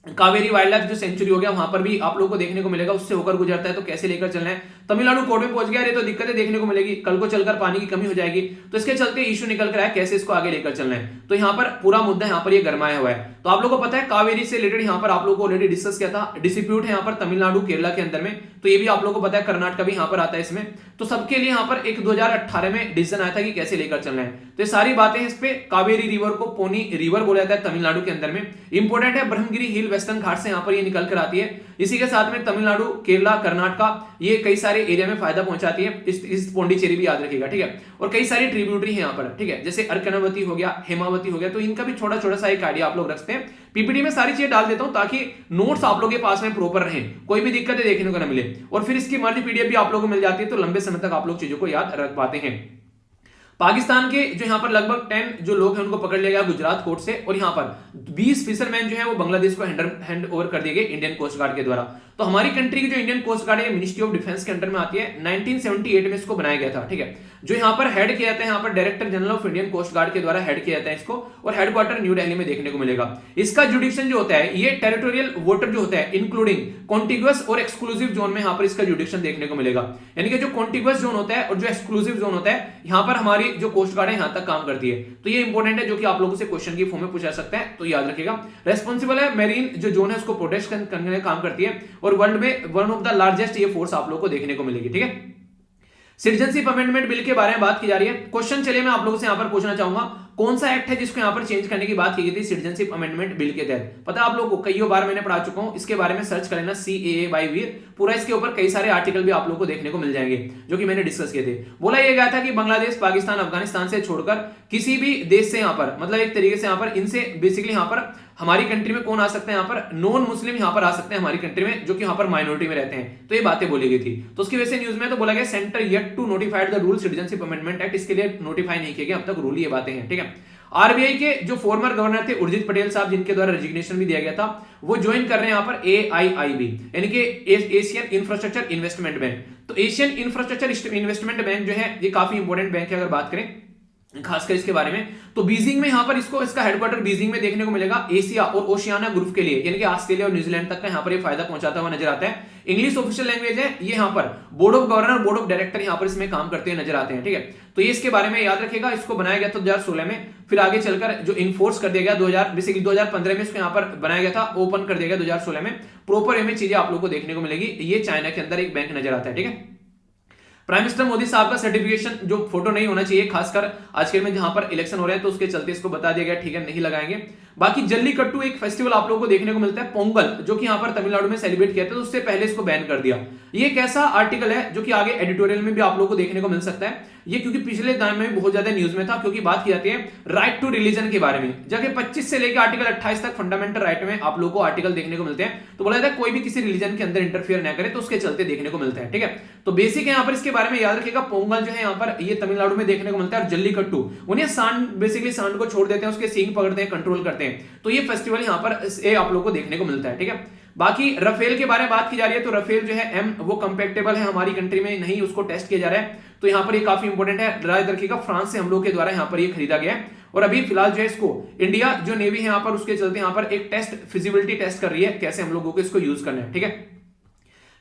कावेरी वाइल्ड लाइफ जो सेंचुरी हो गया वहां पर भी आप लोगों को देखने को मिलेगा, उससे होकर गुजरता है, तो कैसे लेकर चलना है। तमिलनाडु कोर्ट में पहुंच गया रे, तो दिक्कतें देखने को मिलेगी, कल को चलकर पानी की कमी हो जाएगी, तो इसके चलते इश्यू निकल कर आया कैसे इसको आगे लेकर चलना है। तो यहाँ पर पूरा मुद्दा यहाँ पर ये गरमाया हुआ है। तो आप लोगों को पता है कावेरी से रिलेटेड यहाँ पर आप लोगों को ऑलरेडी डिस्कस किया था, डिस्प्यूट है यहाँ पर तमिलनाडु केरला के अंदर में, तो ये भी आप लोगों को पता है, कर्नाटक भी यहाँ पर आता है इसमें। तो सबके लिए यहाँ पर एक 2018 में डिसीजन आया था कि कैसे लेकर चलना है। तो ये सारी बातें इस पे कावेरी रिवर को पोनी रिवर बोला जाता है तमिलनाडु के अंदर में, इंपोर्टेंट है। ब्रह्मगिरी हिल वेस्टर्न घाट से यहाँ पर ये निकल कर आती है। इसी के साथ में तमिलनाडु, केरला, कर्नाटक ये कई सारे एरिया में फायदा पहुंचाती है। इस पौंडीचेरी भी याद रखिएगा, ठीक है। और कई सारी ट्रिब्यूटरी है यहाँ पर, ठीक है, जैसे अर्कनावती हो गया, हेमावती हो गया, तो इनका भी छोटा छोटा सा एक आइडिया आप लोग रखते हैं। पीपीटी में सारी चीजें डाल देता हूं ताकि नोट्स आप लोगों के पास में प्रॉपर रहे, कोई भी दिक्कतें देखने को ना मिले, और फिर इसकी मर्ज पीडीएफ भी आप लोगों को मिल जाती है, तो लंबे समय तक आप लोग चीजों को याद रख पाते हैं। पाकिस्तान के जो यहाँ पर लगभग 10 जो लोग हैं उनको पकड़ लिया गया गुजरात कोर्ट से, और यहाँ पर 20 फिशरमैन जो है वो बांग्लादेश को हैंड ओवर कर दिए गए इंडियन कोस्ट गार्ड के द्वारा। तो हमारी कंट्री की जो इंडियन कोस्ट गार्ड है मिनिस्ट्री ऑफ डिफेंस के अंडर में आती है, 1978 में इसको बनाया गया था, ठीक है। जो यहाँ पर हेड किया जाता है, यहाँ पर director general of Indian coast guard के द्वारा हेड किया जाता है इसको, और हेडक्वार्टर न्यू दिल्ली में देखने को मिलेगा। इसका जुडिक्शन जो होता है ये टेरिटोरियल वाटर जो होता है इंक्लूडिंग कॉन्टिगुअस और एक्सक्लूसिव जोन में यहाँ पर इसका जुडिक्शन देखने को मिलेगा। यानी कि जो कॉन्टिगुअस जोन होता है और जो एक्सक्लूसिव जोन होता है, यहाँ पर हमारी जो कोस्ट गार्ड है यहाँ तक काम करती है। तो ये इंपॉर्टेंट है, जो कि आप लोगों से क्वेश्चन की फॉर्म में पूछा सकता है, तो याद रखिएगा। रेस्पॉन्सिबल है मेरीन जो जोन है उसको प्रोटेक्ट करने में काम करती है, और वर्ल्ड में वन ऑफ द लार्जेस्ट ये फोर्स आप लोगों को देखने को मिलेगी। ठीक है, सिटीजनशिप अमेंडमेंट बिल के बारे में बात की जा रही है। क्वेश्चन चलिए मैं आप लोगों से यहां पर पूछना चाहूंगा, कौन सा एक्ट है जिसको यहां पर चेंज करने की बात की गई थी सिटीजनशिप अमेंडमेंट बिल के तहत? पता है आप लोगों को, कई बार मैंने पढ़ा चुका हूं, इसके बारे में सर्च कर लेना CAA बाय वीर, पूरा इसके ऊपर कई सारे आर्टिकल भी आप लोगों को देखने को मिल जाएंगे जो कि मैंने डिस्कस किए थे। बोला यह गया था कि बांग्लादेश, पाकिस्तान, अफगानिस्तान से छोड़कर किसी भी देश से यहां पर, मतलब एक तरीके से यहां पर इनसे बेसिकली यहां पर हमारी कंट्री में कौन आ सकते हैं, यहां पर नॉन मुस्लिम यहां पर आ सकते हैं हमारी कंट्री में, जो कि यहां पर माइनॉरिटी में रहते हैं। तो ये बातें बोली गई थी। तो उसकी वजह से न्यूज में तो बोला गया centre yet to notified the rule citizenship amendment act, इसके लिए नोटिफाई नहीं किया गया अब तक रूल, ये बातें हैं। ठीक है, आरबीआई के जो फॉर्मर गवर्नर थे उर्जित पटेल साहब, जिनके द्वारा रेजिग्नेशन भी दिया गया था, वो ज्वाइन कर रहे हैं यहां पर AIIB यानी कि एशियन इंफ्रास्ट्रक्चर इन्वेस्टमेंट बैंक। तो एशियन इंफ्रास्ट्रक्चर इन्वेस्टमेंट बैंक जो है ये काफी इंपॉर्टेंट बैंक है अगर बात करें खासकर इसके बारे में। तो बीजिंग में यहां पर इसको, इसका हेडक्वार्टर बीजिंग में देखने को मिलेगा। एशिया और ओशियाना ग्रुप के लिए यानी कि ऑस्ट्रेलिया और न्यूजीलैंड तक का यहां पर ये फायदा पहुंचाता हुआ नजर आता है। इंग्लिश ऑफिशियल लैंग्वेज है ये, यहां पर board of governor, board of director यहां पर इसमें काम करते हुए नजर आते हैं। ठीक है, तो ये इसके बारे में याद रखिएगा। इसको बनाया गया था 2016 में, फिर आगे चलकर जो इन्फोर्स कर दिया गया 2015 में इसको यहां पर बनाया गया था, ओपन कर दिया गया 2016 में। प्रॉपर वे में चीजें आप लोगों को देखने को मिलेगी। ये चाइना के अंदर एक बैंक नजर आता है। ठीक है, प्राइम मिनिस्टर मोदी साहब का सर्टिफिकेशन जो फोटो नहीं होना चाहिए, खासकर आज के में जहां पर इलेक्शन हो रहे हैं तो उसके चलते इसको बता दिया गया, ठीक है, नहीं लगाएंगे। बाकी जल्लीकट्टू एक फेस्टिवल आप लोगों को देखने को मिलता है, पोंगल, जो कि यहां पर तमिलनाडु में सेलिब्रेट किया था, तो उससे पहले इसको बैन कर दिया। ये एक ऐसा आर्टिकल है जो कि आगे एडिटोरियल में भी आप लोगों को देखने को मिल सकता है। ये क्योंकि पिछले टाइम में बहुत ज्यादा न्यूज में था, क्योंकि बात की जाती है राइट टू रिलीजन के बारे में। जगह 25 से लेकर आर्टिकल 28 तक फंडामेंटल राइट में आप लोगों को आर्टिकल देखने को मिलते हैं। तो बोला जाता है कोई भी किसी रिलीजन के अंदर इंटरफियर ना करे, तो उसके चलते देखने को मिलता है। ठीक है, तो बेसिक है यहाँ पर इसके बारे में याद रखिएगा। पोंगल जो है यहाँ पर ये तमिलनाडु में देखने को मिलता है, और जल्लीकट्टू उन्हें सांड, बेसिकली सांड को छोड़ देते हैं, उसके सींग पकड़ते हैं, कंट्रोल करते हैं। तो ये फेस्टिवल यहाँ पर आप लोगों को देखने को मिलता है। ठीक है, बाकी रफेल के बारे में बात की जा रही है, तो रफेल जो है वो कंपैटिबल है हमारी कंट्री में, नहीं उसको टेस्ट किया जा रहा है। तो यहाँ पर ये काफी इंपॉर्टेंट है, याद रखिएगा। फ्रांस से हम लोग के द्वारा यहाँ पर ये खरीदा गया है, और अभी फिलहाल जो है इसको इंडिया जो नेवी है यहाँ पर उसके चलते यहाँ पर एक टेस्ट, फिजिबिलिटी टेस्ट कर रही है, कैसे हम लोगों को इसको यूज करना है। ठीक है,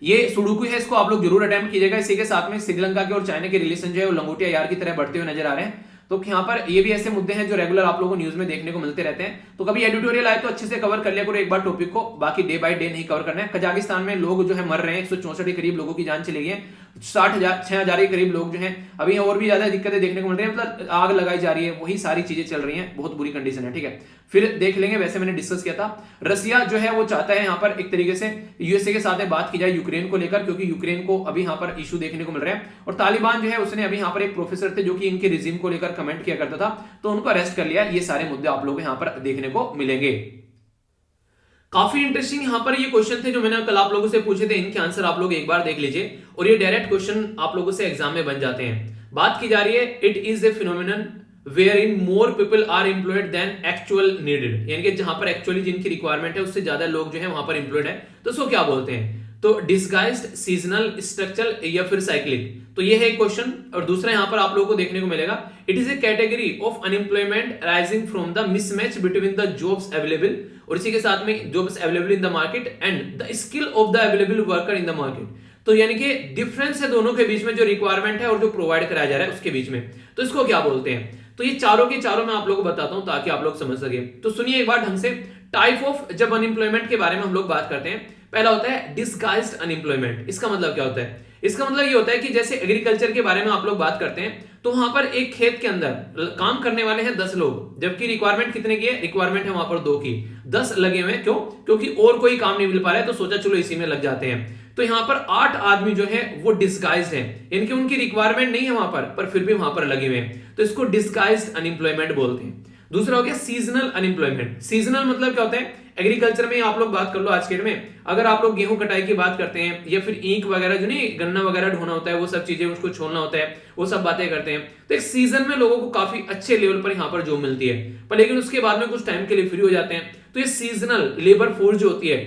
ये सुडोकू है, इसको आप लोग जरूर अटेम्प्ट कीजिएगा। इसी के साथ में श्रीलंका के और चाइना के रिलेशन जो है वो लंगोटिया यार की तरह बढ़ते हुए नजर आ रहे हैं। तो यहाँ पर ये भी ऐसे मुद्दे हैं जो रेगुलर आप लोगों को न्यूज में देखने को मिलते रहते हैं। तो कभी एडिटोरियल आए तो अच्छे से कवर कर लिया करो एक बार टॉपिक को, बाकी डे बाय डे नहीं कवर करना है। कजाकिस्तान में लोग जो है मर रहे हैं, 164 के करीब लोगों की जान चली गई है, 6,000 के करीब लोग जो हैं अभी, और भी ज्यादा दिक्कतें देखने को मिल रही है, मतलब आग लगाई जा रही है, वही सारी चीजें चल रही हैं, बहुत बुरी कंडीशन है। ठीक है, फिर देख लेंगे। वैसे मैंने डिस्कस किया था, रसिया जो है वो चाहता है यहाँ पर एक तरीके से यूएसए के साथ बात की जाए यूक्रेन को लेकर, क्योंकि यूक्रेन को अभी यहाँ पर इशू देखने को मिल रहा है। और तालिबान जो है उसने अभी यहाँ पर एक प्रोफेसर थे जो कि इनके रिजीम को लेकर कमेंट किया करता था, तो उनको अरेस्ट कर लिया। ये सारे मुद्दे आप लोगों को यहाँ पर देखने को मिलेंगे। काफी इंटरेस्टिंग यहाँ पर ये क्वेश्चन थे जो मैंने कल आप लोगों से पूछे थे, इनके आंसर आप लोग एक बार देख लीजिए, और ये डायरेक्ट क्वेश्चन आप लोगों से एग्जाम में बन जाते हैं। बात की जा रही है, it is a phenomenon where in more people are employed than actual needed, यानी कि जहां पर एक्चुअली जिनकी रिक्वायरमेंट है उससे ज्यादा लोग जो है वहां पर एम्प्लॉयड है, तो उसको क्या बोलते हैं? तो डिस्गाइज्ड, सीजनल, स्ट्रक्चरल या फिर साइक्लिक। तो ये है क्वेश्चन। और दूसरा यहां पर आप लोगों को देखने को मिलेगा, it is A category of unemployment rising from the mismatch between the jobs available, और इसी के साथ में jobs available in the market and the skill of the available worker in the market. तो यानी कि डिफरेंस है दोनों के बीच में, जो रिक्वायरमेंट है और जो प्रोवाइड कराया जा रहा है उसके बीच में, तो इसको क्या बोलते हैं? तो ये चारों के चारों मैं आप लोगों को बताता हूं ताकि आप लोग समझ सके। तो सुनिए एक बार ढंग से। टाइप ऑफ, जब अनएम्प्लॉयमेंट के बारे में हम लोग बात करते हैं, पहला होता है डिस्गाइज्ड अनएम्प्लॉयमेंट। इसका मतलब क्या होता है? इसका मतलब ये होता है कि जैसे एग्रीकल्चर के बारे में आप लोग बात करते हैं, तो वहां पर एक खेत के अंदर काम करने वाले हैं 10 लोग, जबकि रिक्वायरमेंट कितने की है? रिक्वायरमेंट है वहां पर 2 की, 10 लगे हुए हैं। क्यों? क्योंकि और कोई काम नहीं मिल पा रहा है, तो सोचा चलो इसी में लग जाते हैं। तो यहां पर 8 आदमी जो है वो डिस्गाइज्ड हैं, इनकी उनकी रिक्वायरमेंट नहीं है वहां पर फिर भी वहां पर लगे हुए हैं, तो इसको डिस्गाइज्ड अनएम्प्लॉयमेंट बोलते हैं। दूसरा हो गया सीजनल अनएम्प्लॉयमेंट। सीजनल मतलब क्या होता है? एग्रीकल्चर में आप लोग बात कर लो आज के डेट में, अगर आप लोग गेहूं कटाई की बात करते हैं या फिर ईंख वगैरह जो नहीं गन्ना वगैरह ढोना होता है, वो सब चीजें उसको छोड़ना होता है, वो सब बातें करते हैं, तो एक सीजन में लोगों को काफी अच्छे लेवल पर यहाँ पर जॉब मिलती है, पर लेकिन उसके बाद में कुछ टाइम के लिए फ्री हो जाते हैं। तो ये सीजनल लेबर फोर्स जो होती है,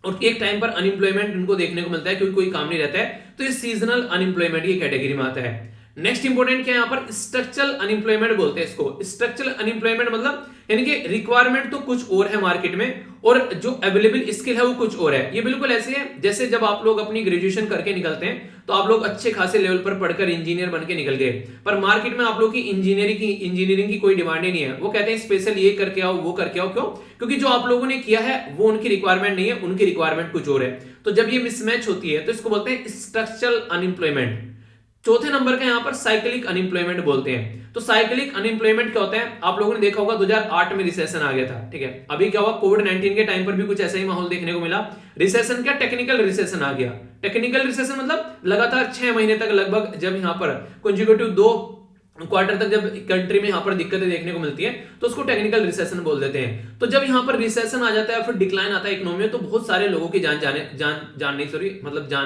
और एक टाइम पर अनएम्प्लॉयमेंट उनको देखने को मिलता है क्योंकि कोई काम नहीं रहता है, तो ये सीजनल अनएम्प्लॉयमेंट की कैटेगरी में आता है। नेक्स्ट इंपॉर्टेंट क्या है यहाँ पर, स्ट्रक्चरल अनएम्प्लॉयमेंट बोलते हैं इसको। स्ट्रक्चरल अनएम्प्लॉयमेंट मतलब यानी कि रिक्वायरमेंट तो कुछ और है मार्केट में और जो अवेलेबल स्किल है वो कुछ और है। ये बिल्कुल ऐसे है जैसे जब आप लोग अपनी ग्रेजुएशन करके निकलते हैं तो आप लोग अच्छे खासे लेवल पर पढ़कर इंजीनियर बन के निकल गए, पर मार्केट में आप लोग की इंजीनियरिंग की कोई डिमांड ही नहीं है। वो कहते हैं स्पेशल ये करके आओ, वो करके आओ। क्यों? क्योंकि जो आप लोगों ने किया है वो उनकी रिक्वायरमेंट नहीं है, उनकी रिक्वायरमेंट कुछ और है। तो जब ये मिसमैच होती है तो इसको बोलते हैं स्ट्रक्चरल अनएम्प्लॉयमेंट। चौथे नंबर का यहां पर साइक्लिक अनएम्प्लॉयमेंट बोलते हैं। तो साइक्लिक अनएम्प्लॉयमेंट क्या होता है, आप लोगों ने देखा होगा 2008 में रिसेशन आ गया था, ठीक है। अभी क्या हुआ, कोविड-19 के टाइम पर भी कुछ ऐसा ही माहौल देखने को मिला। रिसेशन क्या, टेक्निकल रिसेशन आ गया। टेक्निकल रिसेशन मतलब लगातार 6 महीने तक लगभग जब यहां पर कंसेक्यूटिव 2 क्वार्टर तक जब कंट्री में यहां पर दिक्कतें देखने को मिलती है तो उसको टेक्निकल रिसेशन बोल देते हैं। तो जब यहां पर रिसेशन आ जाता है फिर डिक्लाइन आता है इकोनॉमी में, तो बहुत सारे लोगों की जान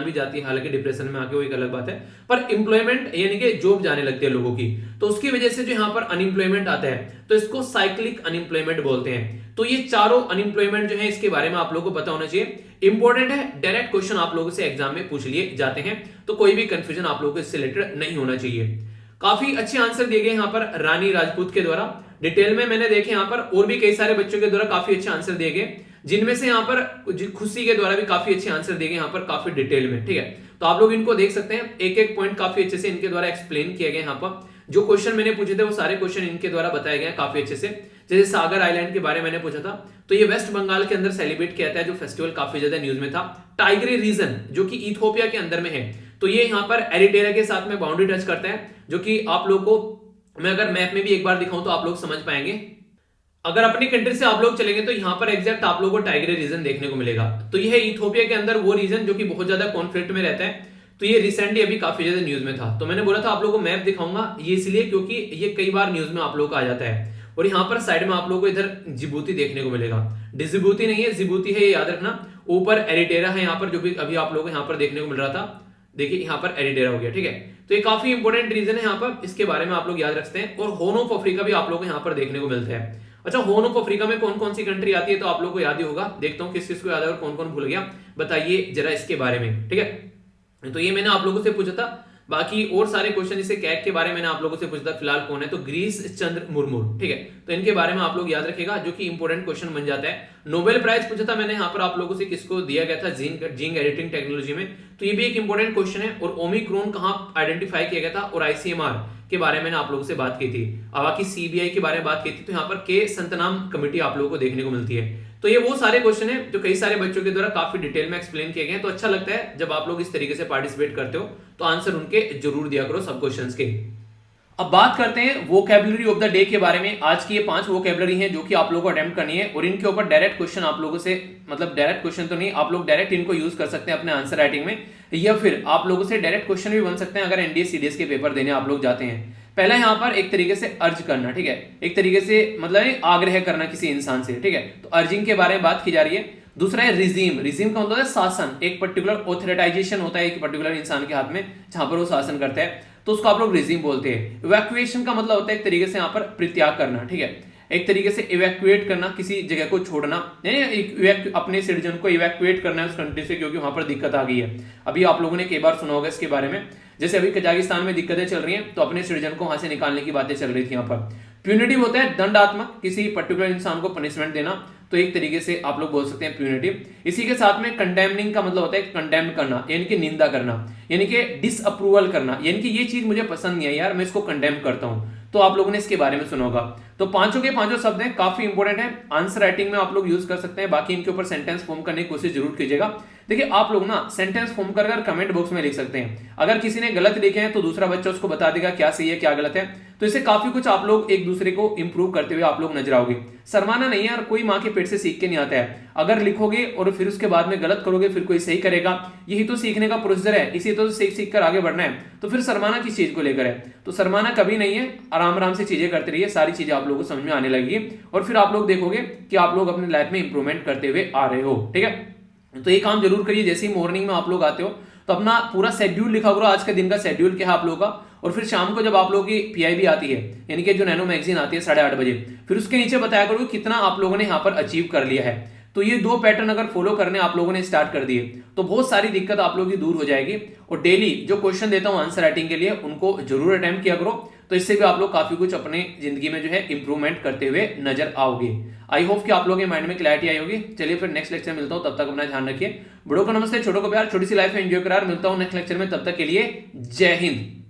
भी जाती है। हालांकि डिप्रेशन में आके वो एक अलग बात है, पर एम्प्लॉयमेंट यानी कि जॉब जाने लगती है लोगों की। तो उसकी वजह से जो यहां पर अनएम्प्लॉयमेंट आता है तो इसको साइक्लिक अनएम्प्लॉयमेंट बोलते हैं। तो ये चारों अनएम्प्लॉयमेंट जो है इसके बारे में आप लोगों को पता होना चाहिए। इंपॉर्टेंट है, डायरेक्ट क्वेश्चन आप लोगों से एग्जाम में पूछ लिए जाते हैं, तो कोई भी कंफ्यूजन आप लोगों को इससे रिलेटेड नहीं होना चाहिए। काफी अच्छे आंसर दिए गए यहाँ पर रानी राजपूत के द्वारा। डिटेल में मैंने देखे यहाँ पर और भी कई सारे बच्चों के द्वारा काफी अच्छे आंसर दिए गए, जिनमें से यहाँ पर खुशी के द्वारा भी काफी अच्छे आंसर दिए गए यहाँ पर काफी डिटेल में, ठीक है। तो आप लोग इनको देख सकते हैं, एक एक पॉइंट काफी अच्छे से इनके द्वारा एक्सप्लेन किए गए। यहाँ पर जो क्वेश्चन मैंने पूछे थे वो सारे क्वेश्चन इनके द्वारा बताए गए काफी अच्छे से। जैसे सागर आइलैंड के बारे में मैंने पूछा था, तो ये वेस्ट बंगाल के अंदर सेलिब्रेट किया जाता है, जो फेस्टिवल काफी ज्यादा न्यूज में था। टाइग्रे रीजन जो कि इथियोपिया के अंदर में है, तो ये यहाँ पर एरिट्रिया के साथ में बाउंड्री टच करता है, जो कि आप लोग को मैं अगर मैप में भी एक बार दिखाऊं तो आप लोग समझ पाएंगे। अगर अपनी कंट्री से आप लोग चलेंगे तो यहाँ पर एग्जैक्ट आप लोगों को टाइग्रे रीजन देखने को मिलेगा। तो ये है इथियोपिया के अंदर वो रीजन जो कि बहुत ज्यादा कॉन्फ्लिक्ट में रहता है। तो ये रिसेंटली अभी काफी ज्यादा न्यूज में था। तो मैंने बोला था आप लोगों को मैप दिखाऊंगा, ये इसलिए क्योंकि ये कई बार न्यूज में आप लोग को आ जाता है। और यहाँ पर साइड में आप लोगों को इधर जिबूती देखने को मिलेगा, डिजिबूती नहीं है, जिबूती है, ये याद रखना। ऊपर एरिटेरा है यहाँ पर, जो भी अभी आप लोगों को यहाँ पर देखने को मिल रहा था। देखिए यहाँ पर एरिटेरा हो गया, ठीक है। तो ये काफी इंपॉर्टेंट रीजन है यहाँ पर, इसके बारे में आप लोग याद रखते हैं। और हॉर्न ऑफ अफ्रीका भी आप लोग को यहाँ पर देखने को मिलता है। अच्छा, हॉर्न ऑफ अफ्रीका में कौन कौन सी कंट्री आती है तो आप लोग को याद ही होगा। देखता हूँ किस किस को याद है और कौन कौन भूल गया, बताइए जरा इसके बारे में, ठीक है। तो ये मैंने आप लोगों से पूछा था। बाकी और सारे क्वेश्चन जैसे कैग के बारे में मैंने आप लोगों से पूछा था, फिलहाल कौन है, तो गिरीश चंद्र मुर्मू, ठीक है। तो इनके बारे में आप लोग याद रखेगा, जो कि इंपॉर्टेंट क्वेश्चन बन जाता है। नोबेल प्राइज पूछा था मैंने यहाँ पर आप लोगों से, किसको दिया गया था, जीन एडिटिंग टेक्नोलॉजी में। तो ये भी एक इंपॉर्टेंट क्वेश्चन है। और ओमिक्रॉन कहाँ आइडेंटिफाई किया गया था, और आईसीएमआर के बारे में आप लोगों से बात की थी। बाकी सीबीआई के बारे में बात की थी। तो यहाँ पर के संतनाम कमेटी आप लोगों को देखने को मिलती है। तो ये वो सारे क्वेश्चन है जो कई सारे बच्चों के द्वारा काफी डिटेल में एक्सप्लेन किए गए हैं। तो अच्छा लगता है जब आप लोग इस तरीके से पार्टिसिपेट करते हो, तो आंसर उनके जरूर दिया करो सब क्वेश्चंस के। अब बात करते हैं वोकैबुलरी ऑफ द डे के बारे में। आज की ये 5 वोकैबुलरी हैं जो कि आप लोगों को अटेम्प्ट करनी है, और इनके ऊपर डायरेक्ट क्वेश्चन आप लोगों से, मतलब डायरेक्ट क्वेश्चन तो नहीं, आप लोग डायरेक्ट इनको यूज कर सकते हैं अपने आंसर राइटिंग में, या फिर आप लोगों से डायरेक्ट क्वेश्चन भी बन सकते हैं अगर एनडीए सीडीएस के पेपर देने आप लोग जाते हैं। पहला यहाँ पर एक तरीके से अर्ज करना, ठीक है, एक तरीके से मतलब आग्रह करना किसी इंसान से, ठीक है। तो अर्जिंग के बारे में बात की जा रही है। दूसरा है रिजीम। रिजीम का मतलब है शासन, एक पर्टिकुलर ऑथराइजेशन होता है एक पर्टिकुलर इंसान के हाथ में जहां पर वो शासन करता है, तो उसको आप लोग रिजीम बोलते हैं। इवैक्यूएशन का मतलब होता है एक तरीके से यहाँ पर परित्याग करना, ठीक है, एक तरीके से इवैक्यूएट करना, किसी जगह को छोड़ना, अपने सिटीजन को इवैक्यूएट करना है उस कंट्री से, क्योंकि वहां पर दिक्कत आ गई है। अभी आप लोगों ने कई बार सुना होगा इसके बारे में, जैसे अभी कजाकिस्तान में दिक्कतें चल रही हैं, तो अपने सिटीजन को वहां से निकालने की बातें चल रही थी यहाँ पर। प्यूनिटिव होता है दंडात्मक, किसी पर्टिकुलर इंसान को पनिशमेंट देना, तो एक तरीके से आप लोग बोल सकते हैं प्यूनिटिव। इसी के साथ में कंडेमनिंग का मतलब होता है कंडेम करना, यानी कि निंदा करना, यानी कि डिसअप्रूवल करना, यानी कि ये चीज मुझे पसंद नहीं है यार, मैं इसको कंडेम करता हूं। तो आप लोगों ने इसके बारे में सुना होगा। तो पांचों के पांचों शब्द हैं, काफी इंपॉर्टेंट है, आंसर राइटिंग में आप लोग यूज कर सकते हैं। बाकी इनके ऊपर सेंटेंस फॉर्म करने की कोशिश जरूर कीजिएगा। देखिए आप लोग ना सेंटेंस फॉर्म कर कमेंट बॉक्स में लिख सकते हैं। अगर किसी ने गलत लिखे हैं तो दूसरा बच्चा उसको बता देगा क्या सही है क्या गलत है। तो इससे काफी कुछ आप लोग एक दूसरे को इंप्रूव करते हुए आप लोग नजर आओगे। शर्माना नहीं है यार, कोई माँ के पेट से सीख के नहीं आता है। अगर लिखोगे और फिर उसके बाद में गलत करोगे, फिर कोई सही करेगा, यही तो सीखने का प्रोसीजर है। इसी तो सीख कर आगे बढ़ना है। तो फिर शर्माना किस चीज को लेकर है? तो शर्माना कभी नहीं है, आराम आराम से चीजें करते रहिए, सारी चीजें आप लोगों को समझ में आने लगेगी और फिर आप लोग देखोगे कि आप लोग अपनी लाइफ में इंप्रूवमेंट करते हुए आ रहे हो। ठीक है, तो ये काम जरूर करिए। जैसे ही मॉर्निंग में आप लोग आते हो तो अपना पूरा शेड्यूल लिखा करो, आज के दिन का शेड्यूल क्या है आप लोगों का। और फिर शाम को जब आप लोगों की पीआईबी आती है, यानी कि जो नैनो मैगजीन आती है 8:30 बजे, फिर उसके नीचे बताया करो कितना आप लोगों ने यहाँ पर अचीव कर लिया है। तो ये 2 पैटर्न अगर फॉलो करने आप लोगों ने स्टार्ट कर दिए तो बहुत सारी दिक्कत आप लोगों की दूर हो जाएगी। और डेली जो क्वेश्चन देता हूं आंसर राइटिंग के लिए उनको जरूर अटेम्प्ट किया करो, तो इससे भी आप लोग काफी कुछ अपने जिंदगी में जो है इंप्रूवमेंट करते हुए नजर आओगे। आई होप कि आप लोगों के माइंड में क्लैरिटी आई होगी। चलिए फिर नेक्स्ट लेक्चर मिलता हूं, तब तक अपना ध्यान रखिए। बड़ों को नमस्ते, छोटों को प्यार, छोटी सी लाइफ में एंजॉय करार। मिलता हूं नेक्स्ट लेक्चर में, तब तक के लिए जय हिंद।